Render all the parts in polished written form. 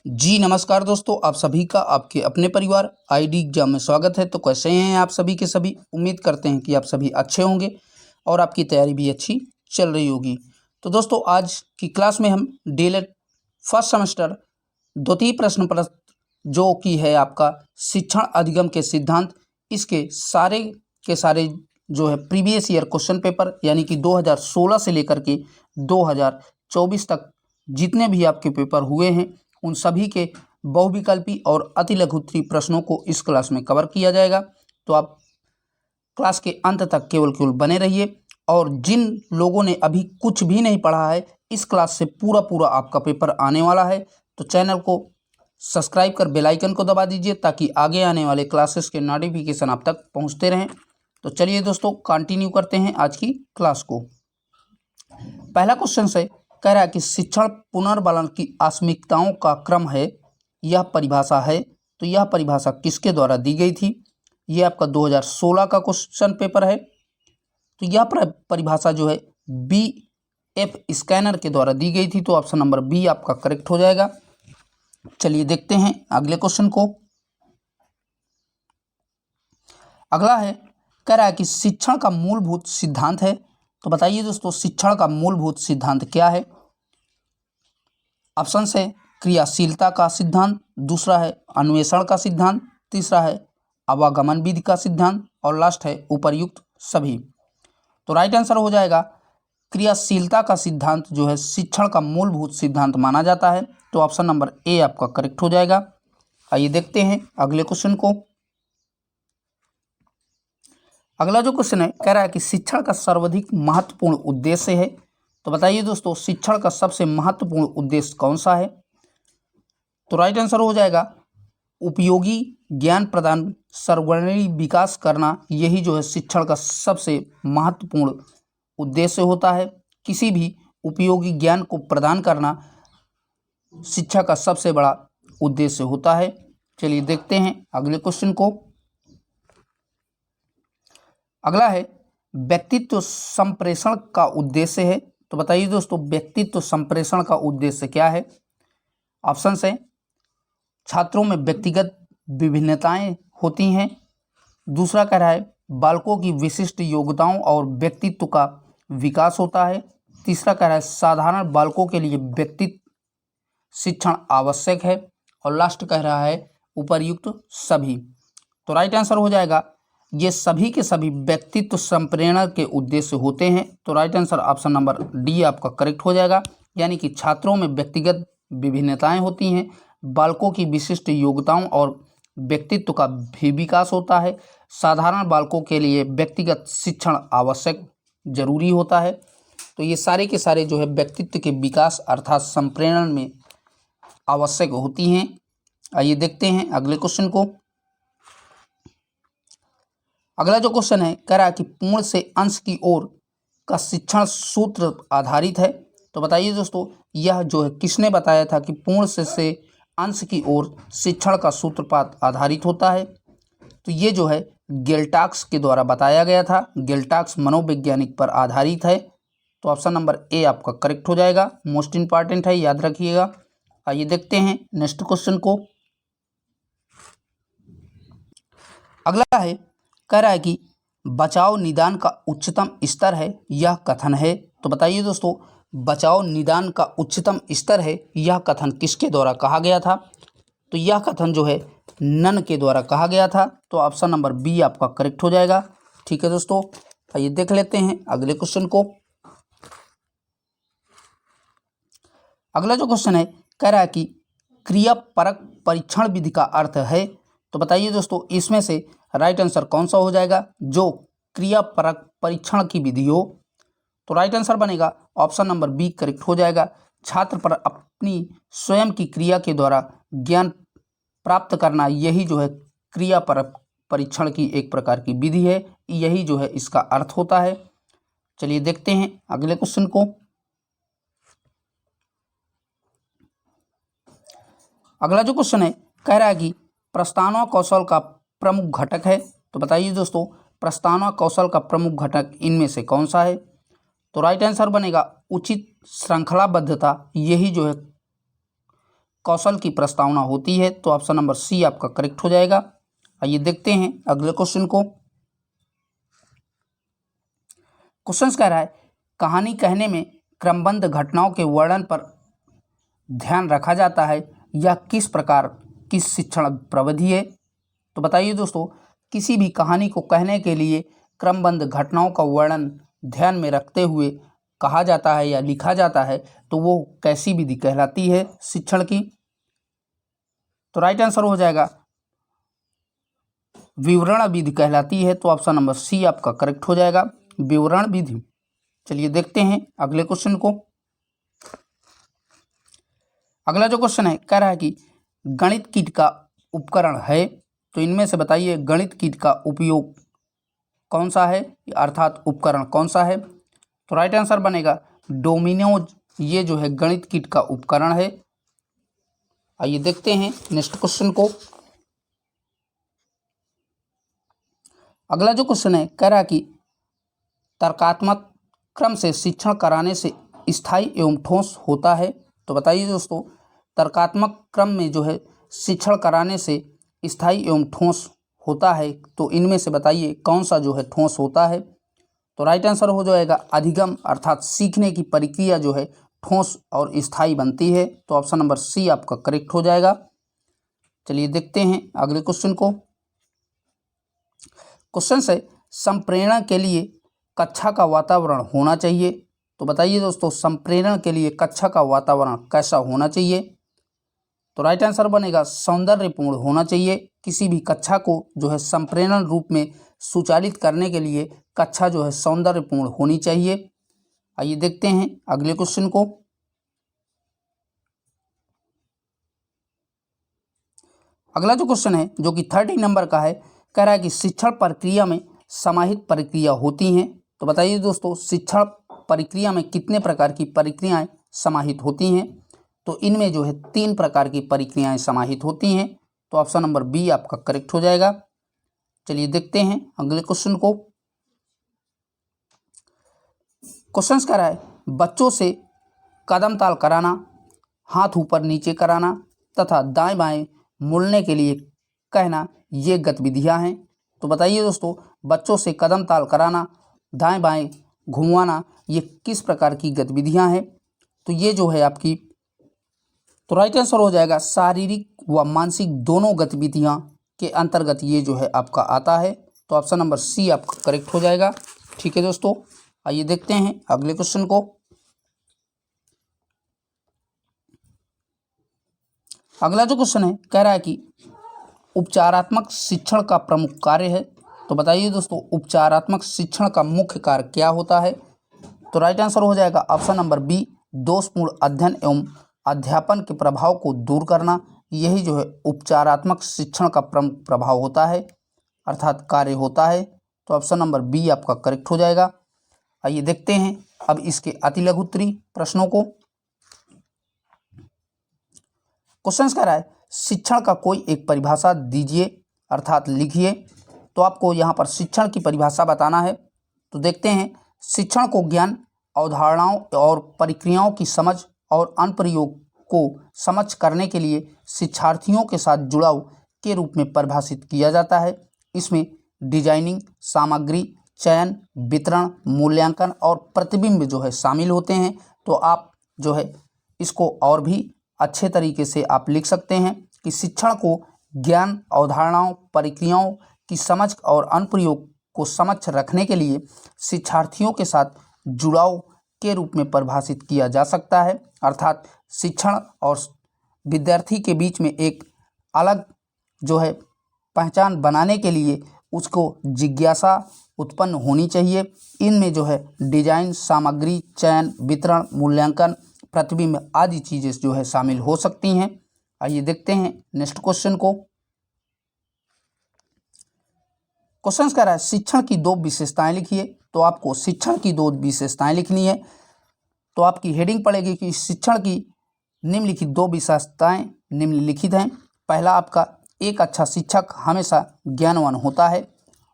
जी नमस्कार दोस्तों, आप सभी का आपके अपने परिवार आईडी एग्जाम में स्वागत है। तो कैसे हैं आप सभी के सभी। उम्मीद करते हैं कि आप सभी अच्छे होंगे और आपकी तैयारी भी अच्छी चल रही होगी। तो दोस्तों आज की क्लास में हम डीएलएड फर्स्ट सेमेस्टर द्वितीय प्रश्न पत्र जो कि है आपका शिक्षण अधिगम के सिद्धांत, इसके सारे के सारे जो है प्रीवियस ईयर क्वेश्चन पेपर यानी कि 2016 से लेकर के 2024 तक जितने भी आपके पेपर हुए हैं उन सभी के बहुविकल्पी और अति लघुत्तरीय प्रश्नों को इस क्लास में कवर किया जाएगा। तो आप क्लास के अंत तक केवल बने रहिए। और जिन लोगों ने अभी कुछ भी नहीं पढ़ा है, इस क्लास से पूरा आपका पेपर आने वाला है। तो चैनल को सब्सक्राइब कर बेल आइकन को दबा दीजिए ताकि आगे आने वाले क्लासेस के नोटिफिकेशन आप तक पहुंचते रहें। तो चलिए दोस्तों कंटिन्यू करते हैं आज की क्लास को। पहला क्वेश्चन से कह रहा है कि शिक्षण पुनर्बलन की आकस्मिकताओं का क्रम है, यह परिभाषा है। तो यह परिभाषा किसके द्वारा दी गई थी? यह आपका 2016 का क्वेश्चन पेपर है। तो यह परिभाषा जो है BF स्कैनर के द्वारा दी गई थी। तो ऑप्शन नंबर बी आपका करेक्ट हो जाएगा। चलिए देखते हैं अगले क्वेश्चन को। अगला है, कह रहा है कि शिक्षण का मूलभूत सिद्धांत है। तो बताइए दोस्तों शिक्षण का मूलभूत सिद्धांत क्या है? ऑप्शन है क्रियाशीलता का सिद्धांत, दूसरा है अन्वेषण का सिद्धांत, तीसरा है आवागमन विधि का सिद्धांत और लास्ट है उपर्युक्त सभी। तो राइट आंसर हो जाएगा क्रियाशीलता का सिद्धांत जो है शिक्षण का मूलभूत सिद्धांत माना जाता है। तो ऑप्शन नंबर ए आपका करेक्ट हो जाएगा। आइए देखते हैं अगले क्वेश्चन को। अगला जो क्वेश्चन है कह रहा है कि शिक्षण का सर्वाधिक महत्वपूर्ण उद्देश्य है। तो बताइए दोस्तों शिक्षण का सबसे महत्वपूर्ण उद्देश्य कौन सा है? तो राइट आंसर हो जाएगा उपयोगी ज्ञान प्रदान सर्ववर्णीय विकास करना। यही जो है शिक्षण का सबसे महत्वपूर्ण उद्देश्य होता है। किसी भी उपयोगी ज्ञान को प्रदान करना शिक्षा का सबसे बड़ा उद्देश्य होता है। चलिए देखते हैं अगले क्वेश्चन को। अगला है व्यक्तित्व संप्रेषण का उद्देश्य है। तो बताइए दोस्तों व्यक्तित्व संप्रेषण का उद्देश्य क्या है? ऑप्शन है छात्रों में व्यक्तिगत विभिन्नताएं होती हैं, दूसरा कह रहा है बालकों की विशिष्ट योग्यताओं और व्यक्तित्व का विकास होता है, तीसरा कह रहा है साधारण बालकों के लिए व्यक्तित्व शिक्षण आवश्यक है और लास्ट कह रहा है उपर्युक्त सभी। तो राइट आंसर हो जाएगा ये सभी के सभी व्यक्तित्व संप्रेरणा के उद्देश्य होते हैं। तो right answer option number D आपका करेक्ट हो जाएगा। यानी कि छात्रों में व्यक्तिगत विभिन्नताएं होती हैं, बालकों की विशिष्ट योग्यताओं और व्यक्तित्व का भी विकास होता है, साधारण बालकों के लिए व्यक्तिगत शिक्षण आवश्यक जरूरी होता है। तो ये सारे के सारे जो है व्यक्तित्व के विकास अर्थात संप्रेरण में आवश्यक होती हैं। आइए देखते हैं अगले क्वेश्चन को। अगला जो क्वेश्चन है कह रहा है कि पूर्ण से अंश की ओर का शिक्षण सूत्र आधारित है। तो बताइए दोस्तों यह जो है किसने बताया था कि पूर्ण से अंश की ओर शिक्षण का सूत्रपात आधारित होता है? तो ये जो है गेल्टाक्स के द्वारा बताया गया था। गेल्टाक्स मनोवैज्ञानिक पर आधारित है। तो ऑप्शन नंबर ए आपका करेक्ट हो जाएगा। मोस्ट इंपॉर्टेंट है, याद रखिएगा। आइए देखते हैं नेक्स्ट क्वेश्चन को। अगला है कह रहा है कि बचाव निदान का उच्चतम स्तर है, यह कथन है। तो बताइए दोस्तों बचाव निदान का उच्चतम स्तर है, यह कथन किसके द्वारा कहा गया था? तो यह कथन जो है नन के द्वारा कहा गया था। तो ऑप्शन नंबर बी आपका करेक्ट हो जाएगा। ठीक है दोस्तों, आइए देख लेते हैं अगले क्वेश्चन को। अगला जो क्वेश्चन है कह रहा है कि क्रियापरक परीक्षण विधि का अर्थ है। तो बताइए दोस्तों इसमें से राइट आंसर कौन सा हो जाएगा जो क्रियापरक परीक्षण की विधि हो? तो राइट आंसर बनेगा ऑप्शन नंबर बी करेक्ट हो जाएगा। छात्र पर अपनी स्वयं की क्रिया के द्वारा ज्ञान प्राप्त करना, यही जो है क्रियापरक परीक्षण की एक प्रकार की विधि है। यही जो है इसका अर्थ होता है। चलिए देखते हैं अगले क्वेश्चन को। अगला जो क्वेश्चन है कह रहा है कि प्रस्तावना कौशल का प्रमुख घटक है। तो बताइए दोस्तों प्रस्तावना कौशल का प्रमुख घटक इनमें से कौन सा है? तो राइट आंसर बनेगा उचित श्रृंखलाबद्धता। यही जो है कौशल की प्रस्तावना होती है। तो ऑप्शन नंबर सी आपका करेक्ट हो जाएगा। आइए देखते हैं अगले क्वेश्चन को। क्वेश्चन कह रहा है कहानी कहने में क्रमबद्ध घटनाओं के वर्णन पर ध्यान रखा जाता है, यह किस प्रकार की शिक्षण प्रविधि है। तो बताइए दोस्तों, किसी भी कहानी को कहने के लिए क्रमबद्ध घटनाओं का वर्णन ध्यान में रखते हुए कहा जाता है या लिखा जाता है, तो वो कैसी विधि कहलाती है शिक्षण की। तो राइट आंसर हो जाएगा विवरण विधि कहलाती है। तो ऑप्शन नंबर सी आपका करेक्ट हो जाएगा, विवरण विधि। चलिए देखते हैं अगले क्वेश्चन को। अगला जो क्वेश्चन है कह रहा है कि गणित कीट का उपकरण है, तो इनमें से बताइए गणित कीट का उपयोग कौन सा है, अर्थात उपकरण कौन सा है। तो राइट आंसर बनेगा डोमिनोज, ये जो है गणित कीट का उपकरण है। आइए देखते हैं नेक्स्ट क्वेश्चन को। अगला जो क्वेश्चन है कह रहा है कि तर्कात्मक क्रम से शिक्षण कराने से स्थायी एवं ठोस होता है। तो बताइए दोस्तों, तर्कात्मक क्रम में जो है शिक्षण कराने से स्थायी एवं ठोस होता है, तो इनमें से बताइए कौन सा जो है ठोस होता है। तो राइट आंसर हो जाएगा अधिगम, अर्थात सीखने की प्रक्रिया जो है ठोस और स्थायी बनती है। तो ऑप्शन नंबर सी आपका करेक्ट हो जाएगा। चलिए देखते हैं अगले क्वेश्चन को। क्वेश्चन से संप्रेरणा के लिए कक्षा का वातावरण होना चाहिए। तो बताइए दोस्तों, संप्रेरण के लिए कक्षा का वातावरण कैसा होना चाहिए। तो राइट आंसर बनेगा सौंदर्यपूर्ण होना चाहिए। किसी भी कक्षा को जो है संप्रेरण रूप में सुचालित करने के लिए कक्षा जो है सौंदर्यपूर्ण होनी चाहिए। आइए देखते हैं अगले क्वेश्चन को। अगला जो क्वेश्चन है जो कि 30 नंबर का है, कह रहा है कि शिक्षण प्रक्रिया में समाहित प्रक्रिया होती हैं। तो बताइए दोस्तों, शिक्षण प्रक्रिया में कितने प्रकार की प्रक्रियाएं समाहित होती हैं। तो इनमें जो है 3 प्रकार की प्रक्रियाएं समाहित होती हैं। तो ऑप्शन नंबर बी आपका करेक्ट हो जाएगा। चलिए देखते हैं अगले क्वेश्चन को। क्वेश्चन कह रहा है बच्चों से कदम ताल कराना, हाथ ऊपर नीचे कराना तथा दाएं बाएं मुड़ने के लिए कहना, ये गतिविधियां हैं। तो बताइए दोस्तों, बच्चों से कदम ताल कराना, दाएं बाएं घुमाना, ये किस प्रकार की गतिविधियां हैं। तो ये जो है आपकी, तो राइट आंसर हो जाएगा शारीरिक व मानसिक दोनों गतिविधियां के अंतर्गत ये जो है आपका आता है। तो ऑप्शन नंबर सी आपका करेक्ट हो जाएगा। ठीक है दोस्तों, आइए देखते हैं अगले क्वेश्चन को। अगला जो क्वेश्चन है कह रहा है कि उपचारात्मक शिक्षण का प्रमुख कार्य है। तो बताइए दोस्तों, उपचारात्मक शिक्षण का मुख्य कार्य क्या होता है। तो राइट आंसर हो जाएगा ऑप्शन नंबर बी, दोषपूर्ण अध्ययन एवं अध्यापन के प्रभाव को दूर करना। यही जो है उपचारात्मक शिक्षण का प्रमुख प्रभाव होता है, अर्थात कार्य होता है। तो ऑप्शन नंबर बी आपका करेक्ट हो जाएगा। आइए देखते हैं अब इसके अति लघु उत्तरीय प्रश्नों को। क्वेश्चन कह रहा है शिक्षण का कोई एक परिभाषा दीजिए, अर्थात लिखिए। तो आपको यहाँ पर शिक्षण की परिभाषा बताना है। तो देखते हैं, शिक्षण को ज्ञान, अवधारणाओं और प्रक्रियाओं की समझ और अनुप्रयोग को समझ करने के लिए शिक्षार्थियों के साथ जुड़ाव के रूप में परिभाषित किया जाता है। इसमें डिजाइनिंग, सामग्री, चयन, वितरण, मूल्यांकन और प्रतिबिंब जो है शामिल होते हैं। तो आप जो है इसको और भी अच्छे तरीके से आप लिख सकते हैं कि शिक्षण को ज्ञान, अवधारणाओं, प्रक्रियाओं की समझ और अनुप्रयोग को समक्ष रखने के लिए शिक्षार्थियों के साथ जुड़ाव के रूप में परिभाषित किया जा सकता है। अर्थात शिक्षण और विद्यार्थी के बीच में एक अलग जो है पहचान बनाने के लिए उसको जिज्ञासा उत्पन्न होनी चाहिए। इनमें जो है डिजाइन, सामग्री, चयन, वितरण, मूल्यांकन, प्रतिबिंब आदि चीज़ें जो है शामिल हो सकती हैं। आइए देखते हैं नेक्स्ट क्वेश्चन को। क्वेश्चन कह रहा है शिक्षण की 2 विशेषताएं लिखिए। तो आपको शिक्षण की 2 विशेषताएं लिखनी है। तो आपकी हेडिंग पड़ेगी कि शिक्षण की निम्नलिखित 2 विशेषताएं निम्नलिखित हैं। पहला आपका, एक अच्छा शिक्षक हमेशा ज्ञानवान होता है,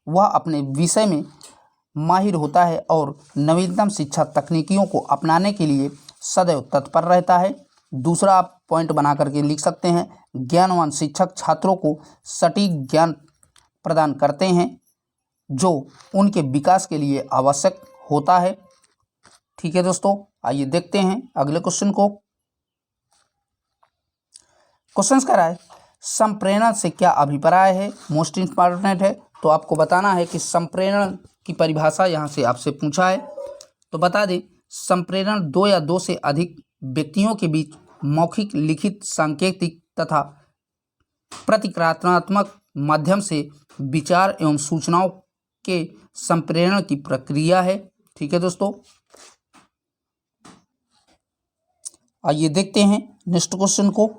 वह अपने विषय में माहिर होता है और नवीनतम शिक्षा तकनीकियों को अपनाने के लिए सदैव तत्पर रहता है। दूसरा, आप पॉइंट बना करके लिख सकते हैं। ज्ञानवान शिक्षक छात्रों को सटीक ज्ञान प्रदान करते हैं जो उनके विकास के लिए आवश्यक होता है। ठीक है दोस्तों, आइए देखते हैं अगले क्वेश्चन को। क्वेश्चन कह रहा है संप्रेरण से क्या अभिप्राय है, मोस्ट इंपॉर्टेंट है। तो आपको बताना है कि संप्रेरण की परिभाषा यहाँ से आपसे पूछा है। तो बता दें, संप्रेरण दो या दो से अधिक व्यक्तियों के बीच मौखिक, लिखित, सांकेतिक तथा प्रतिक्रियात्मक माध्यम से विचार एवं सूचनाओं के संप्रेरण की प्रक्रिया है। ठीक है दोस्तों, आइए देखते हैं नेक्स्ट क्वेश्चन को।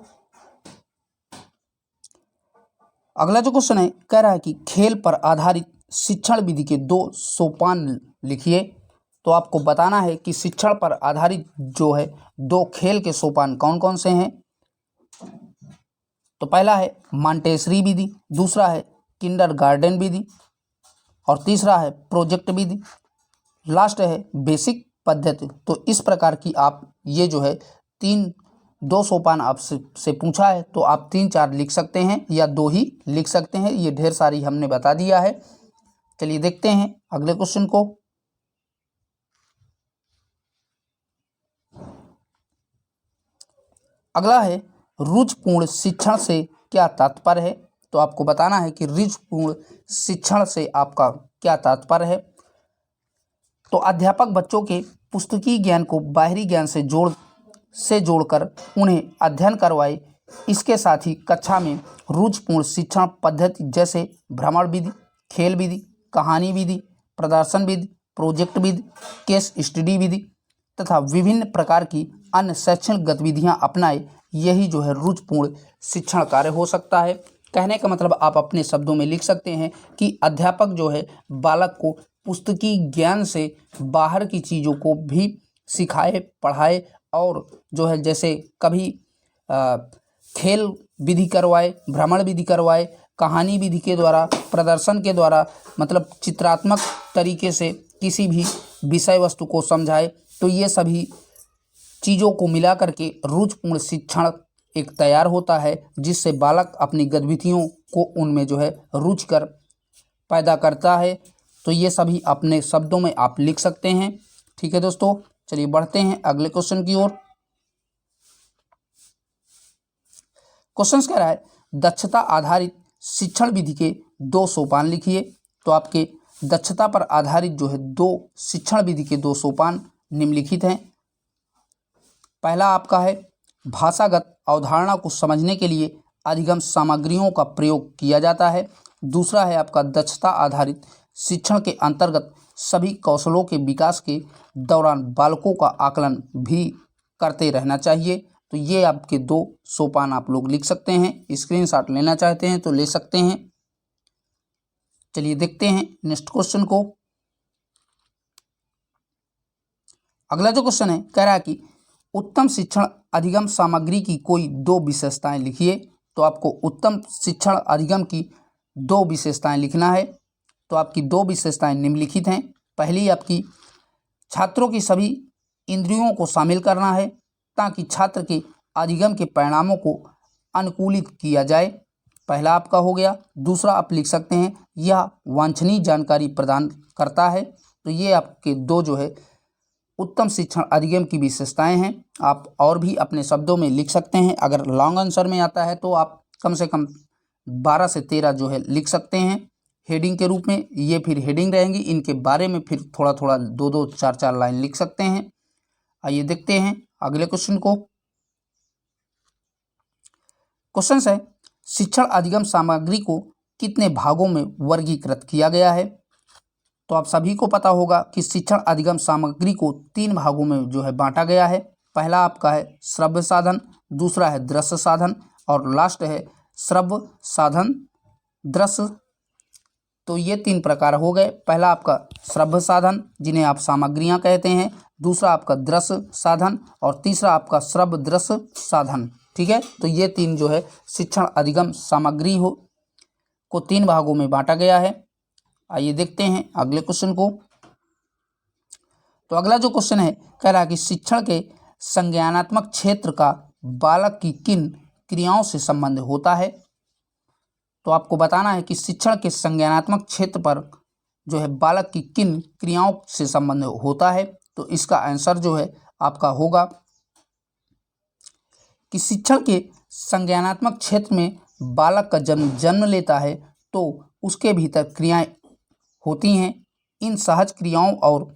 अगला जो क्वेश्चन है कह रहा है कि खेल पर आधारित शिक्षण विधि के 2 सोपान लिखिए। तो आपको बताना है कि शिक्षण पर आधारित जो है 2 खेल के सोपान कौन कौन से हैं। तो पहला है मॉन्टेसरी विधि, दूसरा है किंडरगार्टन विधि और तीसरा है प्रोजेक्ट विधि, लास्ट है बेसिक पद्धति। तो इस प्रकार की आप ये जो है 2 सोपान आपसे पूछा है तो आप 3-4 लिख सकते हैं या 2 ही लिख सकते हैं। ये ढेर सारी हमने बता दिया है। चलिए देखते हैं अगले क्वेश्चन को। अगला है रुचिपूर्ण शिक्षण से क्या तात्पर्य है। तो आपको बताना है कि रुचिपूर्ण शिक्षण से आपका क्या तात्पर्य है। तो अध्यापक बच्चों के पुस्तकीय ज्ञान को बाहरी ज्ञान से जोड़कर उन्हें अध्ययन करवाए। इसके साथ ही कक्षा में रुचिपूर्ण शिक्षण पद्धति जैसे भ्रमण विधि, खेल विधि, कहानी विधि, प्रदर्शन विधि, प्रोजेक्ट विधि, केस स्टडी विधि तथा विभिन्न प्रकार की अन्य शैक्षणिक गतिविधियां अपनाए। यही जो है रुचिपूर्ण शिक्षण कार्य हो सकता है। कहने का मतलब आप अपने शब्दों में लिख सकते हैं कि अध्यापक जो है बालक को पुस्तकीय ज्ञान से बाहर की चीज़ों को भी सिखाए, पढ़ाए और जो है जैसे कभी खेल विधि करवाए, भ्रमण विधि करवाए, कहानी विधि के द्वारा, प्रदर्शन के द्वारा, मतलब चित्रात्मक तरीके से किसी भी विषय वस्तु को समझाए। तो ये सभी चीज़ों को मिला करके रुचिपूर्ण शिक्षण एक तैयार होता है, जिससे बालक अपनी गतिविधियों को उनमें जो है रुचिकर पैदा करता है। तो ये सभी अपने शब्दों में आप लिख सकते हैं। ठीक है दोस्तों, चलिए बढ़ते हैं अगले क्वेश्चन की ओर। क्वेश्चन कह रहा है दक्षता आधारित शिक्षण विधि के 2 सोपान लिखिए। तो आपके दक्षता पर आधारित जो है 2 शिक्षण विधि के 2 सोपान निम्नलिखित हैं। पहला आपका है भाषागत अवधारणा को समझने के लिए अधिगम सामग्रियों का प्रयोग किया जाता है। दूसरा है आपका दक्षता आधारित शिक्षण के अंतर्गत सभी कौशलों के विकास के दौरान बालकों का आकलन भी करते रहना चाहिए। तो ये आपके 2 सोपान आप लोग लिख सकते हैं। स्क्रीनशॉट लेना चाहते हैं तो ले सकते हैं। चलिए देखते हैं नेक्स्ट क्वेश्चन को। अगला जो क्वेश्चन है कह रहा है कि उत्तम शिक्षण अधिगम सामग्री की कोई 2 विशेषताएं लिखिए। तो आपको उत्तम शिक्षण अधिगम की 2 विशेषताएं लिखना है। तो आपकी 2 विशेषताएं निम्नलिखित हैं। पहली आपकी छात्रों की सभी इंद्रियों को शामिल करना है ताकि छात्र के अधिगम के परिणामों को अनुकूलित किया जाए। पहला आपका हो गया। दूसरा आप लिख सकते हैं यह वांछनीय जानकारी प्रदान करता है। तो ये आपके 2 जो है उत्तम शिक्षण अधिगम की विशेषताएं हैं। आप और भी अपने शब्दों में लिख सकते हैं। अगर लॉन्ग आंसर में आता है तो आप कम से कम 12 से 13 जो है लिख सकते हैं हेडिंग के रूप में। ये फिर हेडिंग रहेंगी, इनके बारे में फिर थोड़ा थोड़ा 2-2, 4-4 लाइन लिख सकते हैं। आइए देखते हैं अगले क्वेश्चन को। क्वेश्चन है शिक्षण अधिगम सामग्री को कितने भागों में वर्गीकृत किया गया है। तो आप सभी को पता होगा कि शिक्षण अधिगम सामग्री को 3 भागों में जो है बांटा गया है। पहला आपका है श्रव्य साधन, दूसरा है दृश्य साधन और लास्ट है श्रव्य साधन दृश्य। तो ये 3 प्रकार हो गए। पहला आपका श्रव्य साधन जिन्हें आप सामग्रियां कहते हैं, दूसरा आपका दृश्य साधन और तीसरा आपका श्रव्य दृश्य साधन। ठीक है, तो ये 3 जो है शिक्षण अधिगम सामग्री को 3 भागों में बांटा गया है। आइए देखते हैं अगले क्वेश्चन को। तो अगला जो क्वेश्चन है कह रहा है कि शिक्षण के संज्ञानात्मक क्षेत्र का बालक की किन क्रियाओं से संबंध होता है। तो आपको बताना है कि शिक्षण के संज्ञानात्मक क्षेत्र पर जो है बालक की किन क्रियाओं से संबंध होता है। तो इसका आंसर जो है आपका होगा कि शिक्षण के संज्ञानात्मक क्षेत्र में बालक का जन्म लेता है तो उसके भीतर क्रियाएं होती हैं। इन सहज क्रियाओं और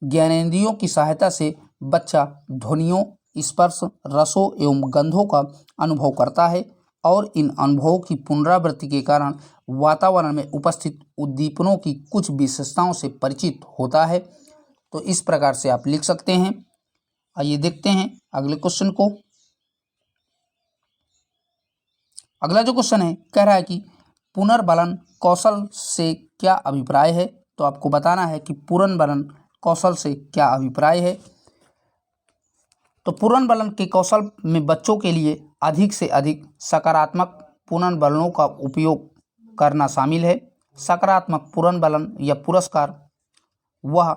ज्ञानेंद्रियों की सहायता से बच्चा ध्वनियों, स्पर्श, रसों एवं गंधों का अनुभव करता है और इन अनुभवों की पुनरावृत्ति के कारण वातावरण में उपस्थित उद्दीपनों की कुछ विशेषताओं से परिचित होता है। तो इस प्रकार से आप लिख सकते हैं। आइए देखते हैं अगले क्वेश्चन को। अगला जो क्वेश्चन है कह रहा है कि पुनर्बलन कौशल से क्या अभिप्राय है। तो आपको बताना है कि पुनर्बलन कौशल से क्या अभिप्राय है। तो पुनर्बलन के कौशल में बच्चों के लिए अधिक से अधिक सकारात्मक पुनर्बलनों का उपयोग करना शामिल है। सकारात्मक पुनर्बलन या पुरस्कार वह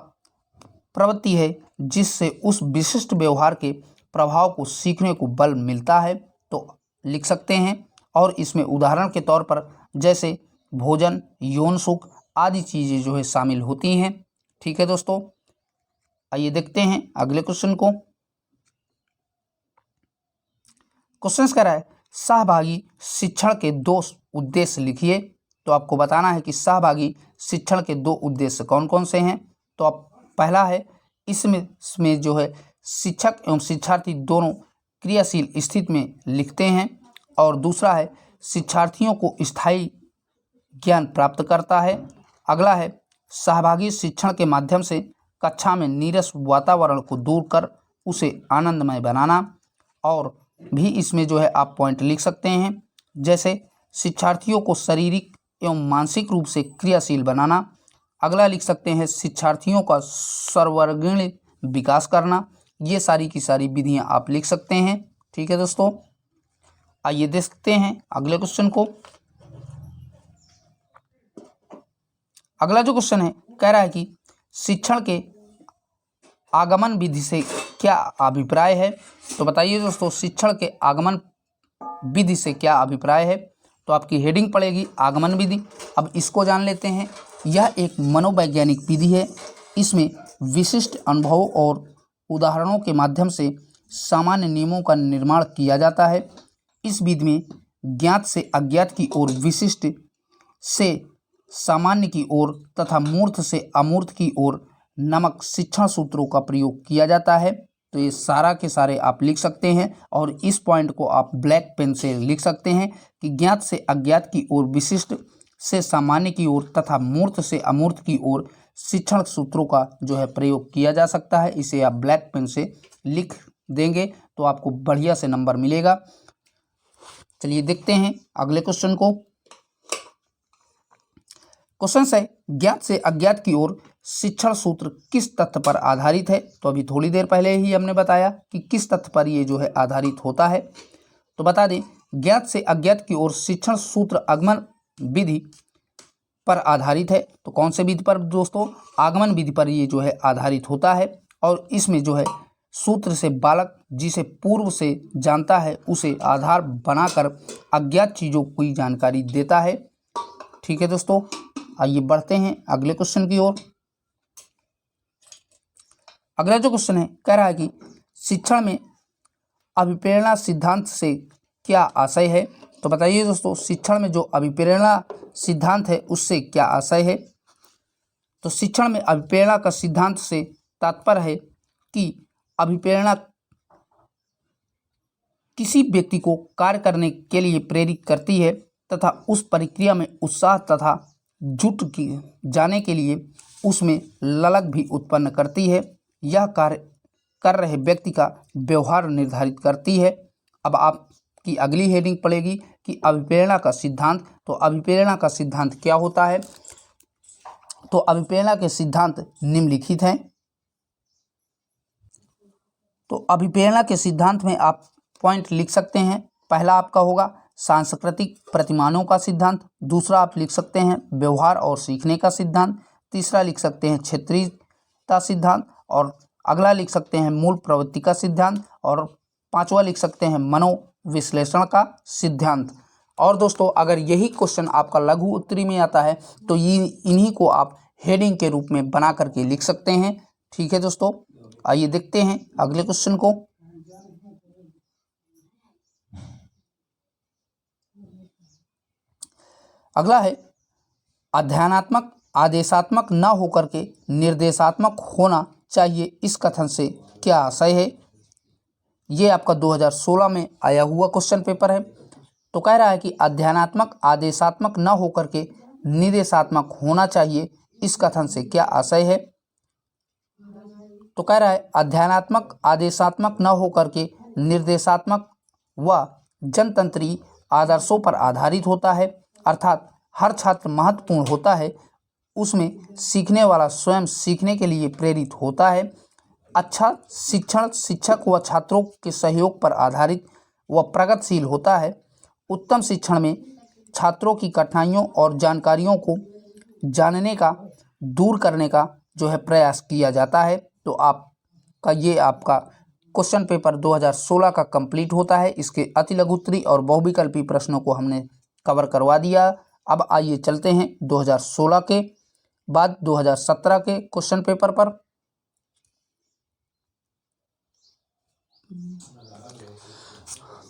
प्रवृत्ति है जिससे उस विशिष्ट व्यवहार के प्रभाव को सीखने को बल मिलता है। तो लिख सकते हैं और इसमें उदाहरण के तौर पर जैसे भोजन, यौन सुख आदि चीज़ें जो है शामिल होती हैं। ठीक है दोस्तों, आइए देखते हैं अगले क्वेश्चन को। क्वेश्चन कह रहा है सहभागी शिक्षण के 2 उद्देश्य लिखिए। तो आपको बताना है कि सहभागी शिक्षण के 2 उद्देश्य कौन कौन से हैं। तो आप पहला है इसमें जो है शिक्षक एवं शिक्षार्थी दोनों क्रियाशील स्थिति में लिखते हैं और दूसरा है शिक्षार्थियों को स्थायी ज्ञान प्राप्त करता है। अगला है सहभागी शिक्षण के माध्यम से कक्षा में नीरस वातावरण को दूर कर उसे आनंदमय बनाना। और भी इसमें जो है आप पॉइंट लिख सकते हैं जैसे शिक्षार्थियों को शारीरिक एवं मानसिक रूप से क्रियाशील बनाना। अगला लिख सकते हैं शिक्षार्थियों का सर्वांगीण विकास करना। ये सारी की सारी विधियां आप लिख सकते हैं। ठीक है दोस्तों, आइए देखते हैं अगले क्वेश्चन को। अगला जो क्वेश्चन है कह रहा है कि शिक्षण के आगमन विधि से क्या अभिप्राय है। तो बताइए दोस्तों, शिक्षण के आगमन विधि से क्या अभिप्राय है। तो आपकी हेडिंग पड़ेगी आगमन विधि। अब इसको जान लेते हैं। यह एक मनोवैज्ञानिक विधि है। इसमें विशिष्ट अनुभवों और उदाहरणों के माध्यम से सामान्य नियमों का निर्माण किया जाता है। इस विधि में ज्ञात से अज्ञात की ओर, विशिष्ट से सामान्य की ओर तथा मूर्त से अमूर्त की ओर नामक शिक्षण सूत्रों का प्रयोग किया जाता है। तो ये सारा के सारे आप लिख सकते हैं और इस पॉइंट को आप ब्लैक पेन से लिख सकते हैं कि ज्ञात से अज्ञात की ओर, विशिष्ट से सामान्य की ओर तथा मूर्त से अमूर्त की ओर शिक्षण सूत्रों का जो है प्रयोग किया जा सकता है। इसे आप ब्लैक पेन से लिख देंगे तो आपको बढ़िया से नंबर मिलेगा। चलिए देखते हैं अगले क्वेश्चन को। क्वेश्चन है ज्ञात से अज्ञात की ओर शिक्षण सूत्र किस तथ्य पर आधारित है। तो अभी थोड़ी देर पहले ही हमने बताया कि किस तथ्य पर ये जो है आधारित होता है। तो बता दें, ज्ञात से अज्ञात की ओर शिक्षण सूत्र आगमन विधि पर आधारित है। तो कौन से विधि पर दोस्तों? आगमन विधि पर ये जो है आधारित होता है। और इसमें जो है सूत्र से बालक जिसे पूर्व से जानता है उसे आधार बनाकर अज्ञात चीज़ों की जानकारी देता है। ठीक है दोस्तों, आइए बढ़ते हैं अगले क्वेश्चन की ओर। अगला जो क्वेश्चन है कह रहा है कि शिक्षण में अभिप्रेरणा सिद्धांत से क्या आशय है। तो बताइए दोस्तों, शिक्षण में जो अभिप्रेरणा सिद्धांत है उससे क्या आशय है। तो शिक्षण में अभिप्रेरणा का सिद्धांत से तात्पर्य है कि अभिप्रेरणा किसी व्यक्ति को कार्य करने के लिए प्रेरित करती है तथा उस प्रक्रिया में उत्साह तथा जुट जाने के लिए उसमें ललक भी उत्पन्न करती है। यह कार्य कर रहे व्यक्ति का व्यवहार निर्धारित करती है। अब आपकी अगली हेडिंग पड़ेगी कि अभिप्रेरणा का सिद्धांत। तो अभिप्रेरणा का सिद्धांत क्या होता है। तो अभिप्रेरणा के सिद्धांत निम्नलिखित हैं। तो अभिप्रेरणा के सिद्धांत में आप पॉइंट लिख सकते हैं। पहला आपका होगा सांस्कृतिक प्रतिमानों का सिद्धांत, दूसरा आप लिख सकते हैं व्यवहार और सीखने का सिद्धांत, तीसरा लिख सकते हैं क्षेत्रीयता सिद्धांत और अगला लिख सकते हैं मूल प्रवृत्ति का सिद्धांत और 5वां लिख सकते हैं मनोविश्लेषण का सिद्धांत। और दोस्तों अगर यही क्वेश्चन आपका लघु उत्तरी में आता है तो ये इन्हीं को आप हेडिंग के रूप में बना करके लिख सकते हैं। ठीक है दोस्तों, आइए देखते हैं अगले क्वेश्चन को। अगला है अध्ययनात्मक आदेशात्मक न होकर के निर्देशात्मक होना चाहिए, इस कथन से क्या आशय है। ये आपका 2016 में आया हुआ क्वेश्चन पेपर है। तो कह रहा है कि अध्ययनात्मक आदेशात्मक न होकर के निर्देशात्मक होना चाहिए, इस कथन से क्या आशय है। तो कह रहा है अध्ययनात्मक आदेशात्मक न होकर के निर्देशात्मक व जनतंत्री आदर्शों पर आधारित होता है, अर्थात हर छात्र महत्वपूर्ण होता है, उसमें सीखने वाला स्वयं सीखने के लिए प्रेरित होता है। अच्छा शिक्षण शिक्षक व छात्रों के सहयोग पर आधारित व प्रगतिशील होता है। उत्तम शिक्षण में छात्रों की कठिनाइयों और जानकारियों को जानने का दूर करने का जो है प्रयास किया जाता है। तो आपका ये आपका क्वेश्चन पेपर 2016 का कंप्लीट होता है। इसके अति लघु उत्तरी और बहुविकल्पी प्रश्नों को हमने कवर करवा दिया। अब आइए चलते हैं 2016 के बाद 2017 के क्वेश्चन पेपर पर।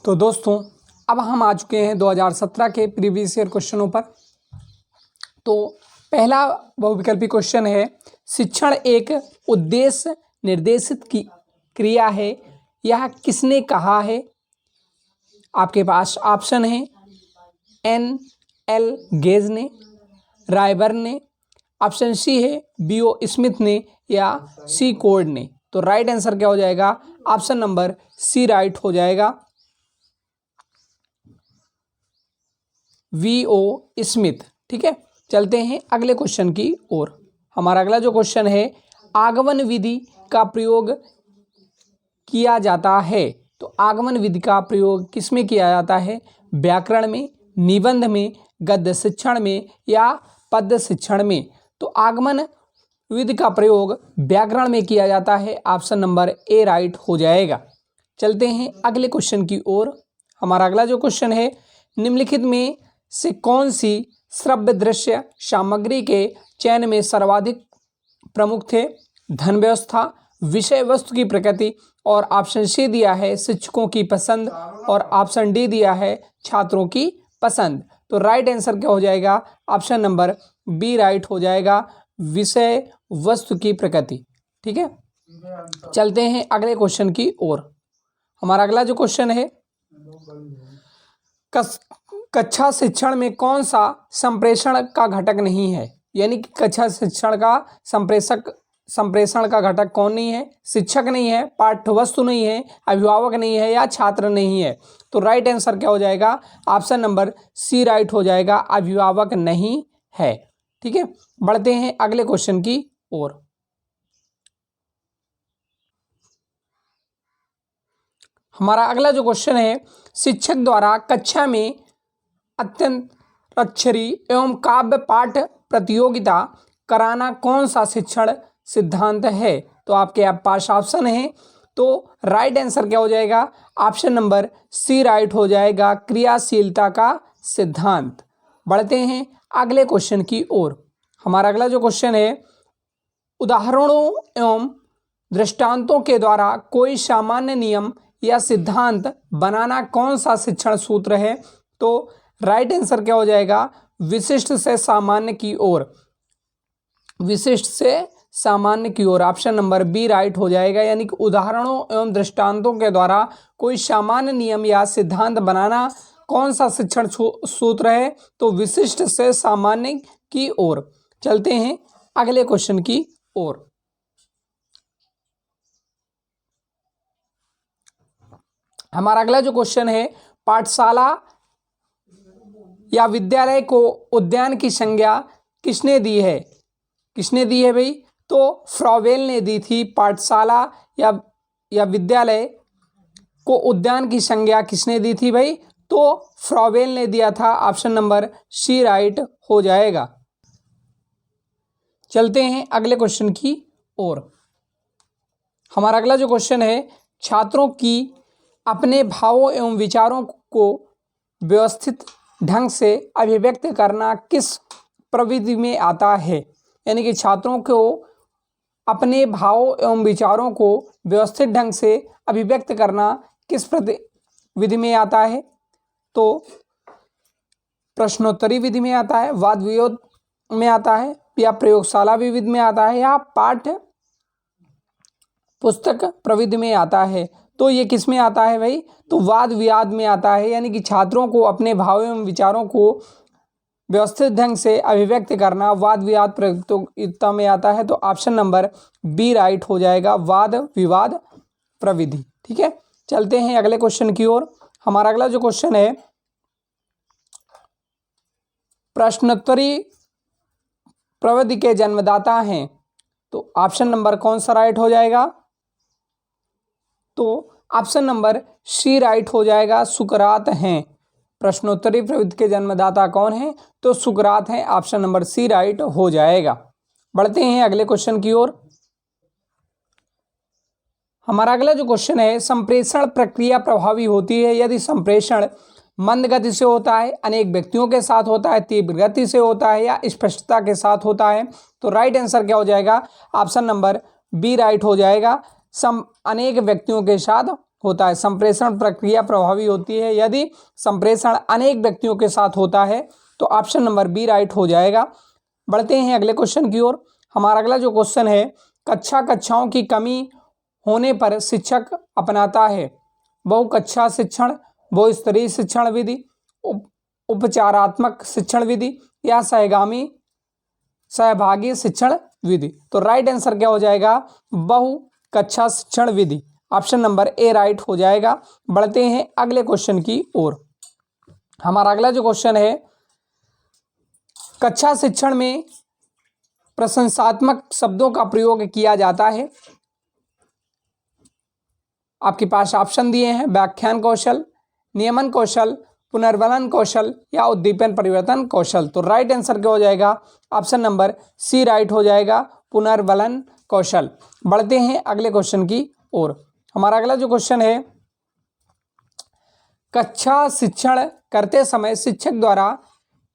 तो दोस्तों अब हम आ चुके हैं 2017 के प्रीवियस ईयर क्वेश्चनों पर। तो पहला बहुविकल्पी क्वेश्चन है, शिक्षण एक उद्देश्य निर्देशित की क्रिया है, यह किसने कहा है। आपके पास ऑप्शन है N.L. गेज ने, रायबर्न ने, ऑप्शन सी है B.O. स्मिथ ने या C. कोर्ड ने। तो राइट आंसर क्या हो जाएगा, ऑप्शन नंबर सी राइट हो जाएगा, V.O. स्मिथ। ठीक है, चलते हैं अगले क्वेश्चन की ओर। हमारा अगला जो क्वेश्चन है, आगमन विधि का प्रयोग किया जाता है। तो आगमन विधि का प्रयोग किसमें किया जाता है, व्याकरण में, निबंध में, गद्य शिक्षण में या पद्य शिक्षण में। तो आगमन विधि का प्रयोग व्याकरण में किया जाता है, ऑप्शन नंबर ए राइट हो जाएगा। चलते हैं अगले क्वेश्चन की ओर। हमारा अगला जो क्वेश्चन है, निम्नलिखित में से कौन सी श्रव्य दृश्य सामग्री के चयन में सर्वाधिक प्रमुख थे। धन व्यवस्था, विषय वस्तु की प्रकृति, और ऑप्शन सी दिया है शिक्षकों की पसंद, और ऑप्शन डी दिया है छात्रों की पसंद। तो राइट आंसर क्या हो जाएगा, ऑप्शन नंबर बी राइट हो जाएगा, विषय वस्तु की प्रकृति। ठीक है, चलते हैं अगले क्वेश्चन की ओर। हमारा अगला जो क्वेश्चन है, कक्षा शिक्षण में कौन सा संप्रेषण का घटक नहीं है। यानी कि कक्षा शिक्षण का संप्रेषण का घटक कौन नहीं है, शिक्षक नहीं है, पाठ्यवस्तु नहीं है, अभिभावक नहीं है या छात्र नहीं है। तो राइट आंसर क्या हो जाएगा, ऑप्शन नंबर सी राइट हो जाएगा, अभिभावक नहीं है। ठीक है, बढ़ते हैं अगले क्वेश्चन की ओर। हमारा अगला जो क्वेश्चन है, शिक्षक द्वारा कक्षा में अत्यंत अक्षरी एवं काव्य पाठ प्रतियोगिता कराना कौन सा शिक्षण सिद्धांत है। तो आपके पास ऑप्शन है, तो राइट आंसर क्या हो जाएगा, ऑप्शन नंबर सी राइट हो जाएगा, क्रियाशीलता का सिद्धांत। बढ़ते हैं अगले क्वेश्चन की ओर। हमारा अगला जो क्वेश्चन है, उदाहरणों एवं दृष्टांतों के द्वारा कोई सामान्य नियम या सिद्धांत बनाना कौन सा शिक्षण सूत्र है। तो राइट आंसर क्या हो जाएगा, विशिष्ट से सामान्य की ओर, विशिष्ट से सामान्य की ओर, ऑप्शन नंबर बी राइट हो जाएगा। यानी कि उदाहरणों एवं दृष्टांतों के द्वारा कोई सामान्य नियम या सिद्धांत बनाना कौन सा शिक्षण सूत्र है। तो विशिष्ट से सामान्य की ओर। चलते हैं अगले क्वेश्चन की ओर। हमारा अगला जो क्वेश्चन है, पाठशाला या विद्यालय को उद्यान की संज्ञा किसने दी है। किसने दी है भाई, तो फ्रॉवेल ने दी थी। पाठशाला या विद्यालय को उद्यान की संज्ञा किसने दी थी भाई, तो फ्रॉवेल ने दिया था, ऑप्शन नंबर सी राइट हो जाएगा। चलते हैं अगले क्वेश्चन की ओर। हमारा अगला जो क्वेश्चन है, छात्रों की अपने भावों एवं विचारों को व्यवस्थित ढंग से अभिव्यक्त करना किस प्रविधि में आता है। यानी कि छात्रों को अपने भावों एवं विचारों को व्यवस्थित ढंग से अभिव्यक्त करना किस विधि में आता है। तो प्रश्नोत्तरी विधि में आता है, वाद विवाद में आता है, या प्रयोगशाला विधि में आता है, या पाठ्य पुस्तक प्रविधि में आता है। तो ये किस में आता है भाई, तो वाद विवाद में आता है। यानी कि छात्रों को अपने भावों एवं विचारों को व्यवस्थित ढंग से अभिव्यक्त करना वाद विवाद प्रतियोगिता में आता है। तो ऑप्शन नंबर बी राइट हो जाएगा, वाद विवाद प्रविधि। ठीक है, चलते हैं अगले क्वेश्चन की ओर। हमारा अगला जो क्वेश्चन है, प्रश्नोत्तरी प्रविधि के जन्मदाता हैं। तो ऑप्शन नंबर कौन सा राइट हो जाएगा, तो ऑप्शन नंबर सी राइट हो जाएगा, सुकरात हैं। प्रश्नोत्तरी प्रविधि के जन्मदाता कौन है, तो सुकरात हैं। ऑप्शन नंबर सी राइट हो जाएगा। बढ़ते हैं अगले क्वेश्चन की ओर। हमारा अगला जो क्वेश्चन है, संप्रेषण प्रक्रिया प्रभावी होती है यदि संप्रेषण मंद गति से होता है, अनेक व्यक्तियों के साथ होता है, तीव्र गति से होता है, या स्पष्टता के साथ होता है। तो राइट आंसर क्या हो जाएगा, ऑप्शन नंबर बी राइट हो जाएगा, अनेक व्यक्तियों के साथ होता है। संप्रेषण प्रक्रिया प्रभावी होती है यदि संप्रेषण अनेक व्यक्तियों के साथ होता है। तो ऑप्शन नंबर बी राइट हो जाएगा। बढ़ते हैं अगले क्वेश्चन की ओर। हमारा अगला जो क्वेश्चन है, कक्षाओं की कमी होने पर शिक्षक अपनाता है बहुकक्षा शिक्षण, बहुस्तरीय शिक्षण विधि, उपचारात्मक शिक्षण विधि, या सहभागी शिक्षण विधि। तो राइट आंसर क्या हो जाएगा, बहुकक्षा शिक्षण विधि। ऑप्शन नंबर ए राइट हो जाएगा। बढ़ते हैं अगले क्वेश्चन की ओर। हमारा अगला जो क्वेश्चन है, कक्षा शिक्षण में प्रशंसात्मक शब्दों का प्रयोग किया जाता है। आपके पास ऑप्शन दिए हैं, व्याख्यान कौशल, नियमन कौशल, पुनर्वलन कौशल, या उद्दीपन परिवर्तन कौशल। तो राइट आंसर क्या हो जाएगा, ऑप्शन नंबर सी राइट हो जाएगा, पुनर्वलन कौशल। बढ़ते हैं अगले क्वेश्चन की ओर। हमारा अगला जो क्वेश्चन है, कक्षा शिक्षण करते समय शिक्षक द्वारा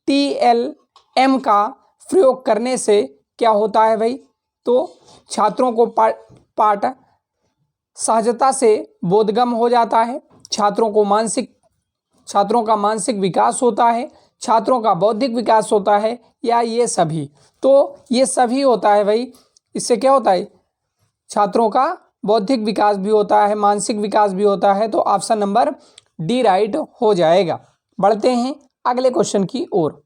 TLM का प्रयोग करने से क्या होता है भाई, तो छात्रों को पाठ सहजता से बोधगम्य हो जाता है, छात्रों का मानसिक विकास होता है, छात्रों का बौद्धिक विकास होता है, या ये सभी। तो ये सभी होता है भाई। इससे क्या होता है, छात्रों का बौद्धिक विकास भी होता है, मानसिक विकास भी होता है। तो ऑप्शन नंबर डी राइट हो जाएगा। बढ़ते हैं अगले क्वेश्चन की ओर।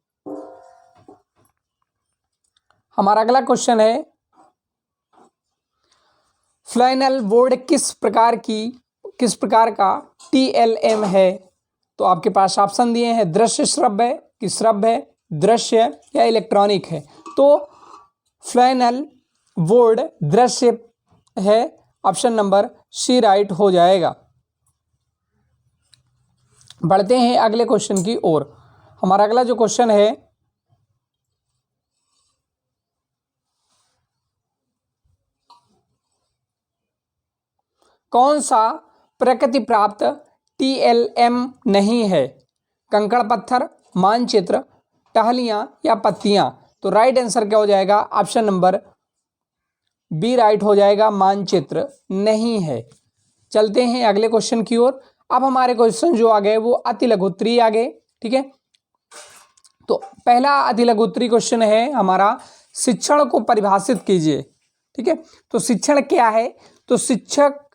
हमारा अगला क्वेश्चन है, फ्लैनेल बोर्ड किस प्रकार का TLM है। तो आपके पास ऑप्शन दिए हैं, दृश्य श्रव्य कि श्रव्य, दृश्य, या इलेक्ट्रॉनिक है। तो फ्लैनेल बोर्ड दृश्य है। ऑप्शन नंबर सी राइट हो जाएगा। बढ़ते हैं अगले क्वेश्चन की ओर। हमारा अगला जो क्वेश्चन है, कौन सा प्रकृति प्राप्त TLM नहीं है, कंकड़ पत्थर, मानचित्र, टहलियां, या पत्तियां। तो राइट आंसर क्या हो जाएगा, ऑप्शन नंबर बी राइट हो जाएगा, मानचित्र नहीं है। चलते हैं अगले क्वेश्चन की ओर। अब हमारे क्वेश्चन जो आ गए वो अति लघुत्तरीय आ गए। ठीक है, तो पहला अति लघुत्तरीय क्वेश्चन है हमारा, शिक्षण को परिभाषित कीजिए। ठीक है, तो शिक्षण क्या है, तो शिक्षक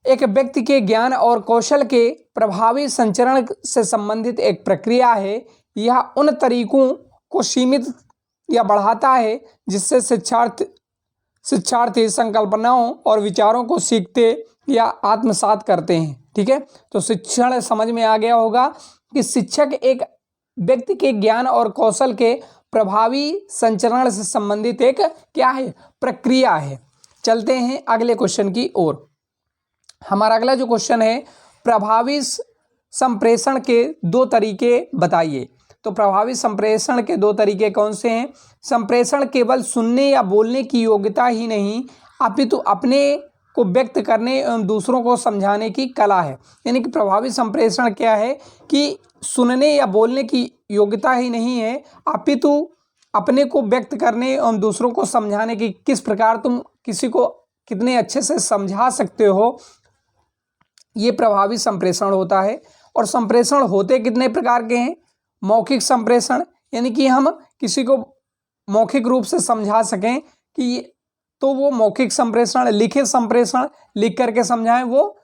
एक व्यक्ति के ज्ञान और कौशल के प्रभावी संचरण से संबंधित एक प्रक्रिया है। यह उन तरीकों को सीमित या बढ़ाता है जिससे शिक्षार्थी संकल्पनाओं और विचारों को सीखते या आत्मसात करते हैं। ठीक है, तो शिक्षण समझ में आ गया होगा कि शिक्षक एक व्यक्ति के ज्ञान और कौशल के प्रभावी संचरण से संबंधित एक क्या है, प्रक्रिया है। चलते हैं अगले क्वेश्चन की ओर। हमारा अगला जो क्वेश्चन है, प्रभावी संप्रेषण के दो तरीके बताइए। तो प्रभावी संप्रेषण के दो तरीके कौन से हैं? संप्रेषण केवल सुनने या बोलने की योग्यता ही नहीं, अपितु अपने को व्यक्त करने एवं दूसरों को समझाने की कला है। यानी कि प्रभावी संप्रेषण क्या है कि सुनने या बोलने की योग्यता ही नहीं है, अपितु अपने को व्यक्त करने एवं दूसरों को समझाने की किस प्रकार तुम किसी को कितने अच्छे से समझा सकते हो, ये प्रभावी संप्रेषण होता है। और संप्रेषण होते कितने प्रकार के हैं? मौखिक संप्रेषण, यानी कि हम किसी को मौखिक रूप से समझा सकें कि तो वो मौखिक संप्रेषण। लिखित संप्रेषण, लिख करके समझाएं, वो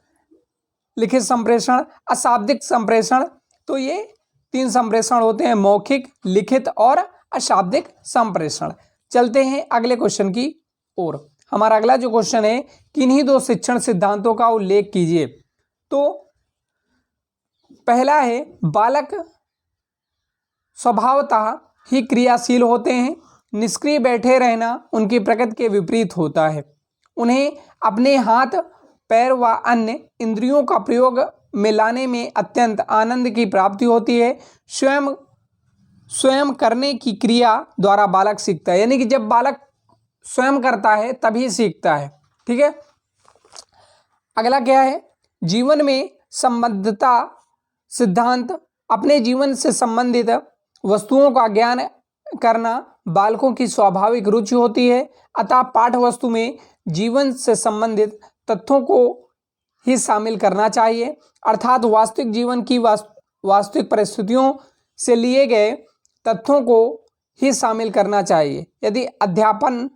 लिखित संप्रेषण। अशाब्दिक संप्रेषण, तो ये 3 संप्रेषण होते हैं, मौखिक, लिखित और अशाब्दिक संप्रेषण। चलते हैं अगले क्वेश्चन की ओर। हमारा अगला जो क्वेश्चन है, किन्हीं 2 शिक्षण सिद्धांतों का उल्लेख कीजिए। तो पहला है, बालक स्वभावतः ही क्रियाशील होते हैं, निष्क्रिय बैठे रहना उनकी प्रकृति के विपरीत होता है। उन्हें अपने हाथ, पैर व अन्य इंद्रियों का प्रयोग में लाने में अत्यंत आनंद की प्राप्ति होती है। स्वयं करने की क्रिया द्वारा बालक सीखता है, यानी कि जब बालक स्वयं करता है तभी सीखता है। ठीक है। अगला क्या है, जीवन में संबद्धता सिद्धांत, अपने जीवन से संबंधित वस्तुओं का ज्ञान करना बालकों की स्वाभाविक रुचि होती है, अतः पाठ्य वस्तु में जीवन से संबंधित तथ्यों को ही शामिल करना चाहिए, अर्थात वास्तविक जीवन की वास्तविक परिस्थितियों से लिए गए तथ्यों को ही शामिल करना चाहिए। यदि अध्यापन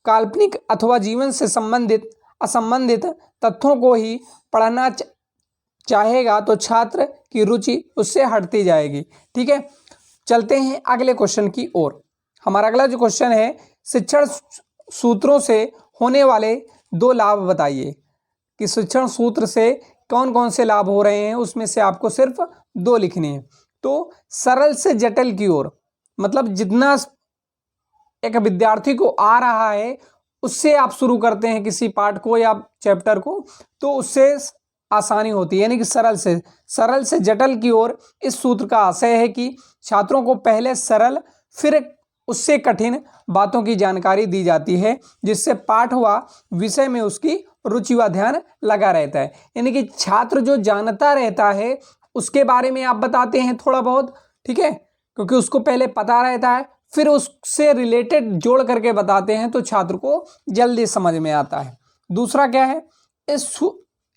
काल्पनिक अथवा जीवन से संबंधित असंबंधित तथ्यों को ही पढ़ना चाहेगा तो छात्र की रुचि उससे हटती जाएगी। ठीक है। चलते हैं अगले क्वेश्चन की ओर। हमारा अगला जो क्वेश्चन है, शिक्षण सूत्रों से होने वाले 2 लाभ बताइए कि शिक्षण सूत्र से कौन कौन से लाभ हो रहे हैं, उसमें से आपको सिर्फ 2 लिखने हैं। तो सरल से जटिल की ओर, मतलब जितना एक विद्यार्थी को आ रहा है उससे आप शुरू करते हैं किसी पाठ को या चैप्टर को, तो उससे आसानी होती है, यानी कि सरल से जटिल की ओर। इस सूत्र का आशय है कि छात्रों को पहले सरल फिर उससे कठिन बातों की जानकारी दी जाती है, जिससे पाठ व विषय में उसकी रुचि व ध्यान लगा रहता है। यानी कि छात्र जो जानता रहता है उसके बारे में आप बताते हैं थोड़ा बहुत, ठीक है, क्योंकि उसको पहले पता रहता है, फिर उससे रिलेटेड जोड़ करके बताते हैं तो छात्र को जल्दी समझ में आता है। दूसरा क्या है,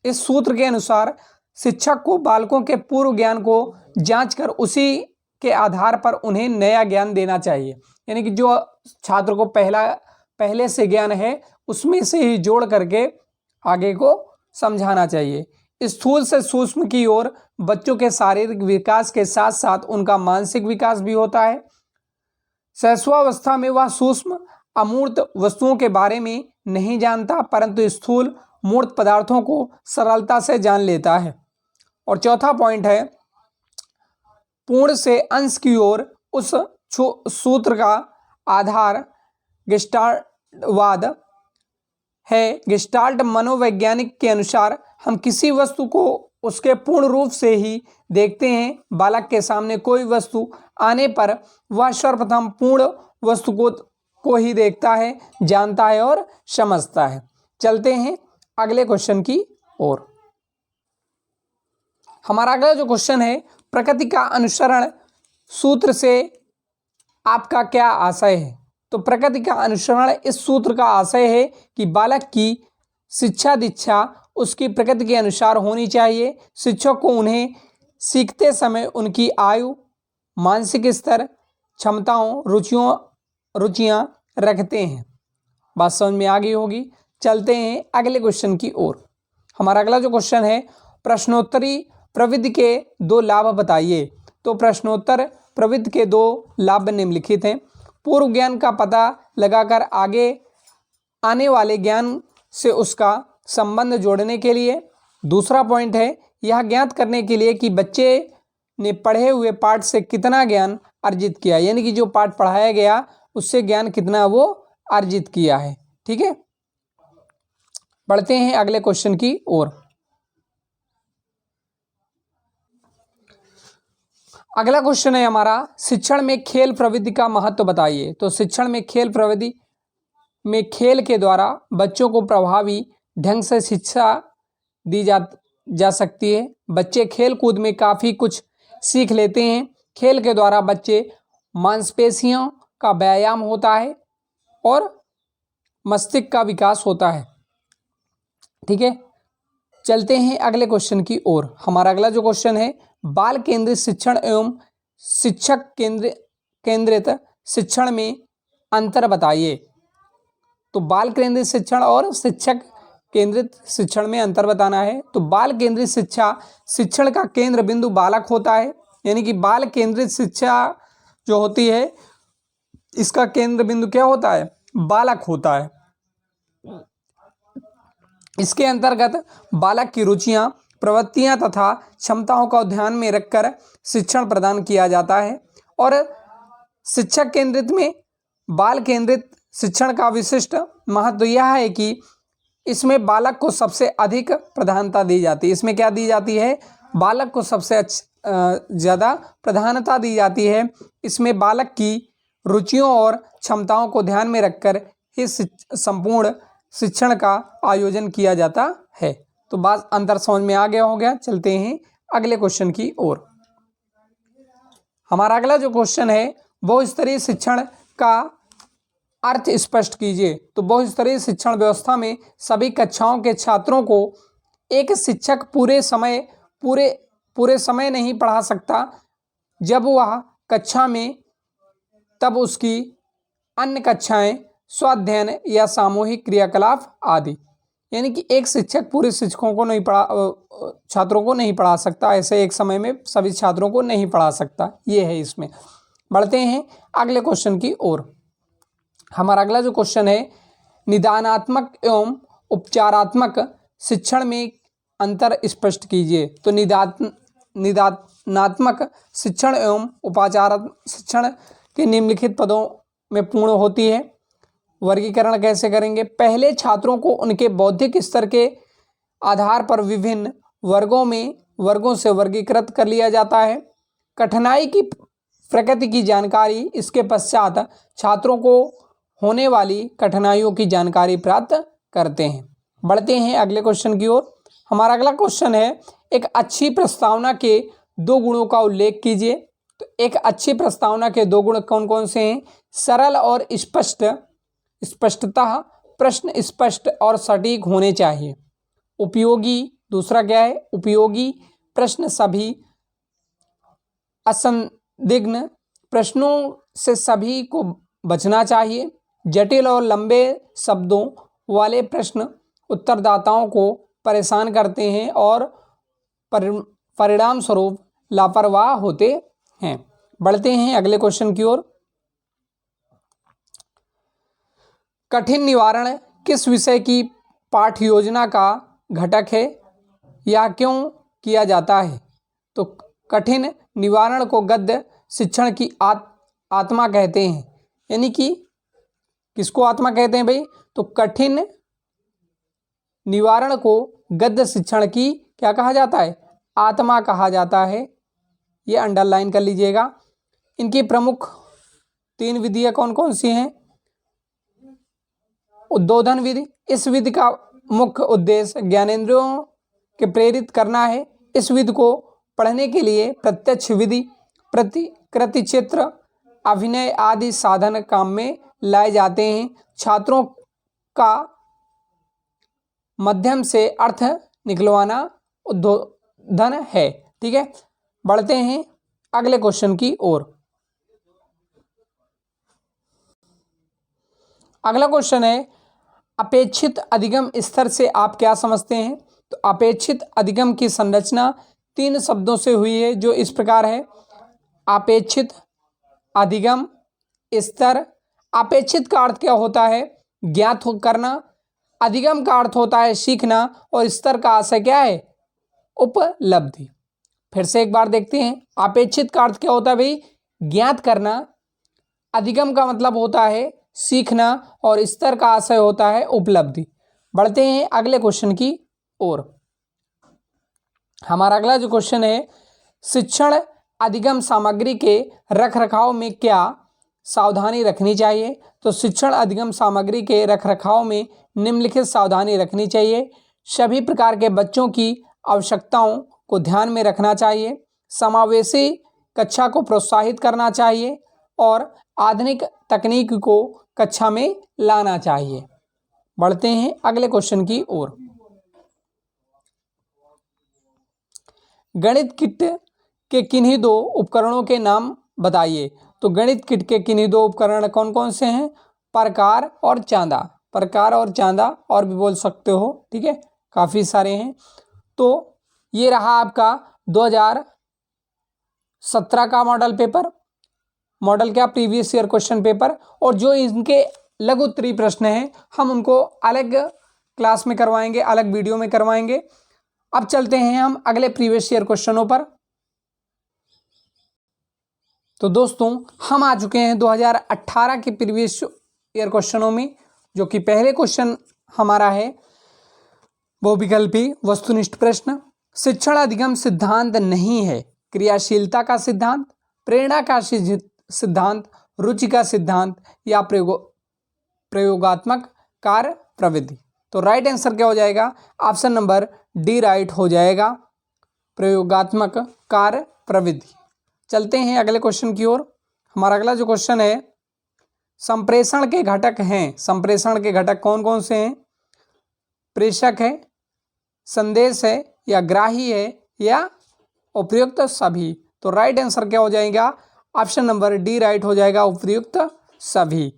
इस सूत्र के अनुसार शिक्षक को बालकों के पूर्व ज्ञान को जांचकर उसी के आधार पर उन्हें नया ज्ञान देना चाहिए। यानी कि जो छात्र को पहले से ज्ञान है उसमें से ही जोड़ करके आगे को समझाना चाहिए। स्थूल से सूक्ष्म की ओर बच्चों के शारीरिक विकास के साथ साथ उनका मानसिक विकास भी होता है। शैशवावस्था में वह सूक्ष्म अमूर्त वस्तुओं के बारे में नहीं जानता, परंतु स्थूल मूर्त पदार्थों को सरलता से जान लेता है। और चौथा पॉइंट है, पूर्ण से अंश की ओर उस सूत्र का आधार गेस्टाल्टवाद है। गेस्टाल्ट मनोवैज्ञानिक के अनुसार हम किसी वस्तु को उसके पूर्ण रूप से ही देखते हैं। बालक के सामने कोई वस्तु आने पर वह सर्वप्रथम पूर्ण वस्तु को ही देखता है, जानता है और समझता है। चलते हैं अगले क्वेश्चन की ओर। हमारा अगला जो क्वेश्चन है, प्रकृति का अनुसरण सूत्र से आपका क्या आशय है। तो प्रकृति का अनुसरण इस सूत्र का आशय है कि बालक की शिक्षा दीक्षा उसकी प्रकृति के अनुसार होनी चाहिए। शिक्षक को उन्हें सीखते समय उनकी आयु, मानसिक स्तर, क्षमताओं, रुचियां रखते हैं। बात समझ में आ गई होगी। चलते हैं अगले क्वेश्चन की ओर। हमारा अगला जो क्वेश्चन है, प्रश्नोत्तरी प्रविधि के 2 लाभ बताइए। तो प्रश्नोत्तर प्रविधि के 2 लाभ निम्नलिखित हैं। पूर्व ज्ञान का पता लगाकर आगे आने वाले ज्ञान से उसका संबंध जोड़ने के लिए। दूसरा पॉइंट है, यह ज्ञात करने के लिए कि बच्चे ने पढ़े हुए पाठ से कितना ज्ञान अर्जित किया, यानी कि जो पाठ पढ़ाया गया उससे ज्ञान कितना वो अर्जित किया है। ठीक है, बढ़ते हैं अगले क्वेश्चन की ओर। अगला क्वेश्चन है हमारा, शिक्षण में खेल प्रवृत्ति का महत्व बताइए। तो शिक्षण में खेल प्रवृत्ति में खेल के द्वारा बच्चों को प्रभावी ढंग से शिक्षा दी जा सकती है। बच्चे खेल कूद में काफ़ी कुछ सीख लेते हैं। खेल के द्वारा बच्चे मांसपेशियों का व्यायाम होता है और मस्तिष्क का विकास होता है। ठीक है, चलते हैं अगले क्वेश्चन की ओर। हमारा अगला जो क्वेश्चन है, बाल केंद्रित शिक्षण एवं शिक्षक केंद्रित शिक्षण में अंतर बताइए। तो बाल केंद्रित शिक्षण और शिक्षक केंद्रित शिक्षण में अंतर बताना है। तो बाल केंद्रित शिक्षण का केंद्र बिंदु बालक होता है, यानी कि बाल केंद्रित शिक्षा जो होती है इसका केंद्र बिंदु क्या होता है? बालक होता है। इसके अंतर्गत बालक की रुचियां, प्रवृत्तियां तथा क्षमताओं को ध्यान में रखकर शिक्षण प्रदान किया जाता है। और शिक्षक केंद्रित में बाल केंद्रित शिक्षण का विशिष्ट महत्व यह है कि इसमें बालक को सबसे अधिक प्रधानता दी जाती है। इसमें क्या दी जाती है? बालक को सबसे ज़्यादा प्रधानता दी जाती है। इसमें बालक की रुचियों और क्षमताओं को ध्यान में रखकर इस संपूर्ण शिक्षण का आयोजन किया जाता है। तो बात अंतर समझ में आ गया होगा। चलते हैं अगले क्वेश्चन की ओर। हमारा अगला जो क्वेश्चन है, बहुस्तरीय शिक्षण का अर्थ स्पष्ट कीजिए। तो बहुस्तरीय शिक्षण व्यवस्था में सभी कक्षाओं के छात्रों को एक शिक्षक पूरे समय नहीं पढ़ा सकता। जब वह कक्षा में तब उसकी अन्य कक्षाएं, स्वाध्ययन या सामूहिक क्रियाकलाप आदि, यानी कि एक शिक्षक पूरे शिक्षकों को छात्रों को नहीं पढ़ा सकता। ऐसे एक समय में सभी छात्रों को नहीं पढ़ा सकता, ये है इसमें। बढ़ते हैं अगले क्वेश्चन की ओर। हमारा अगला जो क्वेश्चन है, निदानात्मक एवं उपचारात्मक शिक्षण में अंतर स्पष्ट कीजिए। तो निदानात्मक शिक्षण एवं उपचारात्मक शिक्षण के निम्नलिखित पदों में पूर्ण होती है। वर्गीकरण कैसे करेंगे? पहले छात्रों को उनके बौद्धिक स्तर के आधार पर विभिन्न वर्गों से वर्गीकृत कर लिया जाता है। कठिनाई की प्रकृति की जानकारी, इसके पश्चात छात्रों को होने वाली कठिनाइयों की जानकारी प्राप्त करते हैं। बढ़ते हैं अगले क्वेश्चन की ओर। हमारा अगला क्वेश्चन है, एक अच्छी प्रस्तावना के 2 गुणों का उल्लेख कीजिए। तो एक अच्छी प्रस्तावना के 2 गुण कौन कौन से हैं? सरल और स्पष्टतः, प्रश्न स्पष्ट और सटीक होने चाहिए। उपयोगी, दूसरा क्या है? उपयोगी प्रश्न सभी असंदिग्ध प्रश्नों से सभी को बचना चाहिए। जटिल और लंबे शब्दों वाले प्रश्न उत्तरदाताओं को परेशान करते हैं और परिणाम स्वरूप लापरवाह होते हैं। बढ़ते हैं अगले क्वेश्चन की ओर। कठिन निवारण किस विषय की पाठ योजना का घटक है या क्यों किया जाता है? तो कठिन निवारण को गद्य शिक्षण की आत्मा कहते हैं। यानी कि किसको आत्मा कहते हैं भाई? तो कठिन निवारण को गद्य शिक्षण की क्या कहा जाता है? आत्मा कहा जाता है। ये अंडरलाइन कर लीजिएगा। इनकी प्रमुख 3 विधियां कौन कौन सी हैं? उद्बोधन विधि, इस विधि का मुख्य उद्देश्य ज्ञानेंद्रियों के प्रेरित करना है। इस विधि को पढ़ने के लिए प्रत्यक्ष विधि, प्रतिकृति चित्र, अभिनय आदि साधन काम में लाए जाते हैं। छात्रों का माध्यम से अर्थ निकलवाना उद्बोधन है। ठीक है, बढ़ते हैं अगले क्वेश्चन की ओर। अगला क्वेश्चन है, अपेक्षित अधिगम स्तर से आप क्या समझते हैं? तो अपेक्षित अधिगम की संरचना 3 शब्दों से हुई है, जो इस प्रकार है। अपेक्षित अधिगम स्तर। अपेक्षित का अर्थ क्या होता है? ज्ञात करना। अधिगम का अर्थ होता है सीखना और स्तर का आशय क्या है? उपलब्धि। फिर से एक बार देखते हैं। अपेक्षित का अर्थ क्या होता है भाई? ज्ञात करना। अधिगम का मतलब होता है सीखना और स्तर का आशय होता है उपलब्धि। बढ़ते हैं अगले क्वेश्चन की ओर। हमारा अगला जो क्वेश्चन है, शिक्षण अधिगम सामग्री के रखरखाव में क्या सावधानी रखनी चाहिए? तो शिक्षण अधिगम सामग्री के रखरखाव में निम्नलिखित सावधानी रखनी चाहिए। सभी प्रकार के बच्चों की आवश्यकताओं को ध्यान में रखना चाहिए, समावेशी कक्षा को प्रोत्साहित करना चाहिए और आधुनिक तकनीक को कक्षा में लाना चाहिए। बढ़ते हैं अगले क्वेश्चन की ओर। गणित किट के किन्हीं दो उपकरणों के नाम बताइए। तो गणित किट के किन्हीं दो उपकरण कौन कौन से हैं? प्रकार और चांदा। प्रकार और चांदा और भी बोल सकते हो, ठीक है, काफ़ी सारे हैं। तो ये रहा आपका 2017 का मॉडल पेपर, मॉडल क्या, प्रीवियस ईयर क्वेश्चन पेपर। और जो इनके लघु उत्तरीय प्रश्न हैं हम उनको अलग क्लास में करवाएंगे, अलग वीडियो में करवाएंगे। अब चलते हैं हम अगले प्रीवियस ईयर क्वेश्चनों पर। तो दोस्तों हम आ चुके हैं 2018 के प्रीवियस ईयर क्वेश्चनों में, जो कि पहले क्वेश्चन हमारा है बहुविकल्पी वस्तुनिष्ठ प्रश्न। शिक्षण अधिगम सिद्धांत नहीं है क्रियाशीलता का सिद्धांत, प्रेरणा का सिद्धांत, रुचि का सिद्धांत या प्रयोगात्मक कार्य प्रविधि। तो राइट आंसर क्या हो जाएगा? ऑप्शन नंबर डी राइट हो जाएगा, प्रयोगात्मक कार्य प्रविधि। चलते हैं अगले क्वेश्चन की ओर। हमारा अगला जो क्वेश्चन है, संप्रेषण के घटक हैं। संप्रेषण के घटक कौन कौन से हैं? प्रेषक है, संदेश है, या ग्राही है, या उपयुक्त सभी। तो राइट आंसर क्या हो जाएगा? ऑप्शन नंबर डी राइट हो जाएगा, उपयुक्त सभी।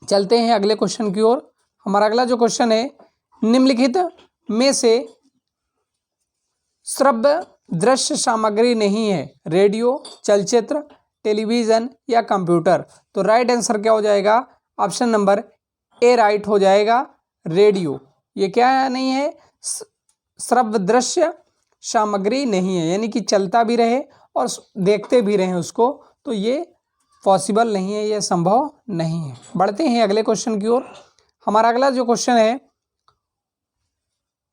चलते हैं अगले क्वेश्चन की ओर। हमारा अगला जो क्वेश्चन है, निम्नलिखित में से श्रव्य दृश्य सामग्री नहीं है? रेडियो, चलचित्र, टेलीविजन या कंप्यूटर। तो राइट आंसर क्या हो जाएगा? ऑप्शन नंबर ए राइट हो जाएगा, रेडियो। ये क्या नहीं है? श्रव्य दृश्य सामग्री नहीं है, यानी कि चलता भी रहे और देखते भी रहे उसको, तो ये पॉसिबल नहीं है, ये संभव नहीं है। बढ़ते हैं अगले क्वेश्चन की ओर। हमारा अगला जो क्वेश्चन है,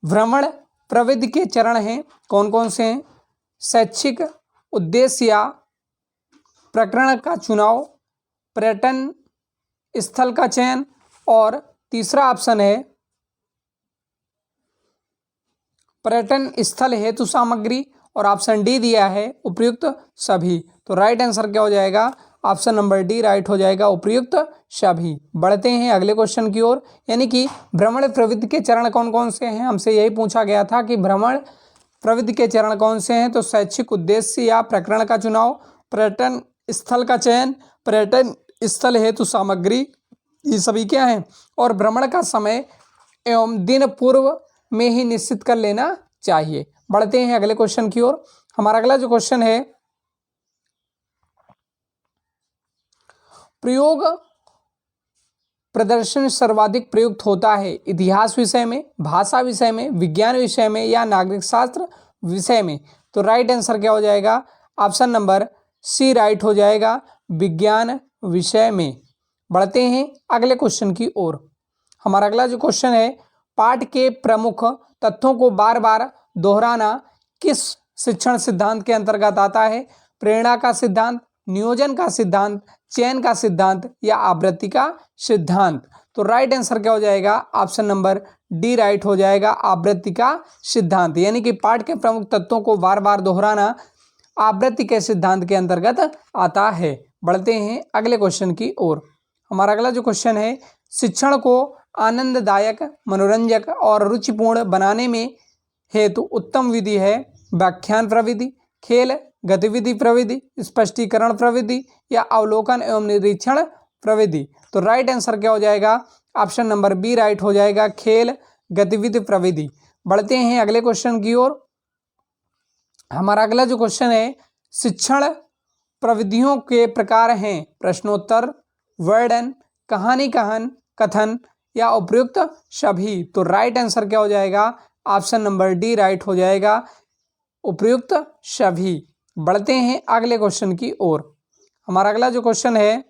भ्रमण प्रविधि के चरण हैं कौन कौन से हैं? शैक्षिक उद्देश्य या प्रकरण का चुनाव, पर्यटन स्थल का चयन, और तीसरा ऑप्शन है पर्यटन स्थल हेतु सामग्री, और ऑप्शन डी दिया है उपयुक्त सभी। तो राइट आंसर क्या हो जाएगा? ऑप्शन नंबर डी राइट हो जाएगा, उपयुक्त सभी। बढ़ते हैं अगले क्वेश्चन की ओर, यानी कि भ्रमण प्रवृत्ति के चरण कौन कौन से हैं? हमसे यही पूछा गया था कि भ्रमण प्रवृत्ति के चरण कौन से हैं? तो शैक्षिक उद्देश्य या प्रकरण का चुनाव, पर्यटन स्थल का चयन, पर्यटन स्थल हेतु सामग्री, ये सभी क्या हैं? और भ्रमण का समय एवं दिन पूर्व में ही निश्चित कर लेना चाहिए। बढ़ते हैं अगले क्वेश्चन की ओर। हमारा अगला जो क्वेश्चन है, प्रयोग प्रदर्शन सर्वाधिक प्रयुक्त होता है इतिहास विषय में, भाषा विषय में, विज्ञान विषय में या नागरिक शास्त्र विषय में। तो राइट आंसर क्या हो जाएगा? ऑप्शन नंबर सी राइट हो जाएगा, विज्ञान विषय में। बढ़ते हैं अगले क्वेश्चन की ओर। हमारा अगला जो क्वेश्चन है, पाठ के प्रमुख तथ्यों को बार बार दोहराना किस शिक्षण सिद्धांत के अंतर्गत आता है? प्रेरणा का सिद्धांत, नियोजन का सिद्धांत, चयन का सिद्धांत या आवृत्ति का सिद्धांत। तो राइट आंसर क्या हो जाएगा? ऑप्शन नंबर डी राइट हो जाएगा, आवृत्ति का सिद्धांत। यानी कि पाठ के प्रमुख तत्वों को बार बार दोहराना आवृत्ति के सिद्धांत के अंतर्गत आता है। बढ़ते हैं अगले क्वेश्चन की ओर। हमारा अगला जो क्वेश्चन है, शिक्षण को आनंददायक, मनोरंजक और रुचिपूर्ण बनाने में हेतु उत्तम विधि है व्याख्यान प्रविधि, खेल गतिविधि प्रविधि, स्पष्टीकरण प्रविधि या अवलोकन एवं निरीक्षण प्रविधि। तो राइट आंसर क्या हो जाएगा? ऑप्शन नंबर बी राइट हो जाएगा, खेल गतिविधि प्रविधि। बढ़ते हैं अगले क्वेश्चन की ओर। हमारा अगला जो क्वेश्चन है, शिक्षण प्रविधियों के प्रकार हैं प्रश्नोत्तर, वर्णन, कहानी कहन, कथन या उपयुक्त सभी। तो राइट आंसर क्या हो जाएगा? ऑप्शन नंबर डी राइट हो जाएगा, उपयुक्त सभी। बढ़ते हैं अगले क्वेश्चन की ओर। हमारा अगला जो क्वेश्चन है,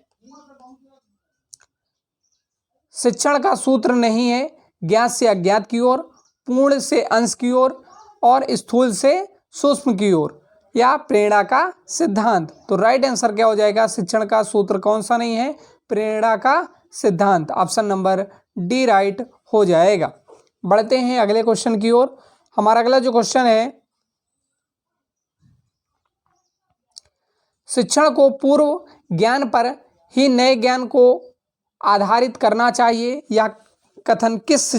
शिक्षण का सूत्र नहीं है ज्ञात से अज्ञात की ओर, पूर्ण से अंश की ओर और स्थूल से सूक्ष्म की ओर। या प्रेरणा का सिद्धांत। तो राइट आंसर क्या हो जाएगा, शिक्षण का सूत्र कौन सा नहीं है, प्रेरणा का सिद्धांत। ऑप्शन नंबर डी राइट हो जाएगा। बढ़ते हैं अगले क्वेश्चन की ओर। हमारा अगला जो क्वेश्चन है, शिक्षण को पूर्व ज्ञान पर ही नए ज्ञान को आधारित करना चाहिए, यह कथन किस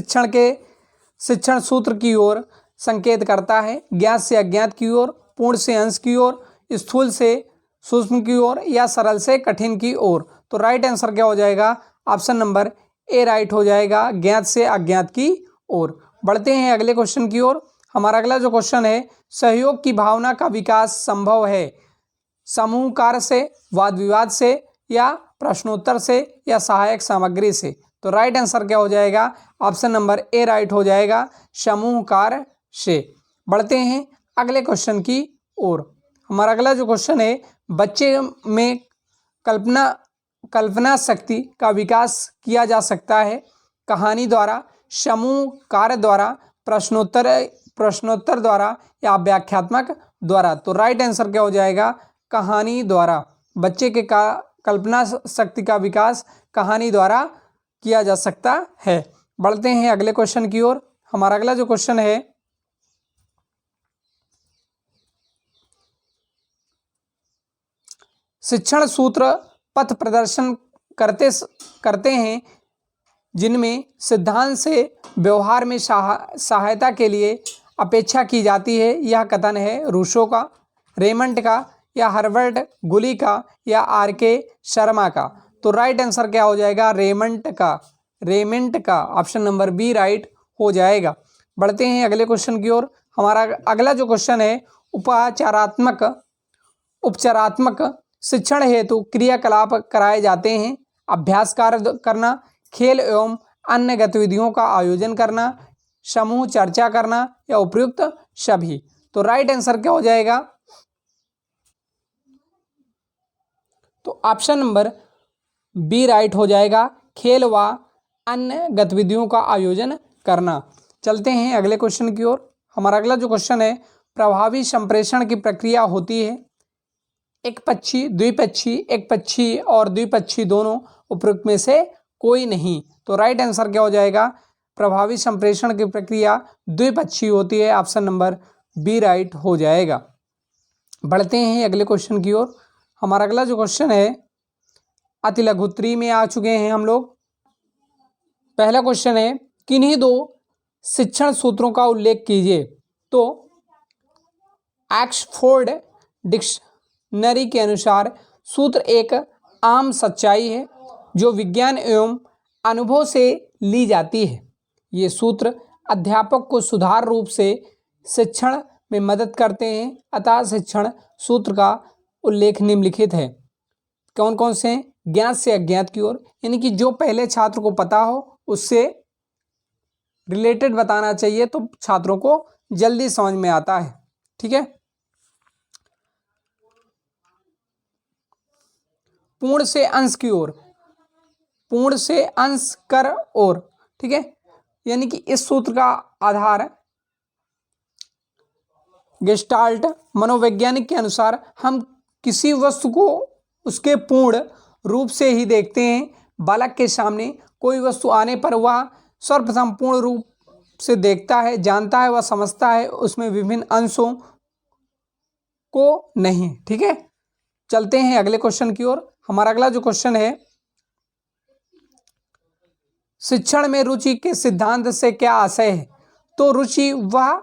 शिक्षण सूत्र की ओर संकेत करता है, ज्ञात से अज्ञात की ओर, पूर्ण से अंश की ओर, स्थूल से सूक्ष्म की ओर, या सरल से कठिन की ओर। तो राइट आंसर क्या हो जाएगा, ऑप्शन नंबर ए राइट हो जाएगा, ज्ञात से अज्ञात की ओर। बढ़ते हैं अगले क्वेश्चन की ओर। हमारा अगला जो क्वेश्चन है, सहयोग की भावना का विकास संभव है समूह कार्य से, वाद विवाद से, या प्रश्नोत्तर से, या सहायक सामग्री से। तो राइट आंसर क्या हो जाएगा, ऑप्शन नंबर ए राइट हो जाएगा, समूह कार्य से। बढ़ते हैं अगले क्वेश्चन की ओर। हमारा अगला जो क्वेश्चन है, बच्चे में कल्पना शक्ति का विकास किया जा सकता है कहानी द्वारा, समूह कार्य द्वारा, प्रश्नोत्तर द्वारा, या व्याख्यात्मक द्वारा। तो राइट आंसर क्या हो जाएगा, कहानी द्वारा। बच्चे के कल्पना शक्ति का विकास कहानी द्वारा किया जा सकता है। बढ़ते हैं अगले क्वेश्चन की ओर। हमारा अगला जो क्वेश्चन है, शिक्षण सूत्र पथ प्रदर्शन करते हैं जिनमें सिद्धांत से व्यवहार में सहायता के लिए अपेक्षा की जाती है, यह कथन है रूसो का, रेमंड का, या हर्बर्ट गुली का, या आर.के. शर्मा का। तो राइट आंसर क्या हो जाएगा, रेमंड का। ऑप्शन नंबर बी राइट हो जाएगा। बढ़ते हैं अगले क्वेश्चन की ओर। हमारा अगला जो क्वेश्चन है, उपचारात्मक शिक्षण हेतु क्रियाकलाप कराए जाते हैं, अभ्यास कार्य करना, खेल एवं अन्य गतिविधियों का आयोजन करना, समूह चर्चा करना, या उपयुक्त सभी। तो राइट आंसर क्या हो जाएगा, तो ऑप्शन नंबर बी राइट हो जाएगा, खेल व अन्य गतिविधियों का आयोजन करना। चलते हैं अगले क्वेश्चन की ओर। हमारा अगला जो क्वेश्चन है, प्रभावी संप्रेषण की प्रक्रिया होती है एकपक्षी, द्विपक्षी, एकपक्षी और द्विपक्षी दोनों, उपयुक्त में से कोई नहीं। तो राइट आंसर क्या हो जाएगा, प्रभावी संप्रेषण की प्रक्रिया द्विपक्षी होती है। ऑप्शन नंबर बी राइट हो जाएगा। बढ़ते हैं अगले क्वेश्चन की ओर। हमारा अगला जो क्वेश्चन है, अति लघु 3 में आ चुके हैं हम लोग। पहला क्वेश्चन है, किन्हीं 2 शिक्षण सूत्रों का उल्लेख कीजिए। तो ऑक्सफोर्ड डिक्शनरी के अनुसार सूत्र एक आम सच्चाई है जो विज्ञान एवं अनुभव से ली जाती है। ये सूत्र अध्यापक को सुधार रूप से शिक्षण में मदद करते हैं। अतः शिक्षण सूत्र का उल्लेख निम्नलिखित है। कौन कौन से, ज्ञात से अज्ञात की ओर, यानी कि जो पहले छात्र को पता हो उससे रिलेटेड बताना चाहिए तो छात्रों को जल्दी समझ में आता है। ठीक है। पूर्ण से अंश की ओर, पूर्ण से अंश कर और, ठीक है, यानी कि इस सूत्र का आधार गेस्टाल्ट मनोवैज्ञानिक के अनुसार हम किसी वस्तु को उसके पूर्ण रूप से ही देखते हैं। बालक के सामने कोई वस्तु आने पर वह सर्वप्रथम पूर्ण रूप से देखता है, जानता है, वह समझता है, उसमें विभिन्न अंशों को नहीं। ठीक है। चलते हैं अगले क्वेश्चन की ओर। हमारा अगला जो क्वेश्चन है, शिक्षण में रुचि के सिद्धांत से क्या आशय है। तो रुचि वह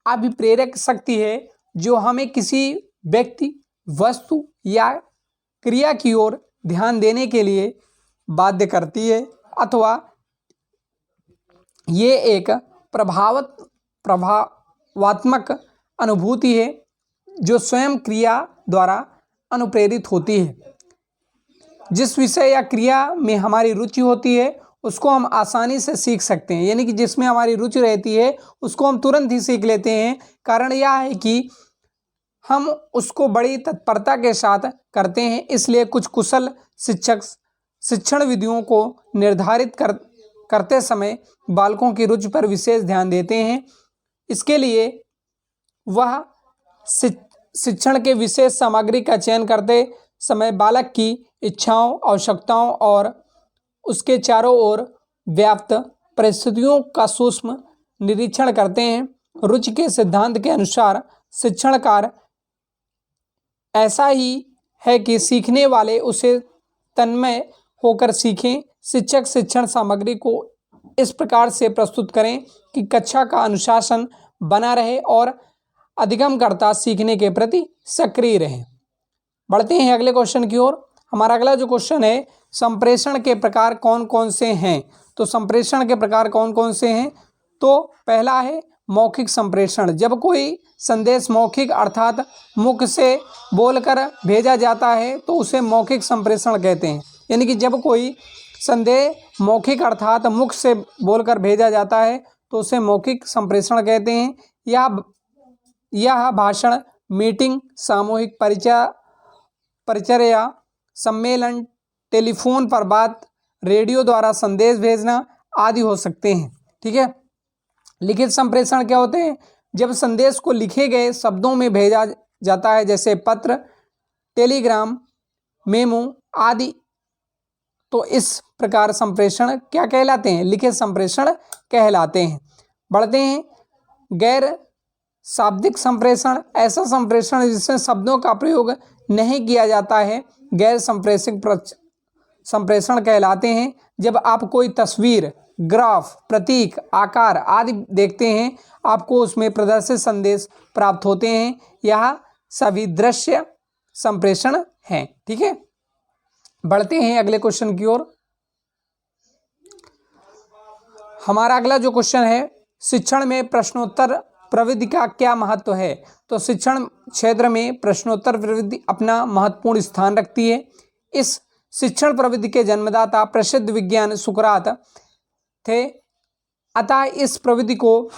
अभिप्रेरक शक्ति है जो हमें किसी व्यक्ति, वस्तु या क्रिया की ओर ध्यान देने के लिए बाध्य करती है, अथवा ये एक प्रभावात्मक अनुभूति है जो स्वयं क्रिया द्वारा अनुप्रेरित होती है। जिस विषय या क्रिया में हमारी रुचि होती है उसको हम आसानी से सीख सकते हैं, यानी कि जिसमें हमारी रुचि रहती है उसको हम तुरंत ही सीख लेते हैं। कारण यह है कि हम उसको बड़ी तत्परता के साथ करते हैं। इसलिए कुछ कुशल शिक्षक शिक्षण विधियों को निर्धारित करते समय बालकों की रुचि पर विशेष ध्यान देते हैं। इसके लिए वह शिक्षण के विशेष सामग्री का चयन करते समय बालक की इच्छाओं, आवश्यकताओं और उसके चारों ओर व्याप्त परिस्थितियों का सूक्ष्म निरीक्षण करते हैं। रुचि के सिद्धांत के अनुसार शिक्षण कार्य ऐसा ही है कि सीखने वाले उसे तन्मय होकर सीखें। शिक्षक शिक्षण सामग्री को इस प्रकार से प्रस्तुत करें कि कक्षा का अनुशासन बना रहे और अधिगमकर्ता सीखने के प्रति सक्रिय रहे। बढ़ते हैं अगले क्वेश्चन की ओर। हमारा अगला जो क्वेश्चन है, संप्रेषण के प्रकार कौन कौन से हैं। तो संप्रेषण के प्रकार कौन कौन से हैं, तो पहला है मौखिक संप्रेषण। जब कोई संदेश मौखिक अर्थात मुख से बोलकर भेजा जाता है तो उसे मौखिक संप्रेषण कहते हैं। यानी कि जब कोई संदेश मौखिक अर्थात मुख से बोलकर भेजा जाता है तो उसे मौखिक संप्रेषण कहते हैं। यह भाषण, मीटिंग, सामूहिक परिचर्या, सम्मेलन, टेलीफोन पर बात, रेडियो द्वारा संदेश भेजना आदि हो सकते हैं। ठीक है। लिखित संप्रेषण क्या होते हैं, जब संदेश को लिखे गए शब्दों में भेजा जाता है, जैसे पत्र, टेलीग्राम, मेमो आदि, तो इस प्रकार संप्रेषण क्या कहलाते हैं, लिखित संप्रेषण कहलाते हैं। बढ़ते हैं गैर शाब्दिक संप्रेषण। ऐसा संप्रेषण जिसमें शब्दों का प्रयोग नहीं किया जाता है गैर संप्रेषण कहलाते हैं। जब आप कोई तस्वीर, ग्राफ, प्रतीक, आकार आदि देखते हैं, आपको उसमें प्रदर्शित संदेश प्राप्त होते हैं, यह सभी दृश्य संप्रेषण हैं। ठीक है। बढ़ते हैं अगले क्वेश्चन की ओर। हमारा अगला जो क्वेश्चन है, शिक्षण में प्रश्नोत्तर प्रविधि का क्या महत्व है। तो शिक्षण क्षेत्र में प्रश्नोत्तर प्रविधि अपना महत्वपूर्ण स्थान रखती है। इस शिक्षण प्रविधि के जन्मदाता प्रसिद्ध विज्ञान सुकरात थे, अतः इस प्रविधि को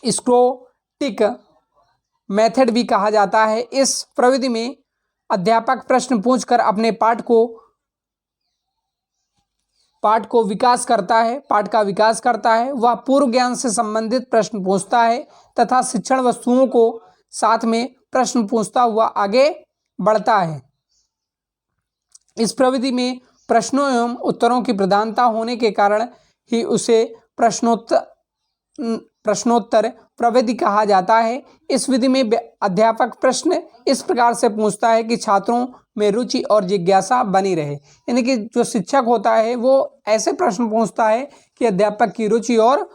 स्क्रोटिक मेथड भी कहा जाता है। इस प्रविधि में अध्यापक प्रश्न पूछकर अपने पाठ का विकास करता है। वह पूर्व ज्ञान से संबंधित प्रश्न पूछता है तथा शिक्षण वस्तुओं को साथ में प्रश्न पूछता हुआ आगे बढ़ता है। इस प्रविधि में प्रश्नों एवं उत्तरों की प्रधानता होने के कारण ही उसे प्रश्नोत्तर प्रविधि कहा जाता है। इस विधि में अध्यापक प्रश्न इस प्रकार से पूछता है कि छात्रों में रुचि और जिज्ञासा बनी रहे। यानी कि जो शिक्षक होता है वो ऐसे प्रश्न पूछता है कि अध्यापक की रुचि और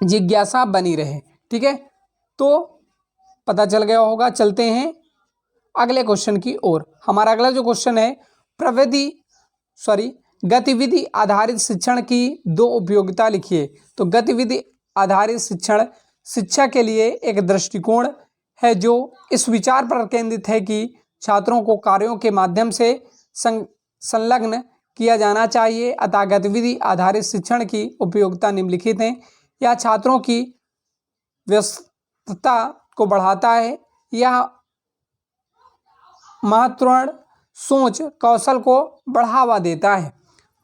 जिज्ञासा बनी रहे। ठीक है, तो पता चल गया होगा। चलते हैं अगले क्वेश्चन की ओर। हमारा अगला जो क्वेश्चन है, गतिविधि आधारित शिक्षण की दो उपयोगिता लिखिए। तो गतिविधि आधारित शिक्षण शिक्षा के लिए एक दृष्टिकोण है जो इस विचार पर केंद्रित है कि छात्रों को कार्यों के माध्यम से संलग्न किया जाना चाहिए। अतः गतिविधि आधारित शिक्षण की उपयोगिता निम्नलिखित हैं। यह छात्रों की व्यस्तता को बढ़ाता है। यह महत्वपूर्ण सोच कौशल को बढ़ावा देता है।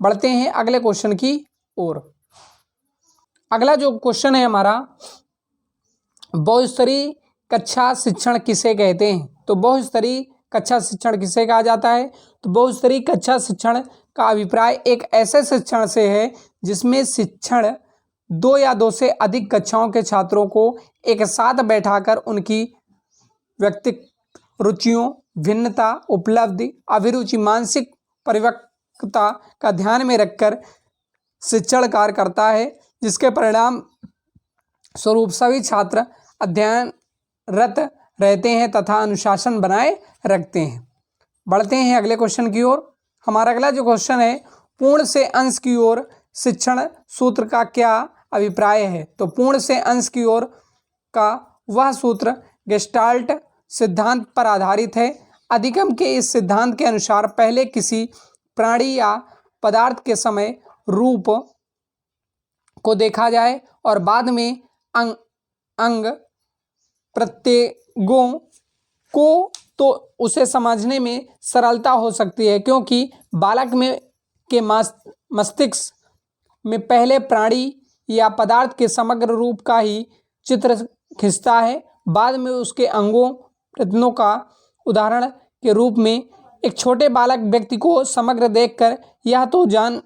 बढ़ते हैं अगले क्वेश्चन की ओर। अगला जो क्वेश्चन है हमारा, बहुस्तरीय कक्षा शिक्षण किसे कहते हैं। तो बहुस्तरीय कक्षा शिक्षण किसे कहा जाता है। तो बहुस्तरीय कक्षा शिक्षण का अभिप्राय एक ऐसे शिक्षण से है जिसमें शिक्षण दो या दो से अधिक कक्षाओं के छात्रों को एक साथ बैठाकर उनकी व्यक्तिगत रुचियों, भिन्नता, उपलब्धि, अभिरुचि, मानसिक परिपक्वता का ध्यान में रखकर शिक्षण कार्य करता है, जिसके परिणाम स्वरूप सभी छात्र अध्ययनरत रहते हैं तथा अनुशासन बनाए रखते हैं। बढ़ते हैं अगले क्वेश्चन की ओर। हमारा अगला जो क्वेश्चन है, पूर्ण से अंश की ओर शिक्षण सूत्र का क्या अभिप्राय है। तो पूर्ण से अंश की ओर का वह सूत्र गेस्टाल्ट सिद्धांत पर आधारित है। अधिगम के इस सिद्धांत के अनुसार पहले किसी प्राणी या पदार्थ के समय रूप को देखा जाए और बाद में अंग प्रत्यंगों को, तो उसे समझने में सरलता हो सकती है, क्योंकि बालक के मस्तिष्क में पहले प्राणी या पदार्थ के समग्र रूप का ही चित्र खिंचता है। बाद में उसके अंगों प्रत्ययों का उदाहरण के रूप में एक छोटे बालक व्यक्ति को समग्र देखकर यह तो जान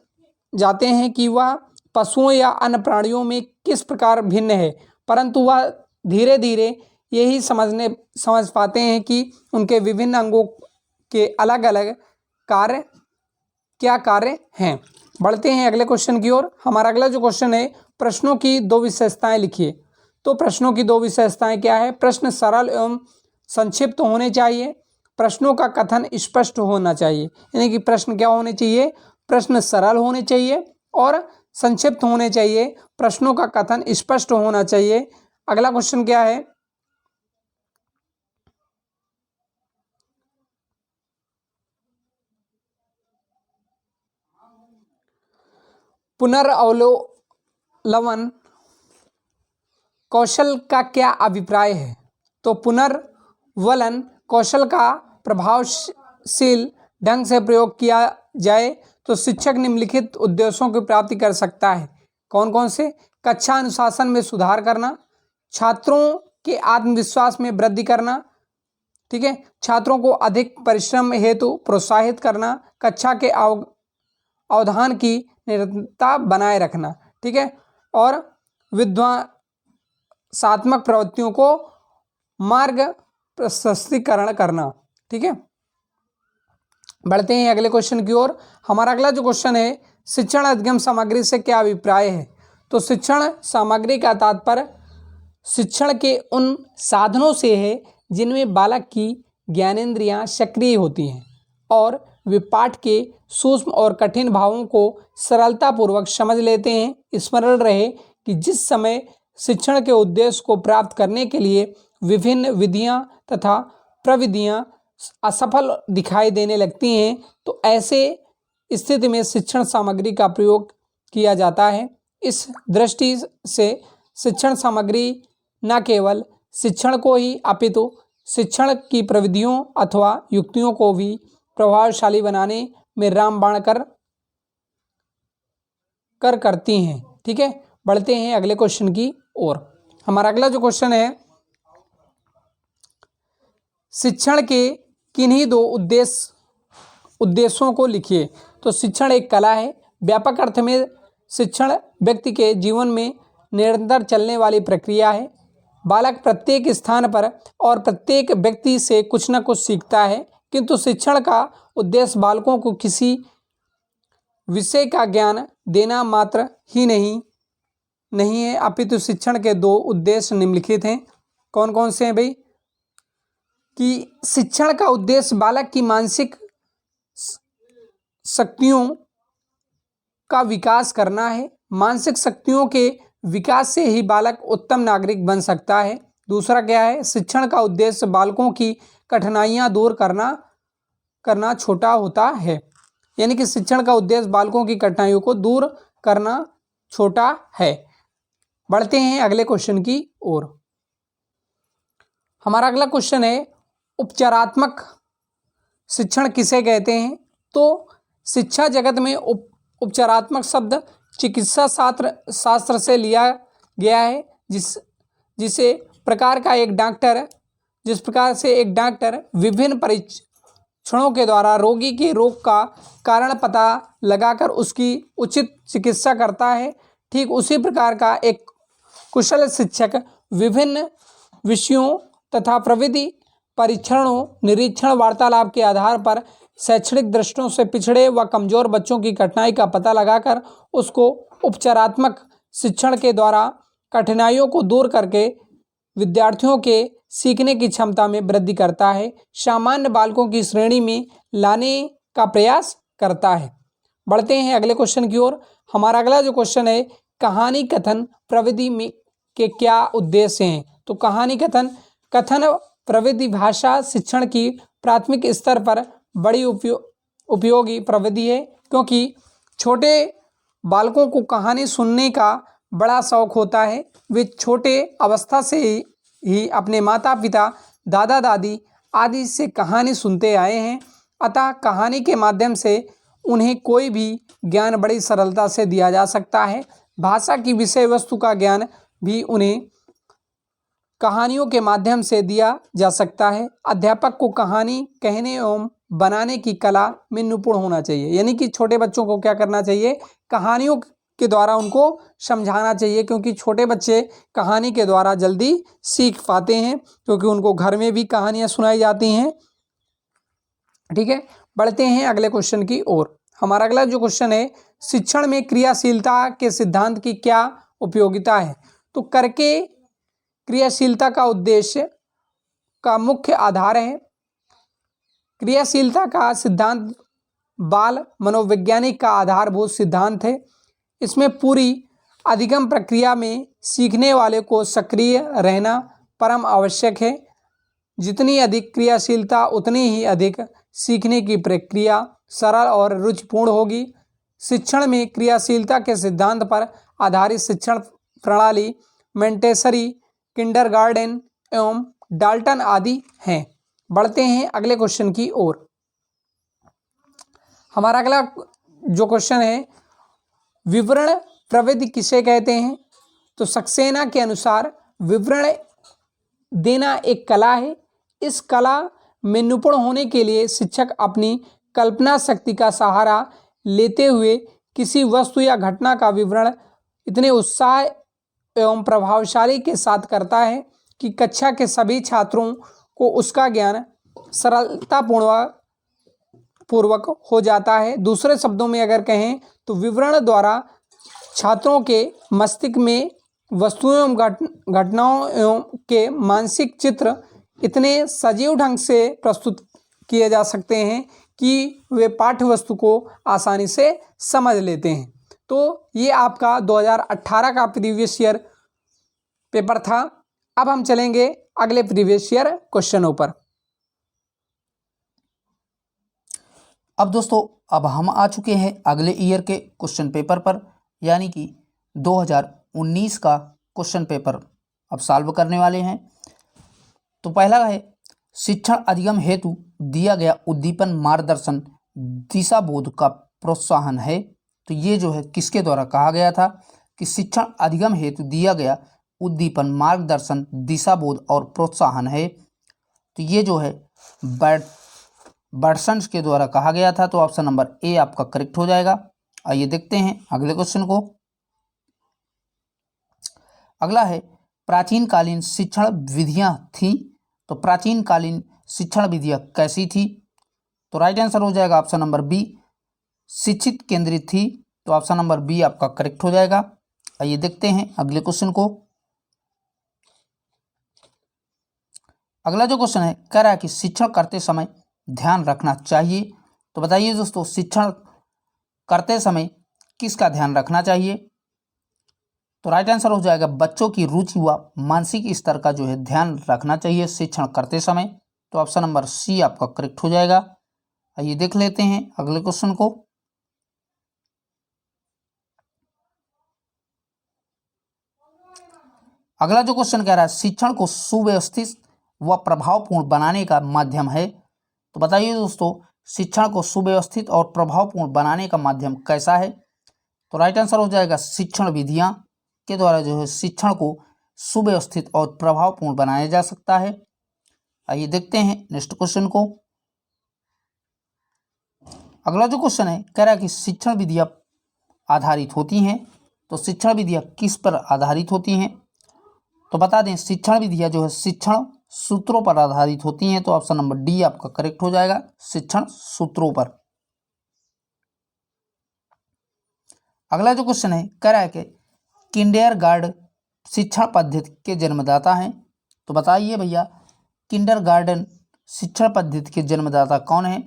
जाते हैं कि वह पशुओं या अन्य प्राणियों में किस प्रकार भिन्न है, परंतु वह धीरे धीरे यही समझ पाते हैं कि उनके विभिन्न अंगों के अलग अलग कार्य हैं। बढ़ते हैं अगले क्वेश्चन की ओर। हमारा अगला जो क्वेश्चन है, प्रश्नों की 2 विशेषताएं लिखिए। तो प्रश्नों की 2 विशेषताएं क्या है? प्रश्न सरल एवं संक्षिप्त होने चाहिए। प्रश्नों का कथन स्पष्ट होना चाहिए। यानी कि प्रश्न क्या होने चाहिए? प्रश्न सरल होने चाहिए और संक्षिप्त होने चाहिए। प्रश्नों का कथन स्पष्ट होना चाहिए। अगला क्वेश्चन क्या है? पुनर्अवलोकन कौशल का क्या अभिप्राय है? तो पुनर्वलन कौशल का प्रभावशील ढंग से प्रयोग किया जाए तो शिक्षक निम्नलिखित उद्देश्यों की प्राप्ति कर सकता है। कौन कौन से? कक्षा अनुशासन में सुधार करना, छात्रों के आत्मविश्वास में वृद्धि करना, ठीक है, छात्रों को अधिक परिश्रम हेतु प्रोत्साहित करना, कक्षा के अवधान की निरंतरता बनाए रखना, ठीक है, और विध्वंसात्मक प्रवृत्तियों को मार्ग प्रशस्तीकरण करना, ठीक है। बढ़ते हैं अगले क्वेश्चन की ओर। हमारा अगला जो क्वेश्चन है, शिक्षण अधिगम सामग्री से क्या अभिप्राय है? तो शिक्षण सामग्री का तात्पर्य शिक्षण के उन साधनों से है जिनमें बालक की ज्ञानेंद्रियां सक्रिय होती हैं और वे पाठ के सूक्ष्म और कठिन भावों को सरलतापूर्वक समझ लेते हैं। स्मरण रहे कि जिस समय शिक्षण के उद्देश्य को प्राप्त करने के लिए विभिन्न विधियां तथा प्रविधियां असफल दिखाई देने लगती हैं, तो ऐसे स्थिति में शिक्षण सामग्री का प्रयोग किया जाता है। इस दृष्टि से शिक्षण सामग्री न केवल शिक्षण को ही अपितु शिक्षण की प्रविधियों अथवा युक्तियों को भी प्रभावशाली बनाने में रामबाण करती हैं, ठीक है। बढ़ते हैं अगले क्वेश्चन की ओर। हमारा अगला जो क्वेश्चन है, शिक्षण के किन्हीं 2 उद्देश्यों को लिखिए। तो शिक्षण एक कला है। व्यापक अर्थ में शिक्षण व्यक्ति के जीवन में निरंतर चलने वाली प्रक्रिया है। बालक प्रत्येक स्थान पर और प्रत्येक व्यक्ति से कुछ न कुछ सीखता है, किंतु शिक्षण का उद्देश्य बालकों को किसी विषय का ज्ञान देना मात्र ही नहीं है, अपितु शिक्षण के 2 उद्देश्य निम्नलिखित हैं। कौन कौन से हैं भाई? कि शिक्षण का उद्देश्य बालक की मानसिक शक्तियों का विकास करना है। मानसिक शक्तियों के विकास से ही बालक उत्तम नागरिक बन सकता है। दूसरा क्या है? शिक्षण का उद्देश्य बालकों की कठिनाइयां दूर करना छोटा होता है। यानी कि शिक्षण का उद्देश्य बालकों की कठिनाइयों को दूर करना छोटा है। बढ़ते हैं अगले क्वेश्चन की ओर। हमारा अगला क्वेश्चन है, उपचारात्मक शिक्षण किसे कहते हैं? तो शिक्षा जगत में उपचारात्मक शब्द चिकित्सा शास्त्र से लिया गया है। जिस प्रकार से एक डॉक्टर विभिन्न परीक्षणों के द्वारा रोगी के रोग का कारण पता लगाकर उसकी उचित चिकित्सा करता है, ठीक उसी प्रकार का एक कुशल शिक्षक विभिन्न विषयों तथा प्रविधि परीक्षणों, निरीक्षण, वार्तालाप के आधार पर शैक्षणिक दृष्टियों से पिछड़े व कमजोर बच्चों की कठिनाई का पता लगाकर उसको उपचारात्मक शिक्षण के द्वारा कठिनाइयों को दूर करके विद्यार्थियों के सीखने की क्षमता में वृद्धि करता है, सामान्य बालकों की श्रेणी में लाने का प्रयास करता है। बढ़ते हैं अगले क्वेश्चन की ओर। हमारा अगला जो क्वेश्चन है, कहानी कथन प्रविधि में के क्या उद्देश्य हैं? तो कहानी कथन प्रविधि भाषा शिक्षण की प्राथमिक स्तर पर बड़ी उपयोगी प्रविधि है, क्योंकि छोटे बालकों को कहानी सुनने का बड़ा शौक होता है। वे छोटे अवस्था से ही अपने माता पिता, दादा दादी आदि से कहानी सुनते आए हैं, अतः कहानी के माध्यम से उन्हें कोई भी ज्ञान बड़ी सरलता से दिया जा सकता है। भाषा की विषय वस्तु का ज्ञान भी उन्हें कहानियों के माध्यम से दिया जा सकता है। अध्यापक को कहानी कहने एवं बनाने की कला में निपुण होना चाहिए, यानी कि छोटे बच्चों को क्या करना चाहिए, कहानियों के द्वारा उनको समझाना चाहिए, क्योंकि छोटे बच्चे कहानी के द्वारा जल्दी सीख पाते हैं, क्योंकि उनको घर में भी कहानियाँ सुनाई जाती हैं। ठीक है, बढ़ते हैं अगले क्वेश्चन की ओर। हमारा अगला जो क्वेश्चन है, शिक्षण में क्रियाशीलता के सिद्धांत की क्या उपयोगिता है। तो करके क्रियाशीलता का उद्देश्य का मुख्य आधार है। क्रियाशीलता का सिद्धांत बाल मनोवैज्ञानिक का आधारभूत सिद्धांत है। इसमें पूरी अधिगम प्रक्रिया में सीखने वाले को सक्रिय रहना परम आवश्यक है। जितनी अधिक क्रियाशीलता उतनी ही अधिक सीखने की प्रक्रिया सरल और रुचिपूर्ण होगी। शिक्षण में क्रियाशीलता के सिद्धांत पर आधारित शिक्षण प्रणाली मोंटेसरी, किंडरगार्टन एवं डाल्टन आदि हैं। बढ़ते हैं अगले क्वेश्चन की ओर। हमारा अगला जो क्वेश्चन है, विवरण प्रविधि किसे कहते हैं। तो सक्सेना के अनुसार विवरण देना एक कला है। इस कला में निपुण होने के लिए शिक्षक अपनी कल्पना शक्ति का सहारा लेते हुए किसी वस्तु या घटना का विवरण इतने उत्साह एवं प्रभावशाली के साथ करता है कि कक्षा के सभी छात्रों को उसका ज्ञान सरलतापूर्वक हो जाता है। दूसरे शब्दों में अगर कहें तो विवरण द्वारा छात्रों के मस्तिष्क में वस्तुओं एवं घटनाओं एवं के मानसिक चित्र इतने सजीव ढंग से प्रस्तुत किए जा सकते हैं कि वे पाठ्य वस्तु को आसानी से समझ लेते हैं। तो ये आपका 2018 का प्रीवियस ईयर पेपर था। अब हम चलेंगे अगले प्रीवियस ईयर क्वेश्चनों पर। अब दोस्तों अब हम आ चुके हैं अगले ईयर के क्वेश्चन पेपर पर, यानी कि 2019 का क्वेश्चन पेपर अब सॉल्व करने वाले हैं। तो पहला है, शिक्षण अधिगम हेतु दिया गया उद्दीपन मार्गदर्शन दिशा बोध का प्रोत्साहन है। तो ये जो है किसके द्वारा कहा गया था कि शिक्षण अधिगम हेतु दिया गया उद्दीपन मार्गदर्शन दिशा बोध और प्रोत्साहन है। तो ये जो है बर्सन्स के द्वारा कहा गया था। तो ऑप्शन नंबर ए आपका करेक्ट हो जाएगा। आइए देखते हैं अगले क्वेश्चन को। अगला है, प्राचीन कालीन शिक्षण विधियां थी। तो प्राचीन कालीन शिक्षण विधियां कैसी थी। तो राइट आंसर हो जाएगा ऑप्शन नंबर बी, शिक्षित केंद्रित थी। तो ऑप्शन नंबर बी आपका करेक्ट हो जाएगा। आइए देखते हैं अगले क्वेश्चन को। अगला जो क्वेश्चन है, कह रहा है कि शिक्षण करते समय ध्यान रखना चाहिए। तो बताइए दोस्तों, शिक्षण करते समय किसका ध्यान रखना चाहिए। तो राइट आंसर हो जाएगा बच्चों की रुचि व मानसिक स्तर का जो है ध्यान रखना चाहिए शिक्षण करते समय। तो ऑप्शन नंबर सी आपका करेक्ट हो जाएगा। आइए देख लेते हैं अगले क्वेश्चन को। अगला जो क्वेश्चन कह रहा है, शिक्षण को सुव्यवस्थित व प्रभावपूर्ण बनाने का माध्यम है। तो बताइए दोस्तों, शिक्षण को सुव्यवस्थित और प्रभावपूर्ण बनाने का माध्यम कैसा है। तो राइट आंसर हो जाएगा शिक्षण विधियां के द्वारा जो है शिक्षण को सुव्यवस्थित और प्रभावपूर्ण बनाया जा सकता है। आइए देखते हैं नेक्स्ट क्वेश्चन को। अगला जो क्वेश्चन है, कह रहा है कि शिक्षण विधियां आधारित होती हैं। तो शिक्षण विधियां किस पर आधारित होती हैं। तो बता दें, शिक्षण विधियां जो है शिक्षण सूत्रों पर आधारित होती हैं। तो ऑप्शन नंबर डी आपका करेक्ट हो जाएगा, शिक्षण सूत्रों पर। अगला जो क्वेश्चन है, कह रहा है कि किंडरगार्टन शिक्षण पद्धति के जन्मदाता हैं। तो बताइए भैया, किंडरगार्टन शिक्षण पद्धति के जन्मदाता कौन है।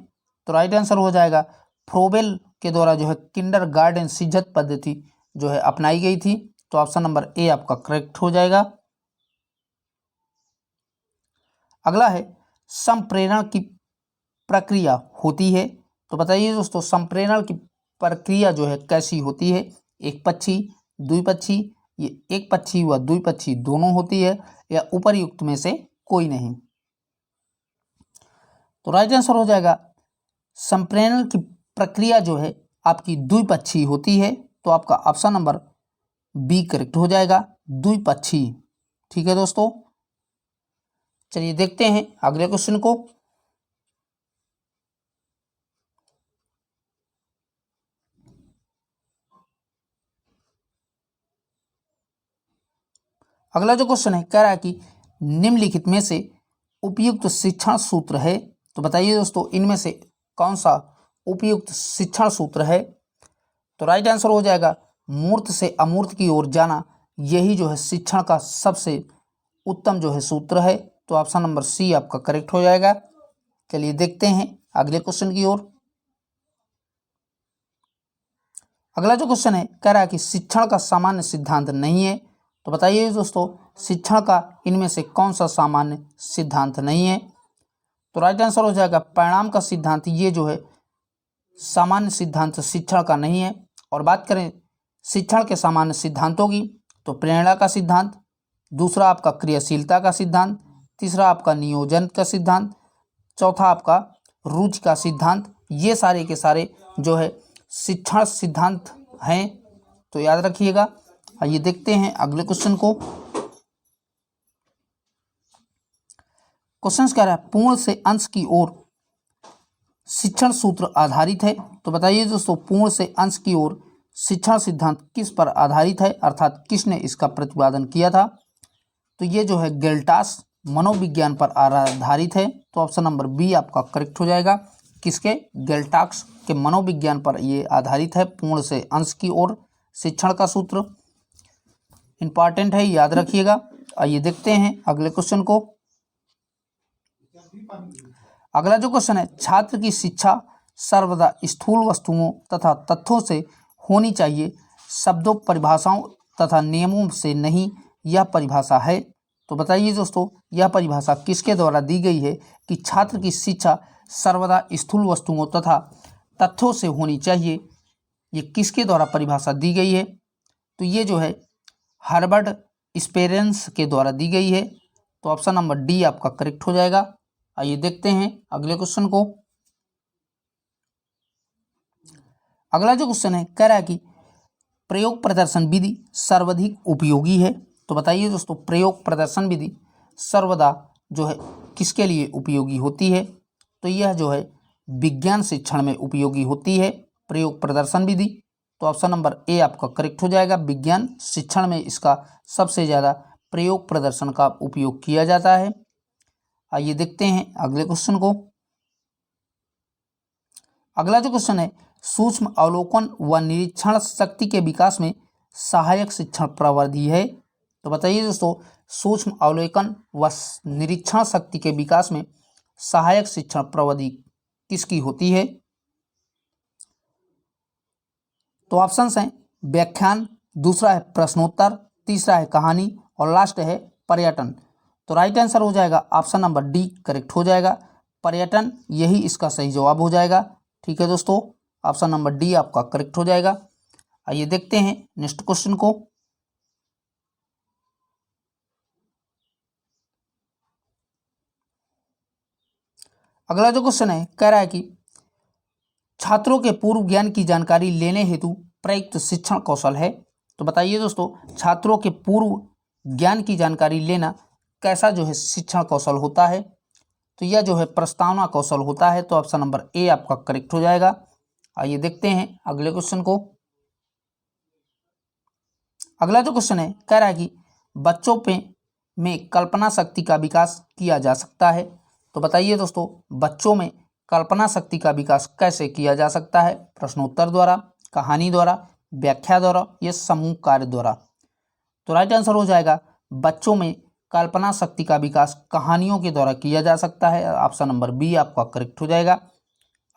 तो राइट आंसर हो जाएगा फ्रोबेल के द्वारा जो है किंडरगार्टन शिक्षण पद्धति जो है अपनाई गई थी। तो ऑप्शन नंबर ए आपका करेक्ट हो जाएगा। अगला है, संप्रेरण की प्रक्रिया होती है। तो बताइए दोस्तों, संप्रेरण की प्रक्रिया जो है कैसी होती है। एक पक्षी, द्विपक्षी, ये एक पक्षी व द्विपक्षी दोनों होती है, या उपरयुक्त में से कोई नहीं। तो राइट आंसर हो जाएगा संप्रेरण की प्रक्रिया जो है आपकी द्विपक्षी होती है। तो आपका ऑप्शन नंबर बी करेक्ट हो जाएगा, द्विपक्षी। ठीक है दोस्तों, चलिए देखते हैं अगले क्वेश्चन को। अगला जो क्वेश्चन है कह रहा है कि निम्नलिखित में से उपयुक्त शिक्षण सूत्र है। तो बताइए दोस्तों इनमें से कौन सा उपयुक्त शिक्षण सूत्र है। तो राइट आंसर हो जाएगा मूर्त से अमूर्त की ओर जाना, यही जो है शिक्षण का सबसे उत्तम जो है सूत्र है। तो ऑप्शन नंबर सी आपका करेक्ट हो जाएगा। चलिए देखते हैं अगले क्वेश्चन की ओर। अगला जो क्वेश्चन है कह रहा है कि शिक्षण का सामान्य सिद्धांत नहीं है। तो बताइए दोस्तों शिक्षण का इनमें से कौन सा सामान्य सिद्धांत नहीं है। तो राइट आंसर हो जाएगा परिणाम का सिद्धांत, ये जो है सामान्य सिद्धांत शिक्षण का नहीं है। और बात करें शिक्षण के सामान्य सिद्धांतों की, तो प्रेरणा का सिद्धांत, दूसरा आपका क्रियाशीलता का सिद्धांत, तीसरा आपका नियोजन का सिद्धांत, चौथा आपका रुचि का सिद्धांत, ये सारे के सारे जो है शिक्षण सिद्धांत हैं। तो याद रखिएगा। आइए देखते हैं अगले क्वेश्चन को। क्वेश्चन कह रहा है पूर्ण से अंश की ओर शिक्षण सूत्र आधारित है। तो बताइए दोस्तों पूर्ण से अंश की ओर शिक्षण सिद्धांत किस पर आधारित है, अर्थात किसने इसका प्रतिपादन किया था। तो ये जो है गेल्टास मनोविज्ञान पर आधारित है। तो ऑप्शन नंबर बी आपका करेक्ट हो जाएगा। किसके? गेल्टाक्स के मनोविज्ञान पर ये आधारित है पूर्ण से अंश की ओर शिक्षण का सूत्र। इंपॉर्टेंट है, याद रखिएगा। आइए देखते हैं अगले क्वेश्चन को। अगला जो क्वेश्चन है छात्र की शिक्षा सर्वदा स्थूल वस्तुओं तथा तथ्यों से होनी चाहिए, शब्दों परिभाषाओं तथा नियमों से नहीं, यह परिभाषा है। तो बताइए दोस्तों यह परिभाषा किसके द्वारा दी गई है कि छात्र की शिक्षा सर्वदा स्थूल वस्तुओं तथा तथ्यों से होनी चाहिए, ये किसके द्वारा परिभाषा दी गई है। तो ये जो है हर्बर्ट स्पेरेंस के द्वारा दी गई है। तो ऑप्शन नंबर डी आपका करेक्ट हो जाएगा। आइए देखते हैं अगले क्वेश्चन को। अगला जो क्वेश्चन है कह रहा है कि प्रयोग प्रदर्शन विधि सर्वाधिक उपयोगी है। तो बताइए दोस्तों प्रयोग प्रदर्शन विधि सर्वदा जो है किसके लिए उपयोगी होती है। तो यह जो है विज्ञान शिक्षण में उपयोगी होती है प्रयोग प्रदर्शन विधि। तो ऑप्शन नंबर ए आपका करेक्ट हो जाएगा। विज्ञान शिक्षण में इसका सबसे ज़्यादा प्रयोग प्रदर्शन का उपयोग किया जाता है। आइए देखते हैं अगले क्वेश्चन को। अगला जो क्वेश्चन है सूक्ष्म अवलोकन व निरीक्षण शक्ति के विकास में सहायक शिक्षण प्रविधि है। तो बताइए दोस्तों सूक्ष्म अवलोकन व निरीक्षण शक्ति के विकास में सहायक शिक्षण प्रविधि किसकी होती है। तो ऑप्शंस हैं व्याख्यान, दूसरा है प्रश्नोत्तर, तीसरा है कहानी और लास्ट है पर्यटन। तो राइट आंसर हो जाएगा ऑप्शन नंबर डी करेक्ट हो जाएगा। पर्यटन यही इसका सही जवाब हो जाएगा। ठीक है दोस्तों ऑप्शन नंबर डी आपका करेक्ट हो जाएगा। आइए देखते हैं नेक्स्ट क्वेश्चन को। अगला जो क्वेश्चन है कह रहा है कि छात्रों के पूर्व ज्ञान की जानकारी लेने हेतु प्रयुक्त शिक्षण कौशल है। तो बताइए दोस्तों छात्रों के पूर्व ज्ञान की जानकारी लेना कैसा जो है शिक्षण कौशल होता है। तो यह जो है प्रस्तावना कौशल होता है। तो ऑप्शन नंबर ए आपका करेक्ट हो जाएगा। आइए देखते हैं अगले क्वेश्चन को। अगला जो क्वेश्चन है कह रहा है कि बच्चों में कल्पना शक्ति का विकास किया जा सकता है। तो बताइए दोस्तों बच्चों में कल्पना शक्ति का विकास कैसे किया जा सकता है। प्रश्नोत्तर द्वारा, कहानी द्वारा, व्याख्या द्वारा या समूह कार्य द्वारा। तो राइट आंसर हो जाएगा बच्चों में कल्पना शक्ति का विकास कहानियों के द्वारा किया जा सकता है। ऑप्शन नंबर बी आपका करेक्ट हो जाएगा।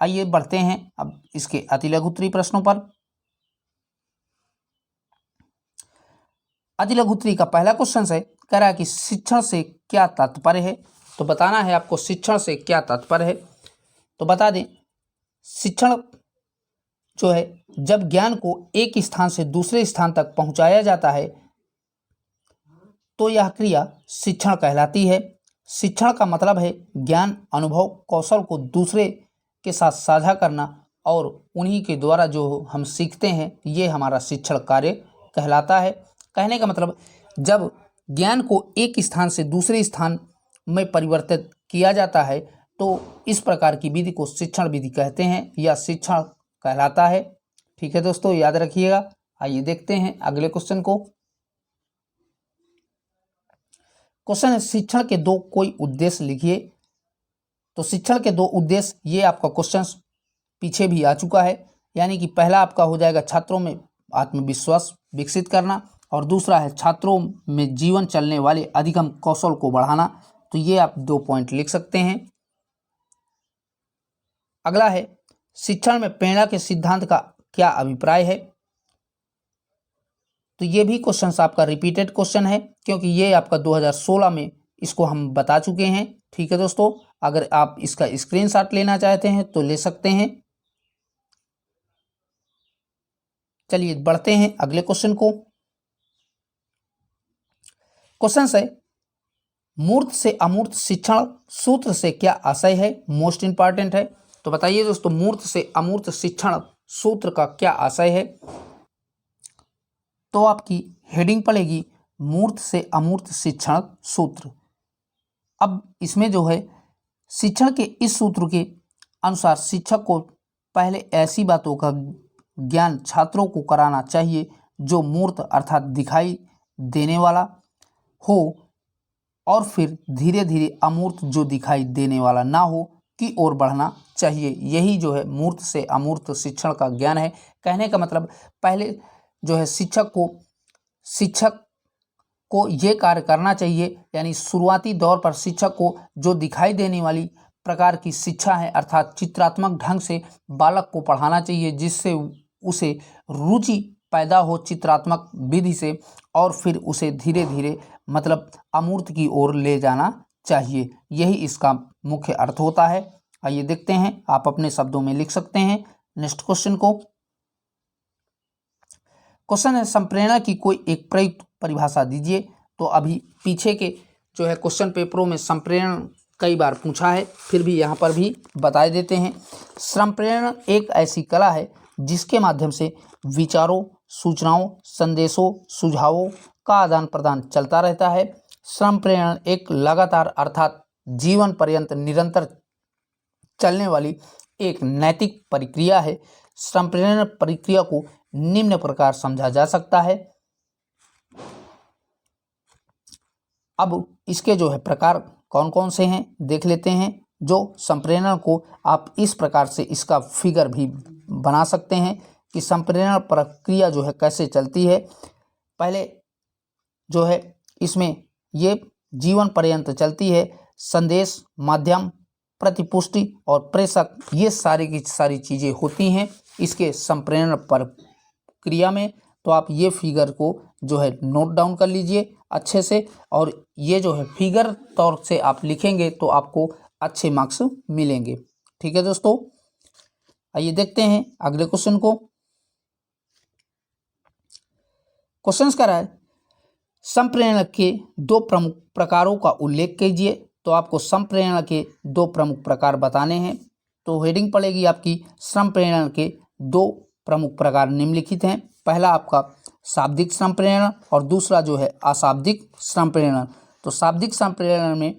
आइए बढ़ते हैं अब इसके अति लघु उत्तरीय प्रश्नों पर। अति लघु उत्तरीय का पहला क्वेश्चन है कह रहा है कि शिक्षण से क्या तात्पर्य है। तो बताना है आपको शिक्षण से क्या तात्पर्य है। तो बता दें शिक्षण जो है जब ज्ञान को एक स्थान से दूसरे स्थान तक पहुंचाया जाता है तो यह क्रिया शिक्षण कहलाती है। शिक्षण का मतलब है ज्ञान, अनुभव, कौशल को दूसरे के साथ साझा करना और उन्हीं के द्वारा जो हम सीखते हैं ये हमारा शिक्षण कार्य कहलाता है। कहने का मतलब जब ज्ञान को एक स्थान से दूसरे स्थान में परिवर्तित किया जाता है तो इस प्रकार की विधि को शिक्षण विधि कहते हैं या शिक्षण कहलाता है। ठीक है दोस्तों, याद रखिएगा। आइए देखते हैं अगले क्वेश्चन को। क्वेश्चन है शिक्षण के दो कोई उद्देश्य लिखिए। तो शिक्षण के दो उद्देश्य, ये आपका क्वेश्चन पीछे भी आ चुका है, यानी कि पहला आपका हो जाएगा छात्रों में आत्मविश्वास विकसित करना और दूसरा है छात्रों में जीवन चलने वाले अधिगम कौशल को बढ़ाना। तो ये आप 2 पॉइंट लिख सकते हैं। अगला है शिक्षण में प्रेरणा के सिद्धांत का क्या अभिप्राय है। तो ये भी क्वेश्चन आपका रिपीटेड क्वेश्चन है, क्योंकि ये आपका 2016 में इसको हम बता चुके हैं। ठीक है दोस्तों, अगर आप इसका स्क्रीनशॉट लेना चाहते हैं तो ले सकते हैं। चलिए बढ़ते हैं अगले क्वेश्चन को। क्वेश्चन है मूर्त से अमूर्त शिक्षण सूत्र से क्या आशय है। मोस्ट इंपॉर्टेंट है। तो बताइए दोस्तों, मूर्त से अमूर्त शिक्षण सूत्र का क्या आशय है। तो आपकी हेडिंग पड़ेगी मूर्त से अमूर्त शिक्षण सूत्र। अब इसमें जो है शिक्षण के इस सूत्र के अनुसार शिक्षक को पहले ऐसी बातों का ज्ञान छात्रों को कराना चाहिए जो मूर्त अर्थात दिखाई देने वाला हो और फिर धीरे धीरे अमूर्त जो दिखाई देने वाला ना हो की ओर बढ़ना चाहिए। यही जो है मूर्त से अमूर्त शिक्षण का ज्ञान है। कहने का मतलब पहले जो है शिक्षक को ये कार्य करना चाहिए, यानी शुरुआती दौर पर शिक्षक को जो दिखाई देने वाली प्रकार की शिक्षा है अर्थात चित्रात्मक ढंग से बालक को पढ़ाना चाहिए, जिससे उसे रुचि पैदा हो चित्रात्मक विधि से और फिर उसे धीरे धीरे मतलब अमूर्त की ओर ले जाना चाहिए। यही इसका मुख्य अर्थ होता है। आइए देखते हैं, आप अपने शब्दों में लिख सकते हैं नेक्स्ट क्वेश्चन को। क्वेश्चन है संप्रेरणा की कोई एक प्रयुक्त परिभाषा दीजिए। तो अभी पीछे के जो है क्वेश्चन पेपरों में संप्रेरण कई बार पूछा है, फिर भी यहाँ पर भी बता देते हैं। संप्रेरण एक ऐसी कला है जिसके माध्यम से विचारों, सूचनाओं, संदेशों, सुझावों का आदान प्रदान चलता रहता है। संप्रेरण एक लगातार अर्थात जीवन पर्यंत निरंतर चलने वाली एक नैतिक प्रक्रिया है। संप्रेरण प्रक्रिया को निम्न प्रकार समझा जा सकता है। अब इसके जो है प्रकार कौन कौन से हैं देख लेते हैं। जो संप्रेरण को आप इस प्रकार से इसका फिगर भी बना सकते हैं कि संप्रेरण प्रक्रिया जो है कैसे चलती है। पहले जो है इसमें ये जीवन पर्यंत चलती है। संदेश, माध्यम, प्रतिपुष्टि और प्रेषक, ये सारी की सारी चीज़ें होती हैं इसके संप्रेरण प्रक्रिया में। तो आप ये फिगर को जो है नोट डाउन कर लीजिए अच्छे से, और ये जो है फिगर तौर से आप लिखेंगे तो आपको अच्छे मार्क्स मिलेंगे। ठीक है दोस्तों, आइए देखते हैं अगले क्वेश्चन को। क्वेश्चन कह रहा है संप्रेरण के दो प्रमुख प्रकारों का उल्लेख कीजिए। तो आपको संप्रेरण के दो प्रमुख प्रकार बताने हैं। तो हेडिंग पड़ेगी आपकी संप्रेरण के दो प्रमुख प्रकार निम्नलिखित हैं। पहला आपका शाब्दिक संप्रेरण और दूसरा जो है अशाब्दिक संप्रेरण। तो शाब्दिक संप्रेरण में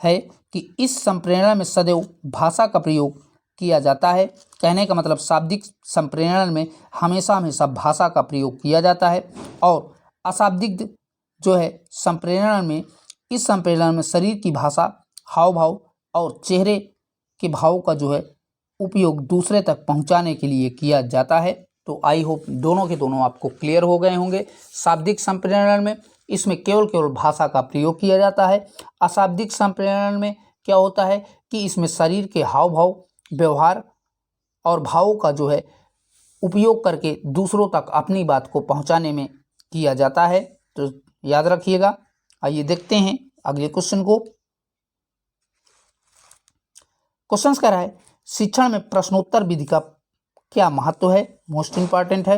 है कि इस संप्रेरण में सदैव भाषा का प्रयोग किया जाता है। कहने का मतलब शाब्दिक संप्रेरण में हमेशा भाषा का प्रयोग किया जाता है। और अशाब्दिक जो है संप्रेरण में, इस संप्रेरण में शरीर की भाषा, हाव भाव और चेहरे के भाव का जो है उपयोग दूसरे तक पहुंचाने के लिए किया जाता है। तो आई होप दोनों के दोनों आपको क्लियर हो गए होंगे। शाब्दिक संप्रेरण में इसमें केवल भाषा का प्रयोग किया जाता है। अशाब्दिक संप्रेरण में क्या होता है कि इसमें शरीर के हाव भाव, व्यवहार और भावों का जो है उपयोग करके दूसरों तक अपनी बात को पहुंचाने में किया जाता है। तो याद रखिएगा। आइए देखते हैं अगले क्वेश्चन को। क्वेश्चन कह रहा है शिक्षण में प्रश्नोत्तर विधि का क्या महत्व है। मोस्ट इंपॉर्टेंट है।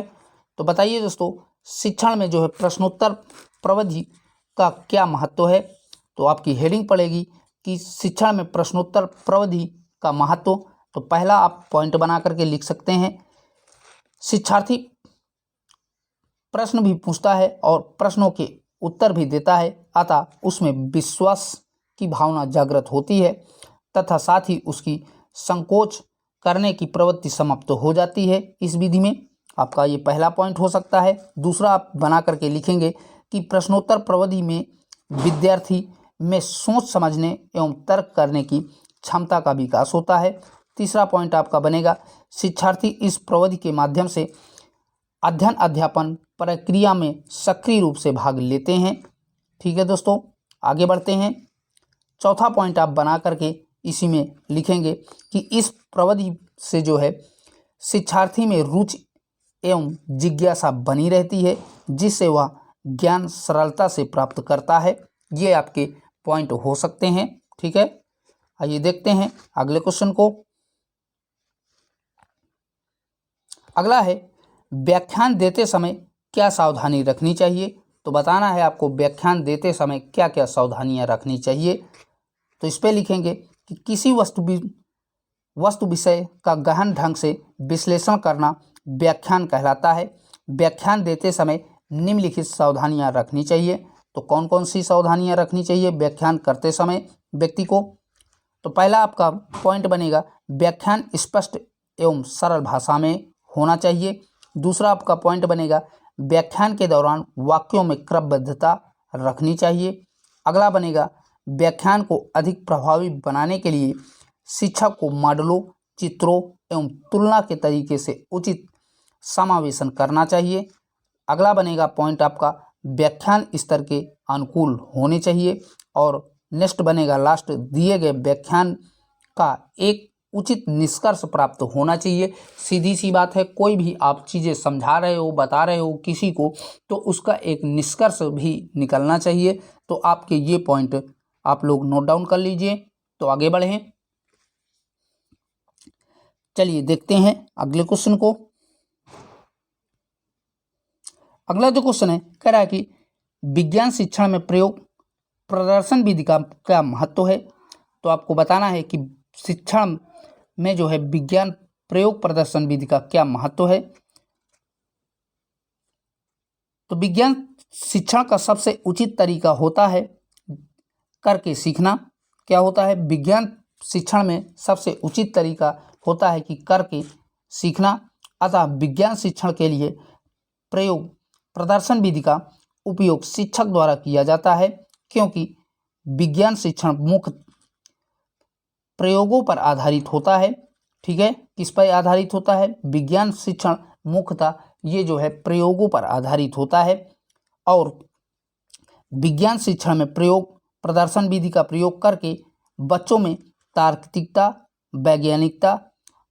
तो बताइए दोस्तों, शिक्षण में जो है प्रश्नोत्तर प्रविधि का क्या महत्व है। तो आपकी हेडिंग पड़ेगी कि शिक्षण में प्रश्नोत्तर प्रविधि का महत्व। तो पहला आप पॉइंट बना करके लिख सकते हैं, शिक्षार्थी प्रश्न भी पूछता है और प्रश्नों के उत्तर भी देता है, अतः उसमें विश्वास की भावना जागृत होती है तथा साथ ही उसकी संकोच करने की प्रवृत्ति समाप्त हो जाती है। इस विधि में आपका ये पहला पॉइंट हो सकता है। दूसरा आप बना करके लिखेंगे कि प्रश्नोत्तर प्रविधि में विद्यार्थी में सोच समझने एवं तर्क करने की क्षमता का विकास होता है। तीसरा पॉइंट आपका बनेगा शिक्षार्थी इस प्रविधि के माध्यम से अध्ययन अध्यापन प्रक्रिया में सक्रिय रूप से भाग लेते हैं। ठीक है दोस्तों, आगे बढ़ते हैं। चौथा पॉइंट आप बना करके इसी में लिखेंगे कि इस प्रविधि से जो है शिक्षार्थी में रुचि एवं जिज्ञासा बनी रहती है, जिससे वह ज्ञान सरलता से प्राप्त करता है। ये आपके पॉइंट हो सकते हैं। ठीक है, आइए देखते हैं अगले क्वेश्चन को। अगला है व्याख्यान देते समय क्या सावधानी रखनी चाहिए। तो बताना है आपको व्याख्यान देते समय क्या क्या सावधानियां रखनी चाहिए। तो इस पे लिखेंगे कि किसी वस्तु विषय का गहन ढंग से विश्लेषण करना व्याख्यान कहलाता है। व्याख्यान देते समय निम्नलिखित सावधानियां रखनी चाहिए। तो कौन कौन सी सावधानियां रखनी चाहिए व्याख्यान करते समय व्यक्ति को। तो पहला आपका पॉइंट बनेगा व्याख्यान स्पष्ट एवं सरल भाषा में होना चाहिए। दूसरा आपका पॉइंट बनेगा व्याख्यान के दौरान वाक्यों में क्रमबद्धता रखनी चाहिए। अगला बनेगा व्याख्यान को अधिक प्रभावी बनाने के लिए शिक्षक को मॉडलों, चित्रों एवं तुलना के तरीके से उचित समावेशन करना चाहिए। अगला बनेगा पॉइंट आपका व्याख्यान स्तर के अनुकूल होने चाहिए। और नेक्स्ट बनेगा लास्ट, दिए गए व्याख्यान का एक उचित निष्कर्ष प्राप्त होना चाहिए। सीधी सी बात है, कोई भी आप चीज़ें समझा रहे हो, बता रहे हो किसी को, तो उसका एक निष्कर्ष भी निकलना चाहिए। तो आपके ये पॉइंट आप लोग नोट डाउन कर लीजिए। तो आगे बढ़ें, चलिए देखते हैं अगले क्वेश्चन को। अगला जो क्वेश्चन है कह रहा है कि विज्ञान शिक्षण में प्रयोग प्रदर्शन विधि का क्या महत्व है। तो आपको बताना है कि शिक्षण में जो है विज्ञान प्रयोग प्रदर्शन विधि का क्या महत्व है। तो विज्ञान शिक्षण का सबसे उचित तरीका होता है करके सीखना। क्या होता है, विज्ञान शिक्षण में सबसे उचित तरीका होता है कि करके सीखना। अतः विज्ञान शिक्षण के लिए प्रयोग प्रदर्शन विधि का उपयोग शिक्षक द्वारा किया जाता है, क्योंकि विज्ञान शिक्षण मुख्य प्रयोगों पर आधारित होता है। ठीक है, किस पर आधारित होता है, विज्ञान शिक्षण मुख्यतः ये जो है प्रयोगों पर आधारित होता है। और विज्ञान शिक्षण में प्रयोग प्रदर्शन विधि का प्रयोग करके बच्चों में तार्किकता, वैज्ञानिकता,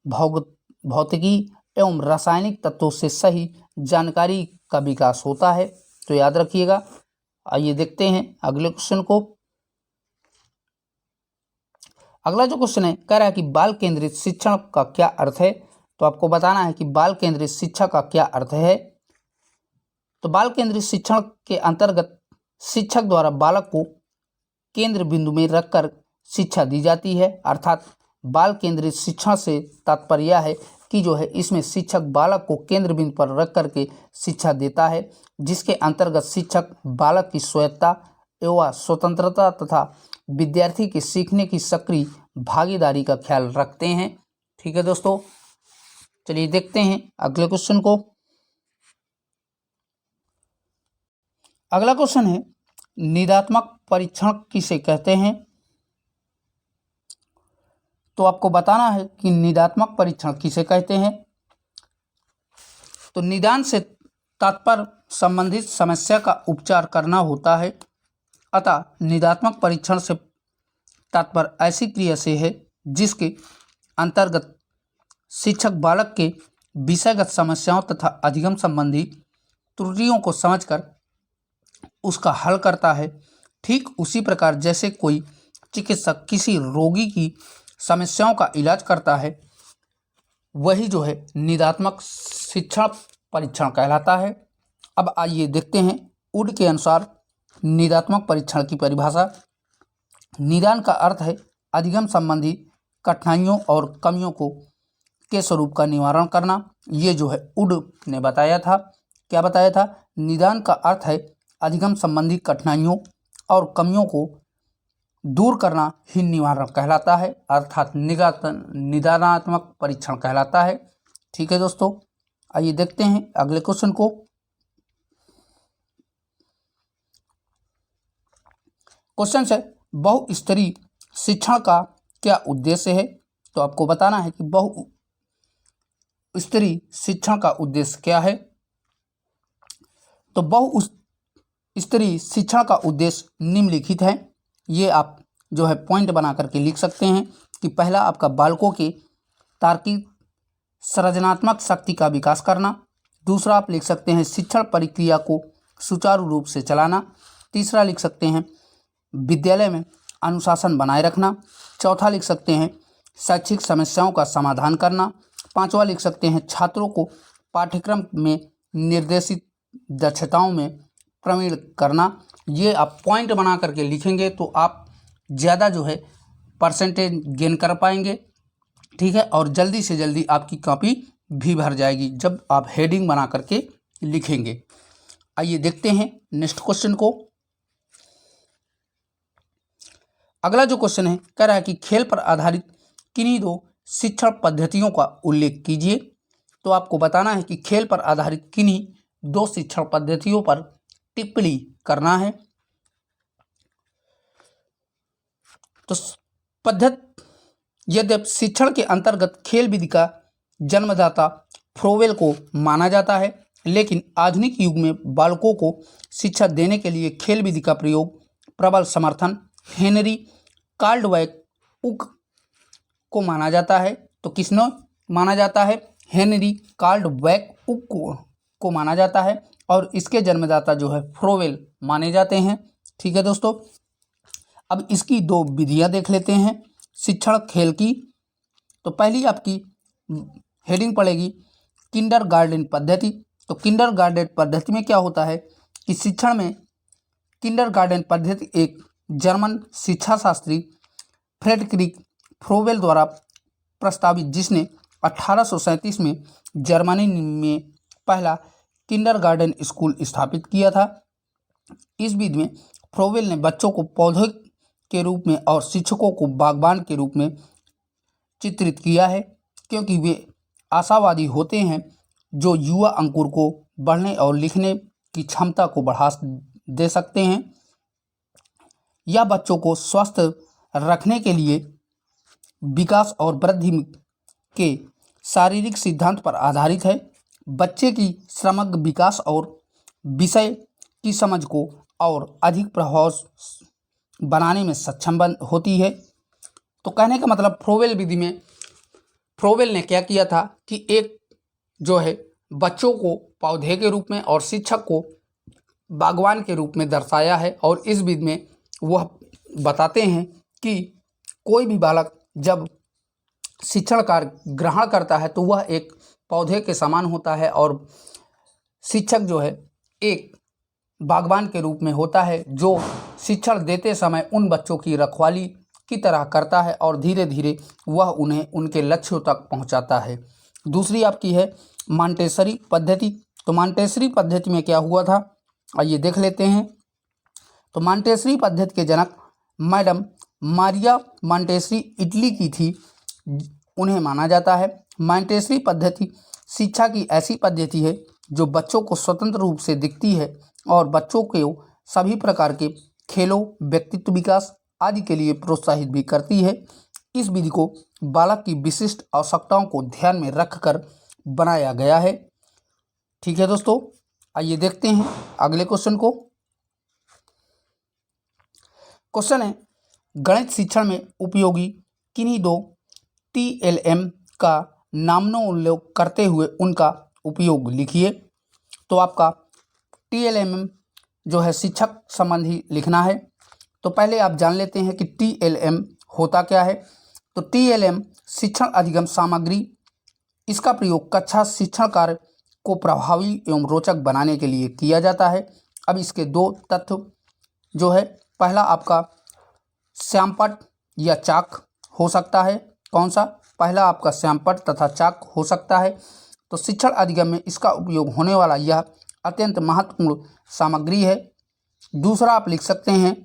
भौतिकी एवं रासायनिक तत्वों से सही जानकारी का विकास होता है। तो याद रखिएगा। आइए देखते हैं अगले क्वेश्चन को। अगला जो क्वेश्चन है कह रहा है कि बाल केंद्रित शिक्षण का क्या अर्थ है। तो आपको बताना है कि बाल केंद्रित शिक्षा का क्या अर्थ है। तो बाल केंद्रित शिक्षण के अंतर्गत शिक्षक द्वारा बालक को केंद्र बिंदु में रखकर शिक्षा दी जाती है। अर्थात बाल केंद्रित शिक्षण से तात्पर्य है कि जो है इसमें शिक्षक बालक को केंद्र बिंदु पर रख करके शिक्षा देता है, जिसके अंतर्गत शिक्षक बालक की स्वायत्तता एवं स्वतंत्रता तथा विद्यार्थी के सीखने की सक्रिय भागीदारी का ख्याल रखते हैं। ठीक है दोस्तों, चलिए देखते हैं अगले क्वेश्चन को। अगला क्वेश्चन है निदात्मक परीक्षण किसे कहते हैं। तो आपको बताना है कि निदात्मक परीक्षण किसे कहते हैं। तो निदान से तात्पर्य संबंधित समस्या का उपचार करना होता है। अतः निदात्मक परीक्षण से तात्पर्य ऐसी क्रिया से है जिसके अंतर्गत शिक्षक बालक के विषयगत समस्याओं तथा अधिगम संबंधी त्रुटियों को समझकर उसका हल करता है। ठीक उसी प्रकार जैसे कोई चिकित्सक किसी रोगी की समस्याओं का इलाज करता है, वही जो है निदात्मक शिक्षण परीक्षण कहलाता है। अब आइए देखते हैं वुड के अनुसार निदात्मक परीक्षण की परिभाषा। निदान का अर्थ है अधिगम संबंधी कठिनाइयों और कमियों को के स्वरूप का निवारण करना। ये जो है वुड ने बताया था। क्या बताया था, निदान का अर्थ है अधिगम संबंधी कठिनाइयों और कमियों को दूर करना ही निवारण कहलाता है, अर्थात निदानात्मक परीक्षण कहलाता है। ठीक है दोस्तों, आइए देखते हैं अगले क्वेश्चन को। क्वेश्चन है बहुस्तरीय शिक्षण का क्या उद्देश्य है। तो आपको बताना है कि बहुस्तरीय शिक्षण का उद्देश्य क्या है। तो बहुस्तरीय शिक्षण का उद्देश्य निम्नलिखित है। ये आप जो है पॉइंट बना करके लिख सकते हैं कि पहला आपका बालकों के तार्किक सृजनात्मक शक्ति का विकास करना। दूसरा आप लिख सकते हैं शिक्षण प्रक्रिया को सुचारू रूप से चलाना। तीसरा लिख सकते हैं विद्यालय में अनुशासन बनाए रखना। चौथा लिख सकते हैं शैक्षिक समस्याओं का समाधान करना। पांचवा लिख सकते हैं छात्रों को पाठ्यक्रम में निर्देशित दक्षताओं में प्रवीण करना। ये आप पॉइंट बना करके लिखेंगे तो आप ज़्यादा जो है परसेंटेज गेन कर पाएंगे। ठीक है, और जल्दी से जल्दी आपकी कॉपी भी भर जाएगी जब आप हेडिंग बना करके लिखेंगे। आइए देखते हैं नेक्स्ट क्वेश्चन को। अगला जो क्वेश्चन है कह रहा है कि खेल पर आधारित किन्हीं दो शिक्षण पद्धतियों का उल्लेख कीजिए। तो आपको बताना है कि खेल पर आधारित किन्हीं दो शिक्षण पद्धतियों पर टिप्पणी करना है। तो यद्यपि शिक्षण के अंतर्गत खेल विधि का जन्मदाता फ्रोवेल को माना जाता है, लेकिन आधुनिक युग में बालकों को शिक्षा देने के लिए खेल विधि का प्रयोग प्रबल समर्थन हेनरी कार्लवाइक उक को माना जाता है। तो किसने माना जाता है? हेनरी कार्लवाइक उक को माना जाता है, और इसके जन्मदाता जो है फ्रोवेल माने जाते हैं। ठीक है दोस्तों, अब इसकी दो विधियां देख लेते हैं शिक्षण खेल की। तो पहली आपकी हेडिंग पड़ेगी किंडरगार्टन पद्धति। तो किंडरगार्टन पद्धति में क्या होता है कि शिक्षण में किंडरगार्टन पद्धति एक जर्मन शिक्षा शास्त्री फ्रेडरिक फ्रोवेल द्वारा प्रस्तावित, जिसने 1837 में जर्मनी में पहला किंडरगार्टन स्कूल स्थापित किया था। इस विधि में फ्रोवेल ने बच्चों को पौधे के रूप में और शिक्षकों को बागबान के रूप में चित्रित किया है, क्योंकि वे आशावादी होते हैं जो युवा अंकुर को बढ़ने और लिखने की क्षमता को बढ़ा दे सकते हैं। यह बच्चों को स्वस्थ रखने के लिए विकास और वृद्धि के शारीरिक सिद्धांत पर आधारित है। बच्चे की समग्र विकास और विषय की समझ को और अधिक प्रभाव बनाने में सक्षम होती है। तो कहने का मतलब फ्रोवेल विधि में फ्रोवेल ने क्या किया था कि एक जो है बच्चों को पौधे के रूप में और शिक्षक को बागवान के रूप में दर्शाया है। और इस विधि में वह बताते हैं कि कोई भी बालक जब शिक्षण कार्य ग्रहण करता है तो वह एक पौधे के समान होता है, और शिक्षक जो है एक बागवान के रूप में होता है जो शिक्षण देते समय उन बच्चों की रखवाली की तरह करता है और धीरे धीरे वह उन्हें उनके लक्ष्यों तक पहुंचाता है। दूसरी आपकी है मॉन्टेसरी पद्धति। तो मॉन्टेसरी पद्धति में क्या हुआ था, आइए देख लेते हैं। तो मॉन्टेसरी पद्धति के जनक मैडम मारिया मॉन्टेसरी इटली की थी, उन्हें माना जाता है। मॉन्टेसरी पद्धति शिक्षा की ऐसी पद्धति है जो बच्चों को स्वतंत्र रूप से दिखती है और बच्चों को सभी प्रकार के खेलों, व्यक्तित्व विकास आदि के लिए प्रोत्साहित भी करती है। इस विधि को बालक की विशिष्ट आवश्यकताओं को ध्यान में रखकर बनाया गया है। ठीक है दोस्तों, आइए देखते हैं अगले क्वेश्चन को। क्वेश्चन है गणित शिक्षण में उपयोगी किन्हीं दो TLM का नामोल्लेख करते हुए उनका उपयोग लिखिए। तो आपका TLM जो है शिक्षक संबंधी लिखना है। तो पहले आप जान लेते हैं कि TLM होता क्या है। तो TLM शिक्षण अधिगम सामग्री, इसका प्रयोग कक्षा शिक्षण कार्य को प्रभावी एवं रोचक बनाने के लिए किया जाता है। अब इसके दो तत्व जो है, पहला आपका श्यामपट्ट या चाक हो सकता है। कौन सा? पहला आपका श्यामपट्ट तथा चाक हो सकता है। तो शिक्षण अधिगम में इसका उपयोग होने वाला यह अत्यंत महत्वपूर्ण सामग्री है। दूसरा आप लिख सकते हैं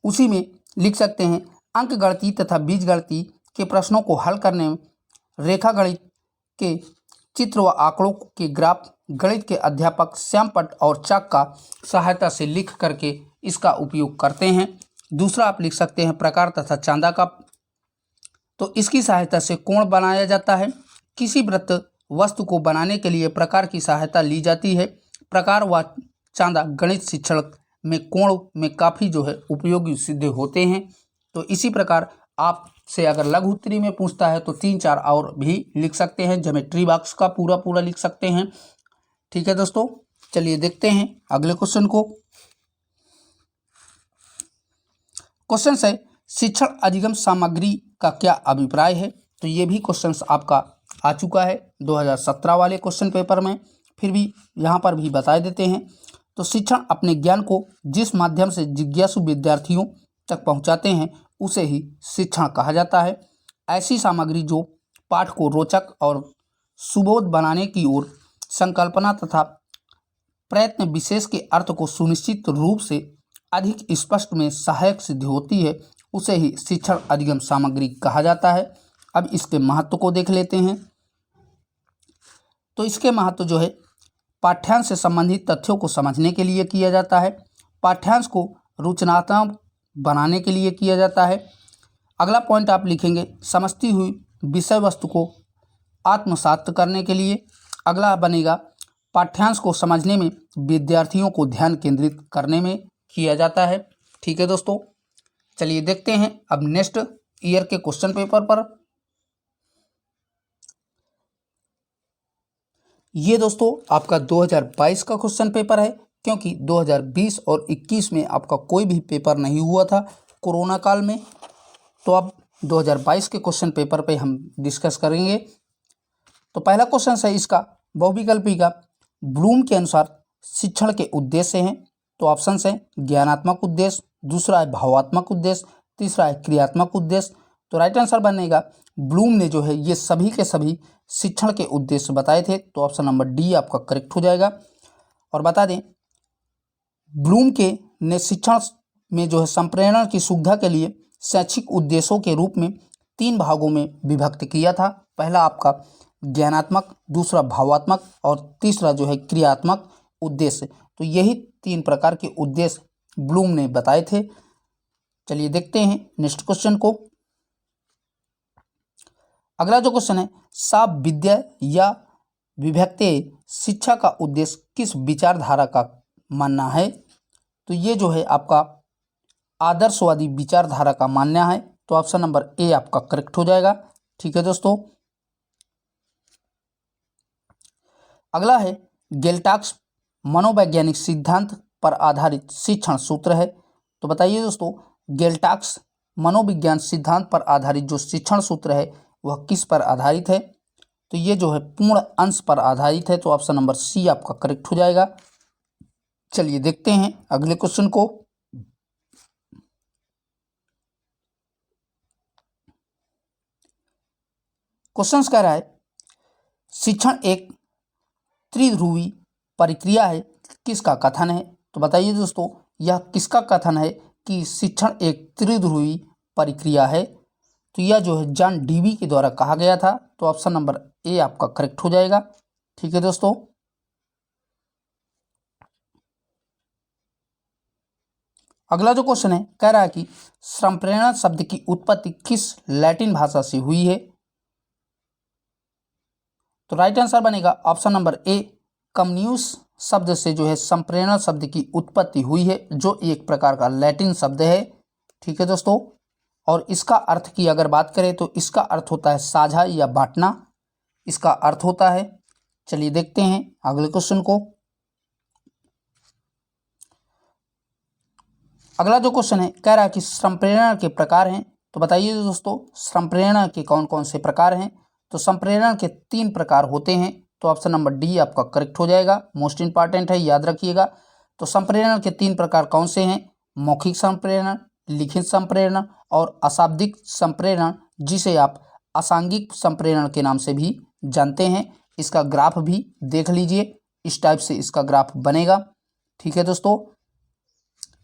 उसी में लिख सकते हैं अंक गणिती तथा बीजगणिती के प्रश्नों को हल करने में रेखा गणित के चित्र व आंकड़ों के ग्राफ गणित के अध्यापक श्यामपट्ट और चाक का सहायता से लिख करके इसका उपयोग करते हैं। दूसरा आप लिख सकते हैं प्रकार तथा चांदा का, तो इसकी सहायता से कोण बनाया जाता है। किसी वृत्त वस्तु को बनाने के लिए प्रकार की सहायता ली जाती है। प्रकार व चांदा गणित शिक्षण में कोण में काफ़ी जो है उपयोगी सिद्ध होते हैं। तो इसी प्रकार आपसे अगर लघु उत्तरी में पूछता है तो 3-4 और भी लिख सकते हैं। ज्योमेट्री बॉक्स का पूरा लिख सकते हैं। ठीक है दोस्तों, चलिए देखते हैं अगले क्वेश्चन को। क्वेश्चन है शिक्षण अधिगम सामग्री का क्या अभिप्राय है। तो ये भी क्वेश्चन आपका आ चुका है 2017 वाले क्वेश्चन पेपर में, फिर भी यहाँ पर भी बता देते हैं। तो शिक्षण अपने ज्ञान को जिस माध्यम से जिज्ञासु विद्यार्थियों तक पहुँचाते हैं उसे ही शिक्षण कहा जाता है। ऐसी सामग्री जो पाठ को रोचक और सुबोध बनाने की ओर संकल्पना तथा प्रयत्न विशेष के अर्थ को सुनिश्चित रूप से अधिक स्पष्ट में सहायक सिद्ध होती है उसे ही शिक्षण अधिगम सामग्री कहा जाता है। अब इसके महत्व को देख लेते हैं। तो इसके महत्व जो है पाठ्यांश से संबंधित तथ्यों को समझने के लिए किया जाता है। पाठ्यांश को रचनात्मक बनाने के लिए किया जाता है। अगला पॉइंट आप लिखेंगे समझती हुई विषय वस्तु को आत्मसात करने के लिए। अगला बनेगा पाठ्यांश को समझने में विद्यार्थियों को ध्यान केंद्रित करने में किया जाता है। ठीक है दोस्तों, चलिए देखते हैं अब नेक्स्ट ईयर के क्वेश्चन पेपर पर। ये दोस्तों आपका 2022 का क्वेश्चन पेपर है, क्योंकि 2020 और 21 में आपका कोई भी पेपर नहीं हुआ था कोरोना काल में। तो अब 2022 के क्वेश्चन पेपर पे हम डिस्कस करेंगे। तो पहला क्वेश्चन है इसका बहुविकल्पी का ब्लूम के अनुसार शिक्षण के उद्देश्य हैं। तो ऑप्शन है ज्ञानात्मक उद्देश्य, दूसरा है भावात्मक उद्देश्य, तीसरा है क्रियात्मक उद्देश्य। तो राइट आंसर बनेगा ब्लूम ने जो है ये सभी के सभी शिक्षण के उद्देश्य बताए थे। तो ऑप्शन नंबर डी आपका करेक्ट हो जाएगा। और बता दें ब्लूम के ने शिक्षण में जो है संप्रेषण की सुविधा के लिए शैक्षिक उद्देश्यों के रूप में 3 भागों में विभक्त किया था। पहला आपका ज्ञानात्मक, दूसरा भावात्मक और तीसरा जो है क्रियात्मक उद्देश्य। तो यही 3 प्रकार के उद्देश्य ब्लूम ने बताए थे। चलिए देखते हैं नेक्स्ट क्वेश्चन को। अगला जो क्वेश्चन है सा विद्या या विभक्ति शिक्षा का उद्देश्य किस विचारधारा का मानना है। तो ये जो है आपका आदर्शवादी विचारधारा का मानना है। तो ऑप्शन नंबर ए आपका करेक्ट हो जाएगा। ठीक है दोस्तों, अगला है गेल्टाक्स मनोवैज्ञानिक सिद्धांत पर आधारित शिक्षण सूत्र है। तो बताइए दोस्तों गेल्टाक्स मनोविज्ञान सिद्धांत पर आधारित जो शिक्षण सूत्र है वह किस पर आधारित है। तो ये जो है पूर्ण अंश पर आधारित है। तो ऑप्शन नंबर सी आपका करेक्ट हो जाएगा। चलिए देखते हैं अगले क्वेश्चन को। क्वेश्चन कह रहा है शिक्षण एक त्रिध्रुवी प्रक्रिया है, किसका कथन है। तो बताइए दोस्तों यह किसका कथन है कि शिक्षण एक त्रिध्रुवी प्रक्रिया है। तो यह जो है जॉन डीवी के द्वारा कहा गया था। तो ऑप्शन नंबर ए आपका करेक्ट हो जाएगा। ठीक है दोस्तों, अगला जो क्वेश्चन है कह रहा है कि संप्रेरणा शब्द की उत्पत्ति किस लैटिन भाषा से हुई है। तो राइट आंसर बनेगा ऑप्शन नंबर ए कम्युनिस शब्द से जो है संप्रेरणा शब्द की उत्पत्ति हुई है, जो एक प्रकार का लैटिन शब्द है। ठीक है दोस्तों, और इसका अर्थ की अगर बात करें तो इसका अर्थ होता है साझा या बांटना, इसका अर्थ होता है। चलिए देखते हैं अगले क्वेश्चन को। अगला जो क्वेश्चन है कह रहा है कि संप्रेरणा के प्रकार हैं। तो बताइए दोस्तों संप्रेरणा के कौन कौन से प्रकार हैं। तो संप्रेरणा के 3 प्रकार होते हैं। तो ऑप्शन नंबर डी आपका करेक्ट हो जाएगा। मोस्ट इंपॉर्टेंट है, याद रखिएगा। तो संप्रेरणा के 3 प्रकार कौन से हैं। मौखिक संप्रेरण, लिखित संप्रेरण और अशाब्दिक संप्रेरण, जिसे आप असांगिक संप्रेरण के नाम से भी जानते हैं। इसका ग्राफ भी देख लीजिए, इस टाइप से इसका ग्राफ बनेगा। ठीक है दोस्तों,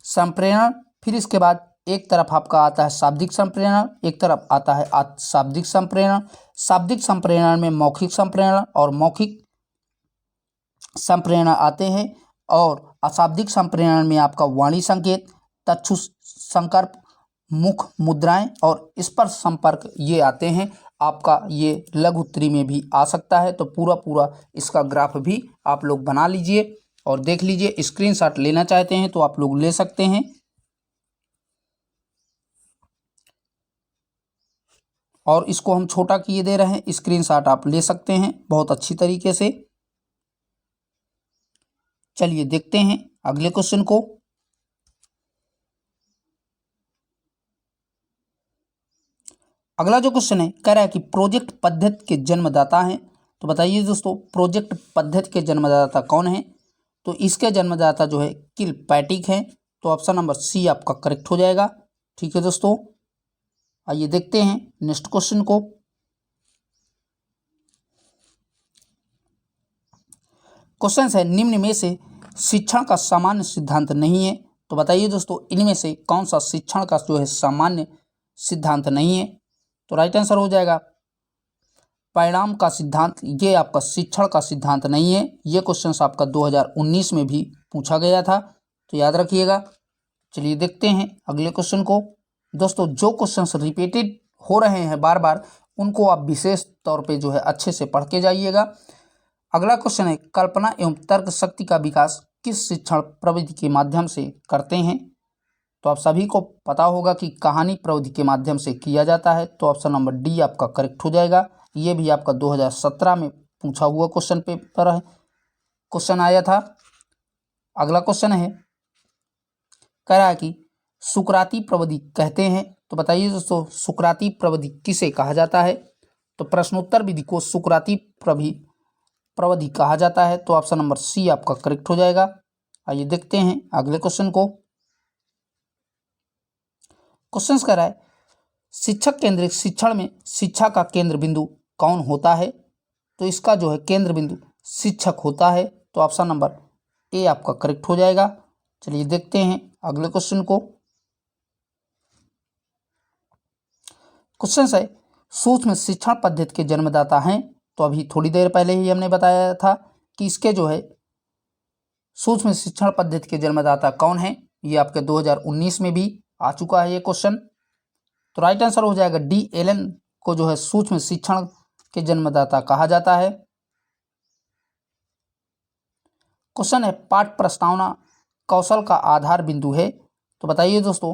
संप्रेरण, फिर इसके बाद एक तरफ आपका आता है शाब्दिक संप्रेरण, एक तरफ आता है शाब्दिक संप्रेरण। शाब्दिक संप्रेरण में मौखिक संप्रेरण और मौखिक संप्रेरण आते हैं, और अशाब्दिक संप्रेरण में आपका वाणी संकेत, तक्षु संकर्प, मुख मुद्राएं और स्पर्श संपर्क ये आते हैं। आपका ये लघु उत्तरी में भी आ सकता है, तो पूरा इसका ग्राफ भी आप लोग बना लीजिए और देख लीजिए। स्क्रीनशॉट लेना चाहते हैं तो आप लोग ले सकते हैं, और इसको हम छोटा किए दे रहे हैं, स्क्रीनशॉट आप ले सकते हैं बहुत अच्छी तरीके से। चलिए देखते हैं अगले क्वेश्चन को। अगला जो क्वेश्चन है कह रहा है कि प्रोजेक्ट पद्धति के जन्मदाता हैं। तो बताइए दोस्तों, प्रोजेक्ट पद्धति के जन्मदाता कौन है? तो इसके जन्मदाता जो है किलपैट्रिक हैं। तो ऑप्शन नंबर सी आपका करेक्ट हो जाएगा। ठीक है दोस्तों, आइए देखते हैं नेक्स्ट क्वेश्चन को। क्वेश्चन है, निम्न में से शिक्षण का सामान्य सिद्धांत नहीं है। तो बताइए दोस्तों, इनमें से कौन सा शिक्षण का जो है सामान्य सिद्धांत नहीं है? तो राइट आंसर हो जाएगा परिणाम का सिद्धांत। ये आपका शिक्षण का सिद्धांत नहीं है। ये क्वेश्चन आपका 2019 में भी पूछा गया था, तो याद रखिएगा। चलिए देखते हैं अगले क्वेश्चन को। दोस्तों, जो क्वेश्चन रिपीटेड हो रहे हैं बार बार, उनको आप विशेष तौर पे जो है अच्छे से पढ़ के जाइएगा। अगला क्वेश्चन है, कल्पना एवं तर्क शक्ति का विकास किस शिक्षण प्रविधि के माध्यम से करते हैं? तो आप सभी को पता होगा कि कहानी प्रविधि के माध्यम से किया जाता है। तो ऑप्शन नंबर डी आपका करेक्ट हो जाएगा। ये भी आपका 2017 में पूछा हुआ क्वेश्चन पेपर है, क्वेश्चन आया था। अगला क्वेश्चन है, कह रहा है कि सुकराती प्रविधि कहते हैं। तो बताइए दोस्तों, सुकराती प्रविधि किसे कहा जाता है? तो प्रश्नोत्तर विधि को सुकराती प्रविधि कहा जाता है। तो ऑप्शन नंबर सी आपका करेक्ट हो जाएगा। आइए देखते हैं अगले क्वेश्चन को। क्वेश्चन कह रहा है, शिक्षक केंद्रित शिक्षण में शिक्षा का केंद्र बिंदु कौन होता है? तो इसका जो है केंद्र बिंदु शिक्षक होता है। तो ऑप्शन नंबर ए आपका करेक्ट हो जाएगा। चलिए देखते हैं अगले क्वेश्चन को। क्वेश्चन है, सूक्ष्म शिक्षण पद्धति के जन्मदाता हैं। तो अभी थोड़ी देर पहले ही हमने बताया था कि इसके जो है सूक्ष्म शिक्षण पद्धति के जन्मदाता कौन है। ये आपके 2019 में भी आ चुका है ये क्वेश्चन। तो राइट आंसर हो जाएगा डी, एलन को जो है सूक्ष्म शिक्षण के जन्मदाता कहा जाता है। क्वेश्चन है, पाठ प्रस्तावना कौशल का आधार बिंदु है। तो बताइए दोस्तों,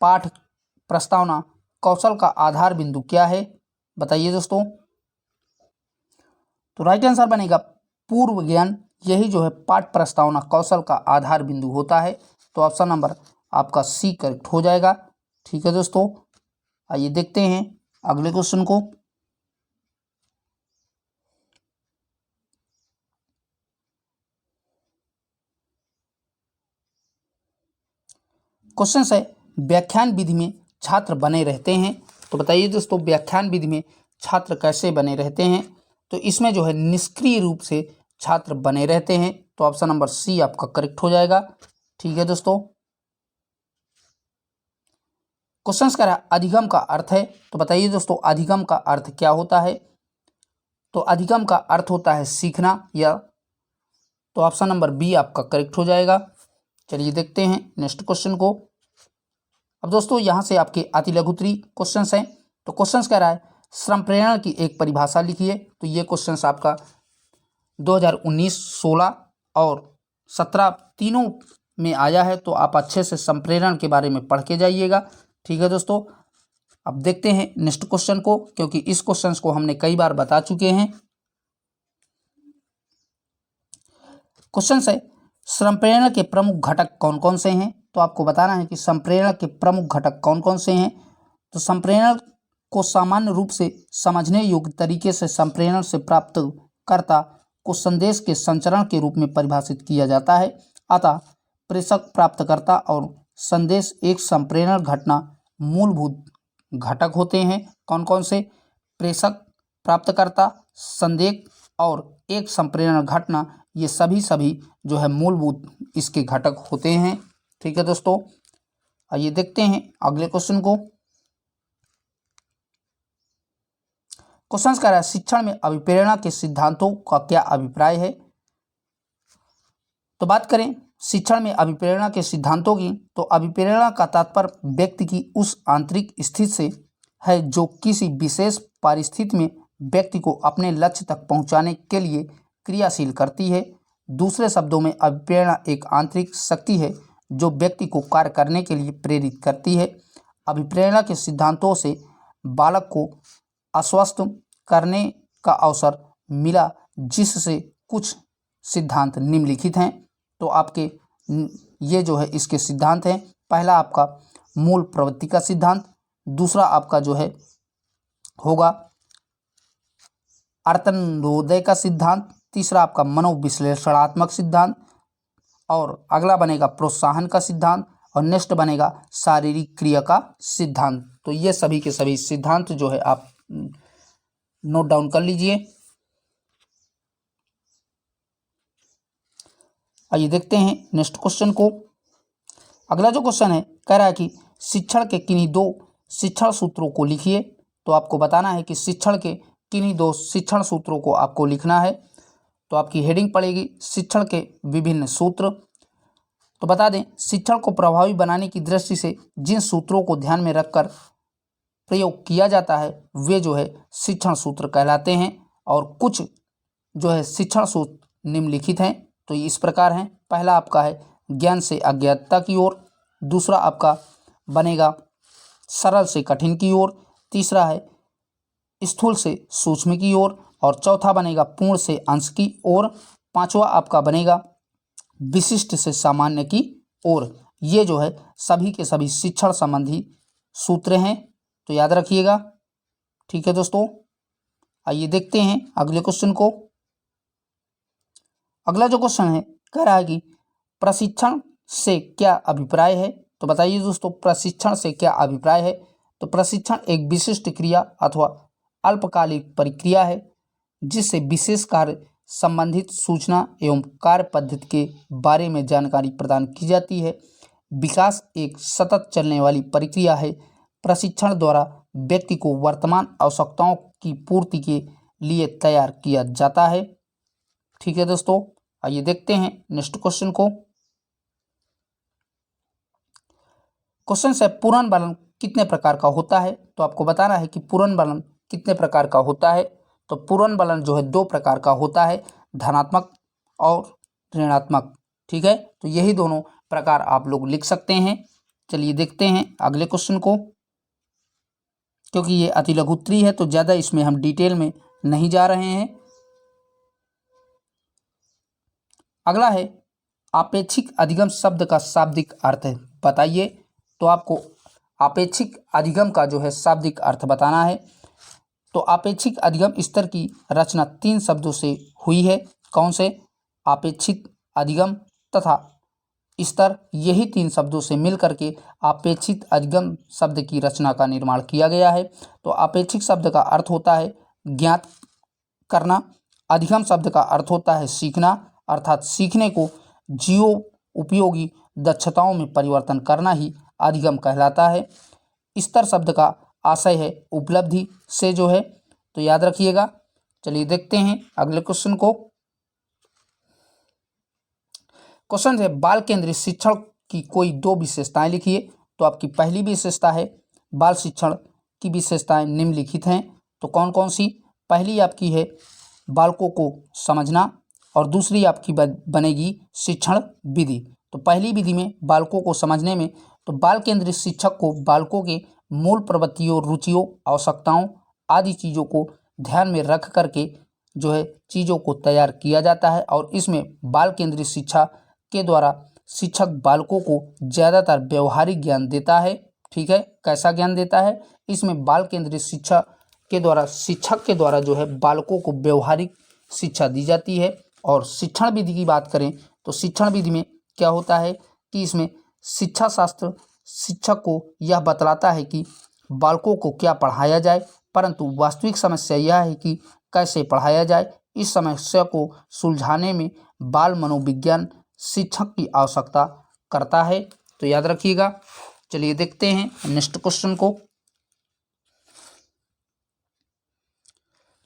पाठ प्रस्तावना कौशल का आधार बिंदु क्या है? बताइए दोस्तों। तो राइट आंसर बनेगा पूर्व ज्ञान। यही जो है पाठ प्रस्तावना कौशल का आधार बिंदु होता है। तो ऑप्शन नंबर आपका सी करेक्ट हो जाएगा। ठीक है दोस्तों, आइए देखते हैं अगले क्वेश्चन को। क्वेश्चन है, व्याख्यान विधि में छात्र बने रहते हैं। तो बताइए दोस्तों, व्याख्यान विधि में छात्र कैसे बने रहते हैं? तो इसमें जो है निष्क्रिय रूप से छात्र बने रहते हैं। तो ऑप्शन नंबर सी आपका करेक्ट हो जाएगा। ठीक है दोस्तों, क्वेश्चन कह रहा है अधिगम का अर्थ है। तो बताइए दोस्तों, अधिगम का अर्थ क्या होता है? तो अधिगम का अर्थ होता है सीखना, या तो ऑप्शन नंबर बी आपका करेक्ट हो जाएगा। चलिए देखते हैं नेक्स्ट क्वेश्चन को। अब दोस्तों, यहाँ से आपके अति लघुत्तरी क्वेश्चंस हैं। तो क्वेश्चंस कह रहा है, श्रम प्रेरणा की एक परिभाषा लिखिए। तो ये क्वेश्चंस आपका 2019, 16 और 17 तीनों में आया है। तो आप अच्छे से संप्रेरण के बारे में पढ़ के जाइएगा। ठीक है दोस्तों, अब देखते हैं नेक्स्ट क्वेश्चन को, क्योंकि इस क्वेश्चन को हमने कई बार बता चुके हैं। क्वेश्चन है, संप्रेरण के प्रमुख घटक कौन कौन से हैं? तो आपको बताना है कि संप्रेरण के प्रमुख घटक कौन कौन से हैं। तो संप्रेरण को सामान्य रूप से समझने योग्य तरीके से संप्रेरण से प्राप्तकर्ता को संदेश के संचरण के रूप में परिभाषित किया जाता है। अतः प्रेषक, प्राप्तकर्ता और संदेश एक संप्रेरण घटना मूलभूत घटक होते हैं। कौन कौन से? प्रेषक, प्राप्तकर्ता, संदेश और एक संप्रेरण घटना, ये सभी जो है मूलभूत इसके घटक होते हैं। ठीक है दोस्तों, आइए देखते हैं अगले क्वेश्चन को। क्वेश्चन कह रहा है शिक्षण में अभिप्रेरणा के सिद्धांतों का क्या अभिप्राय है। तो बात करें शिक्षण में अभिप्रेरणा के सिद्धांतों की, तो अभिप्रेरणा का तात्पर्य व्यक्ति की उस आंतरिक स्थिति से है जो किसी विशेष परिस्थिति में व्यक्ति को अपने लक्ष्य तक पहुंचाने के लिए क्रियाशील करती है। दूसरे शब्दों में अभिप्रेरणा एक आंतरिक शक्ति है जो व्यक्ति को कार्य करने के लिए प्रेरित करती है। अभिप्रेरणा के सिद्धांतों से बालक को आश्वस्त करने का अवसर मिला, जिससे कुछ सिद्धांत निम्नलिखित हैं। तो आपके ये जो है इसके सिद्धांत हैं। पहला आपका मूल प्रवृत्ति का सिद्धांत, दूसरा आपका जो है होगा अर्थनोदय का सिद्धांत, तीसरा आपका मनोविश्लेषणात्मक सिद्धांत, और अगला बनेगा प्रोत्साहन का सिद्धांत, और नेक्स्ट बनेगा शारीरिक क्रिया का सिद्धांत। तो ये सभी के सभी सिद्धांत जो है आप नोट डाउन कर लीजिए। आइए देखते हैं नेक्स्ट क्वेश्चन को। अगला जो क्वेश्चन है कह रहा है कि शिक्षण के किन्हीं दो शिक्षण सूत्रों को लिखिए। तो आपको बताना है कि शिक्षण के किन्हीं दो शिक्षण सूत्रों को आपको लिखना है। तो आपकी हेडिंग पड़ेगी शिक्षण के विभिन्न सूत्र। तो बता दें शिक्षण को प्रभावी बनाने की दृष्टि से जिन सूत्रों को ध्यान में रखकर प्रयोग किया जाता है वे जो है शिक्षण सूत्र कहलाते हैं। और कुछ जो है शिक्षण सूत्र निम्नलिखित हैं। तो ये इस प्रकार हैं। पहला आपका है ज्ञान से अज्ञातता की ओर, दूसरा आपका बनेगा सरल से कठिन की ओर, तीसरा है स्थूल से सूक्ष्म की ओर, और चौथा बनेगा पूर्ण से अंश की ओर, पांचवा आपका बनेगा विशिष्ट से सामान्य की ओर। ये जो है सभी के सभी शिक्षण संबंधी सूत्र हैं, तो याद रखिएगा। ठीक है दोस्तों, आइए देखते हैं अगले क्वेश्चन को। अगला जो क्वेश्चन है कह रहा है कि प्रशिक्षण से क्या अभिप्राय है। तो बताइए दोस्तों प्रशिक्षण से क्या अभिप्राय है। तो प्रशिक्षण एक विशिष्ट क्रिया अथवा अल्पकालिक प्रक्रिया है जिससे विशेष कार्य संबंधित सूचना एवं कार्य पद्धति के बारे में जानकारी प्रदान की जाती है। विकास एक सतत चलने वाली प्रक्रिया है। प्रशिक्षण द्वारा व्यक्ति को वर्तमान आवश्यकताओं की पूर्ति के लिए तैयार किया जाता है। ठीक है दोस्तों, आइए देखते हैं नेक्स्ट क्वेश्चन को। क्वेश्चन से पूर्ण वर्णन कितने प्रकार का होता है। तो आपको बताना है कि पूर्ण वर्णन कितने प्रकार का होता है। तो पूर्ण वर्णन जो है दो प्रकार का होता है, धनात्मक और ऋणात्मक। ठीक है, तो यही दोनों प्रकार आप लोग लिख सकते हैं। चलिए देखते हैं अगले क्वेश्चन को। क्योंकि ये अति लघुत्तरी है तो ज़्यादा इसमें हम डिटेल में नहीं जा रहे हैं। अगला है आपेक्षिक अधिगम शब्द का शाब्दिक अर्थ है, बताइए। तो आपको आपेक्षिक अधिगम का जो है शाब्दिक अर्थ बताना है। तो आपेक्षिक अधिगम स्तर की रचना तीन शब्दों से हुई है। कौन से? आपेक्षिक अधिगम तथा स्तर, यही तीन शब्दों से मिलकर के आपेक्षिक अधिगम शब्द की रचना का निर्माण किया गया है। तो आपेक्षिक शब्द का अर्थ होता है ज्ञात करना, अधिगम शब्द का अर्थ होता है सीखना, अर्थात सीखने को जीव उपयोगी दक्षताओं में परिवर्तन करना ही अधिगम कहलाता है। स्तर शब्द का आशय है उपलब्धि से जो है, तो याद रखिएगा। चलिए देखते हैं अगले क्वेश्चन को। क्वेश्चन है बाल केंद्रित शिक्षण की कोई दो विशेषताएं लिखिए। तो आपकी पहली विशेषता है बाल शिक्षण की विशेषताएं निम्नलिखित हैं। तो कौन कौन सी? पहली आपकी है बालकों को समझना, और दूसरी आपकी बनेगी शिक्षण विधि। तो पहली विधि में बालकों को समझने में, तो बाल केंद्रित शिक्षक को बालकों के मूल प्रवृत्तियों, रुचियों, आवश्यकताओं आदि चीज़ों को ध्यान में रख करके जो है चीज़ों को तैयार किया जाता है। और इसमें बाल केंद्रित शिक्षा के द्वारा शिक्षक बालकों को ज़्यादातर व्यवहारिक ज्ञान देता है। ठीक है, कैसा ज्ञान देता है? इसमें बाल केंद्रित शिक्षा के द्वारा शिक्षक के द्वारा जो है बालकों को व्यवहारिक शिक्षा दी जाती है। और शिक्षण विधि की बात करें तो शिक्षण विधि में क्या होता है कि इसमें शिक्षा शास्त्र शिक्षक को यह बतलाता है कि बालकों को क्या पढ़ाया जाए, परंतु वास्तविक समस्या यह है कि कैसे पढ़ाया जाए। इस समस्या को सुलझाने में बाल मनोविज्ञान शिक्षक की आवश्यकता करता है, तो याद रखिएगा। चलिए देखते हैं नेक्स्ट क्वेश्चन को।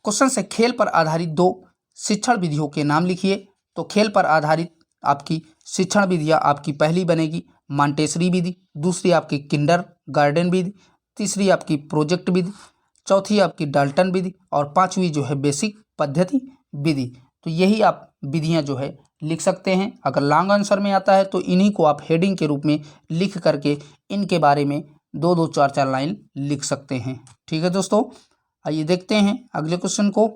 क्वेश्चन से खेल पर आधारित 2 शिक्षण विधियों के नाम लिखिए। तो खेल पर आधारित आपकी शिक्षण विधियाँ आपकी पहली बनेगी मॉन्टेसरी विधि, दूसरी आपकी किंडरगार्टन विधि, तीसरी आपकी प्रोजेक्ट विधि, चौथी आपकी डाल्टन विधि और पांचवी जो है बेसिक पद्धति विधि। तो यही आप विधियां जो है लिख सकते हैं। अगर लॉन्ग आंसर में आता है तो इन्हीं को आप हेडिंग के रूप में लिख करके इनके बारे में 2-2 4-4 लाइन लिख सकते हैं। ठीक है दोस्तों, आइए देखते हैं अगले क्वेश्चन को।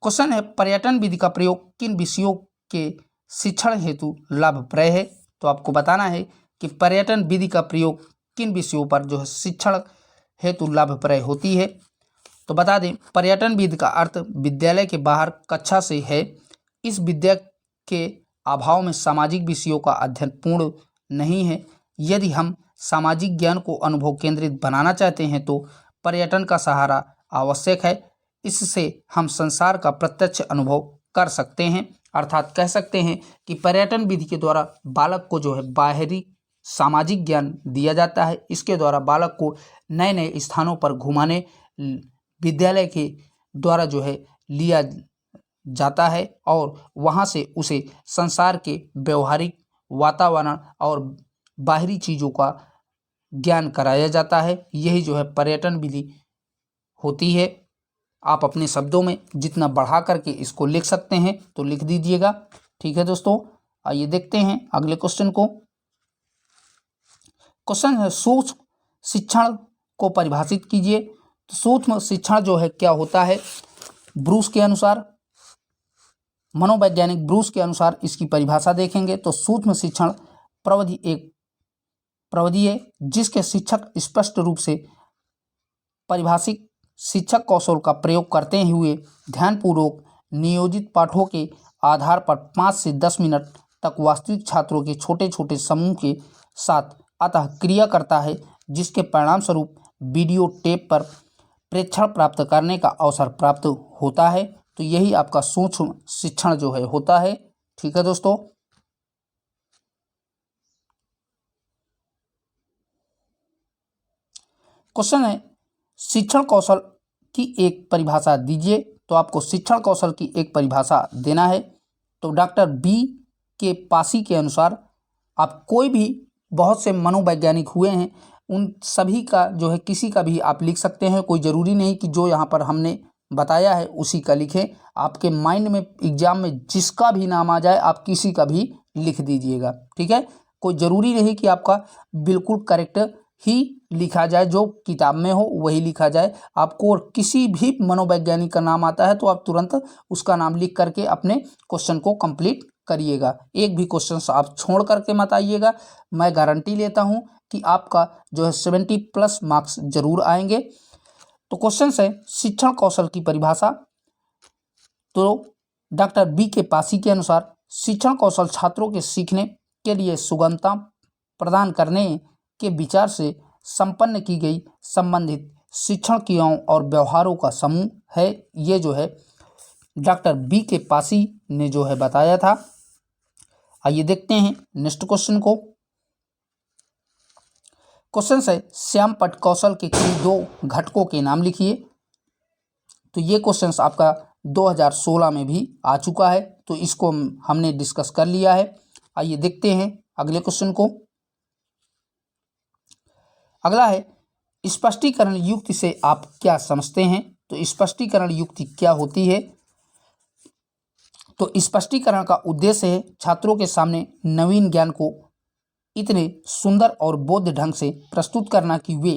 क्वेश्चन है पर्यटन विधि का प्रयोग किन विषयों के शिक्षण हेतु लाभप्रद है। तो आपको बताना है कि पर्यटन विधि का प्रयोग किन विषयों पर जो है शिक्षण हेतु लाभप्रद होती है। तो बता दें, पर्यटन विधि का अर्थ विद्यालय के बाहर कक्षा से है। इस विद्या के अभाव में सामाजिक विषयों का अध्ययन पूर्ण नहीं है। यदि हम सामाजिक ज्ञान को अनुभव केंद्रित बनाना चाहते हैं तो पर्यटन का सहारा आवश्यक है। इससे हम संसार का प्रत्यक्ष अनुभव कर सकते हैं। अर्थात कह सकते हैं कि पर्यटन विधि के द्वारा बालक को जो है बाहरी सामाजिक ज्ञान दिया जाता है। इसके द्वारा बालक को नए नए स्थानों पर घुमाने विद्यालय के द्वारा जो है लिया जाता है और वहाँ से उसे संसार के व्यवहारिक वातावरण और बाहरी चीज़ों का ज्ञान कराया जाता है। यही जो है पर्यटन विधि होती है। आप अपने शब्दों में जितना बढ़ा करके इसको लिख सकते हैं तो लिख दीजिएगा। ठीक है दोस्तों, आइए देखते हैं अगले क्वेश्चन को। क्वेश्चन है सूक्ष्म शिक्षण को परिभाषित कीजिए। तो सूक्ष्म शिक्षण जो है क्या होता है, ब्रूस के अनुसार, मनोवैज्ञानिक ब्रूस के अनुसार इसकी परिभाषा देखेंगे तो सूक्ष्म शिक्षण प्रविधि एक प्रविधि है जिसके शिक्षक स्पष्ट रूप से परिभाषित शिक्षक कौशल का प्रयोग करते हुए ध्यानपूर्वक नियोजित पाठों के आधार पर 5 से 10 मिनट तक वास्तविक छात्रों के छोटे छोटे समूह के साथ अतः क्रिया करता है, जिसके परिणाम स्वरूप वीडियो टेप पर प्रेक्षण प्राप्त करने का अवसर प्राप्त होता है। तो यही आपका सूक्ष्म शिक्षण जो है होता है। ठीक है दोस्तों, क्वेश्चन है शिक्षण कौशल की एक परिभाषा दीजिए। तो आपको शिक्षण कौशल की एक परिभाषा देना है। तो डॉक्टर बी के पासी के अनुसार आप कोई भी बहुत से मनोवैज्ञानिक हुए हैं उन सभी का जो है किसी का भी आप लिख सकते हैं। कोई ज़रूरी नहीं कि जो यहाँ पर हमने बताया है उसी का लिखें। आपके माइंड में एग्जाम में जिसका भी नाम आ जाए आप किसी का भी लिख दीजिएगा। ठीक है, कोई ज़रूरी नहीं कि आपका बिल्कुल करेक्ट ही लिखा जाए, जो किताब में हो वही लिखा जाए। आपको किसी भी मनोवैज्ञानिक का नाम आता है तो आप तुरंत उसका नाम लिख करके अपने क्वेश्चन को कंप्लीट करिएगा। एक भी क्वेश्चन आप छोड़ करके मत आइएगा। मैं गारंटी लेता हूं कि आपका जो है 70+ मार्क्स जरूर आएंगे। तो क्वेश्चन है शिक्षण कौशल की परिभाषा। तो डॉक्टर बी के पासी के अनुसार शिक्षण कौशल छात्रों के सीखने के लिए सुगमता प्रदान करने के विचार से संपन्न की गई संबंधित शिक्षण क्रियाओं और व्यवहारों का समूह है। ये जो है डॉक्टर बी के पासी ने जो है बताया था। आइए देखते हैं नेक्स्ट क्वेश्चन को। क्वेश्चन है श्याम पट कौशल के किन 2 घटकों के नाम लिखिए। तो ये क्वेश्चन आपका 2016 में भी आ चुका है, तो इसको हमने डिस्कस कर लिया है। आइए देखते हैं अगले क्वेश्चन को। अगला है स्पष्टीकरण युक्ति से आप क्या समझते हैं। तो स्पष्टीकरण युक्ति क्या होती है। तो स्पष्टीकरण का उद्देश्य है छात्रों के सामने नवीन ज्ञान को इतने सुंदर और बोध ढंग से प्रस्तुत करना कि वे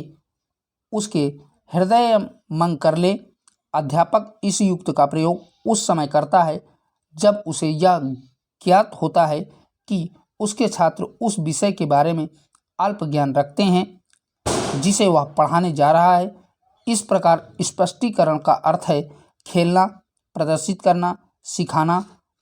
उसके हृदयंगम कर ले। अध्यापक इस युक्ति का प्रयोग उस समय करता है जब उसे यह ज्ञात होता है कि उसके छात्र उस विषय के बारे में अल्प ज्ञान रखते हैं जिसे वह पढ़ाने जा रहा है। इस प्रकार स्पष्टीकरण का अर्थ है खेलना, प्रदर्शित करना, सिखाना,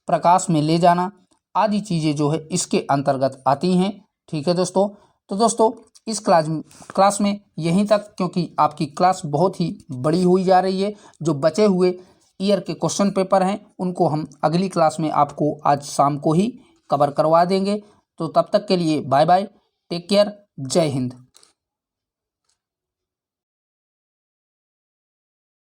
प्रकाश में ले जाना आदि चीज़ें जो है इसके अंतर्गत आती हैं। ठीक है दोस्तों, तो दोस्तों इस क्लास में यहीं तक, क्योंकि आपकी क्लास बहुत ही बड़ी हुई जा रही है। जो बचे हुए ईयर के क्वेश्चन पेपर हैं उनको हम अगली क्लास में आपको आज शाम को ही कवर करवा देंगे। तो तब तक के लिए बाय बाय, टेक केयर, जय हिंद।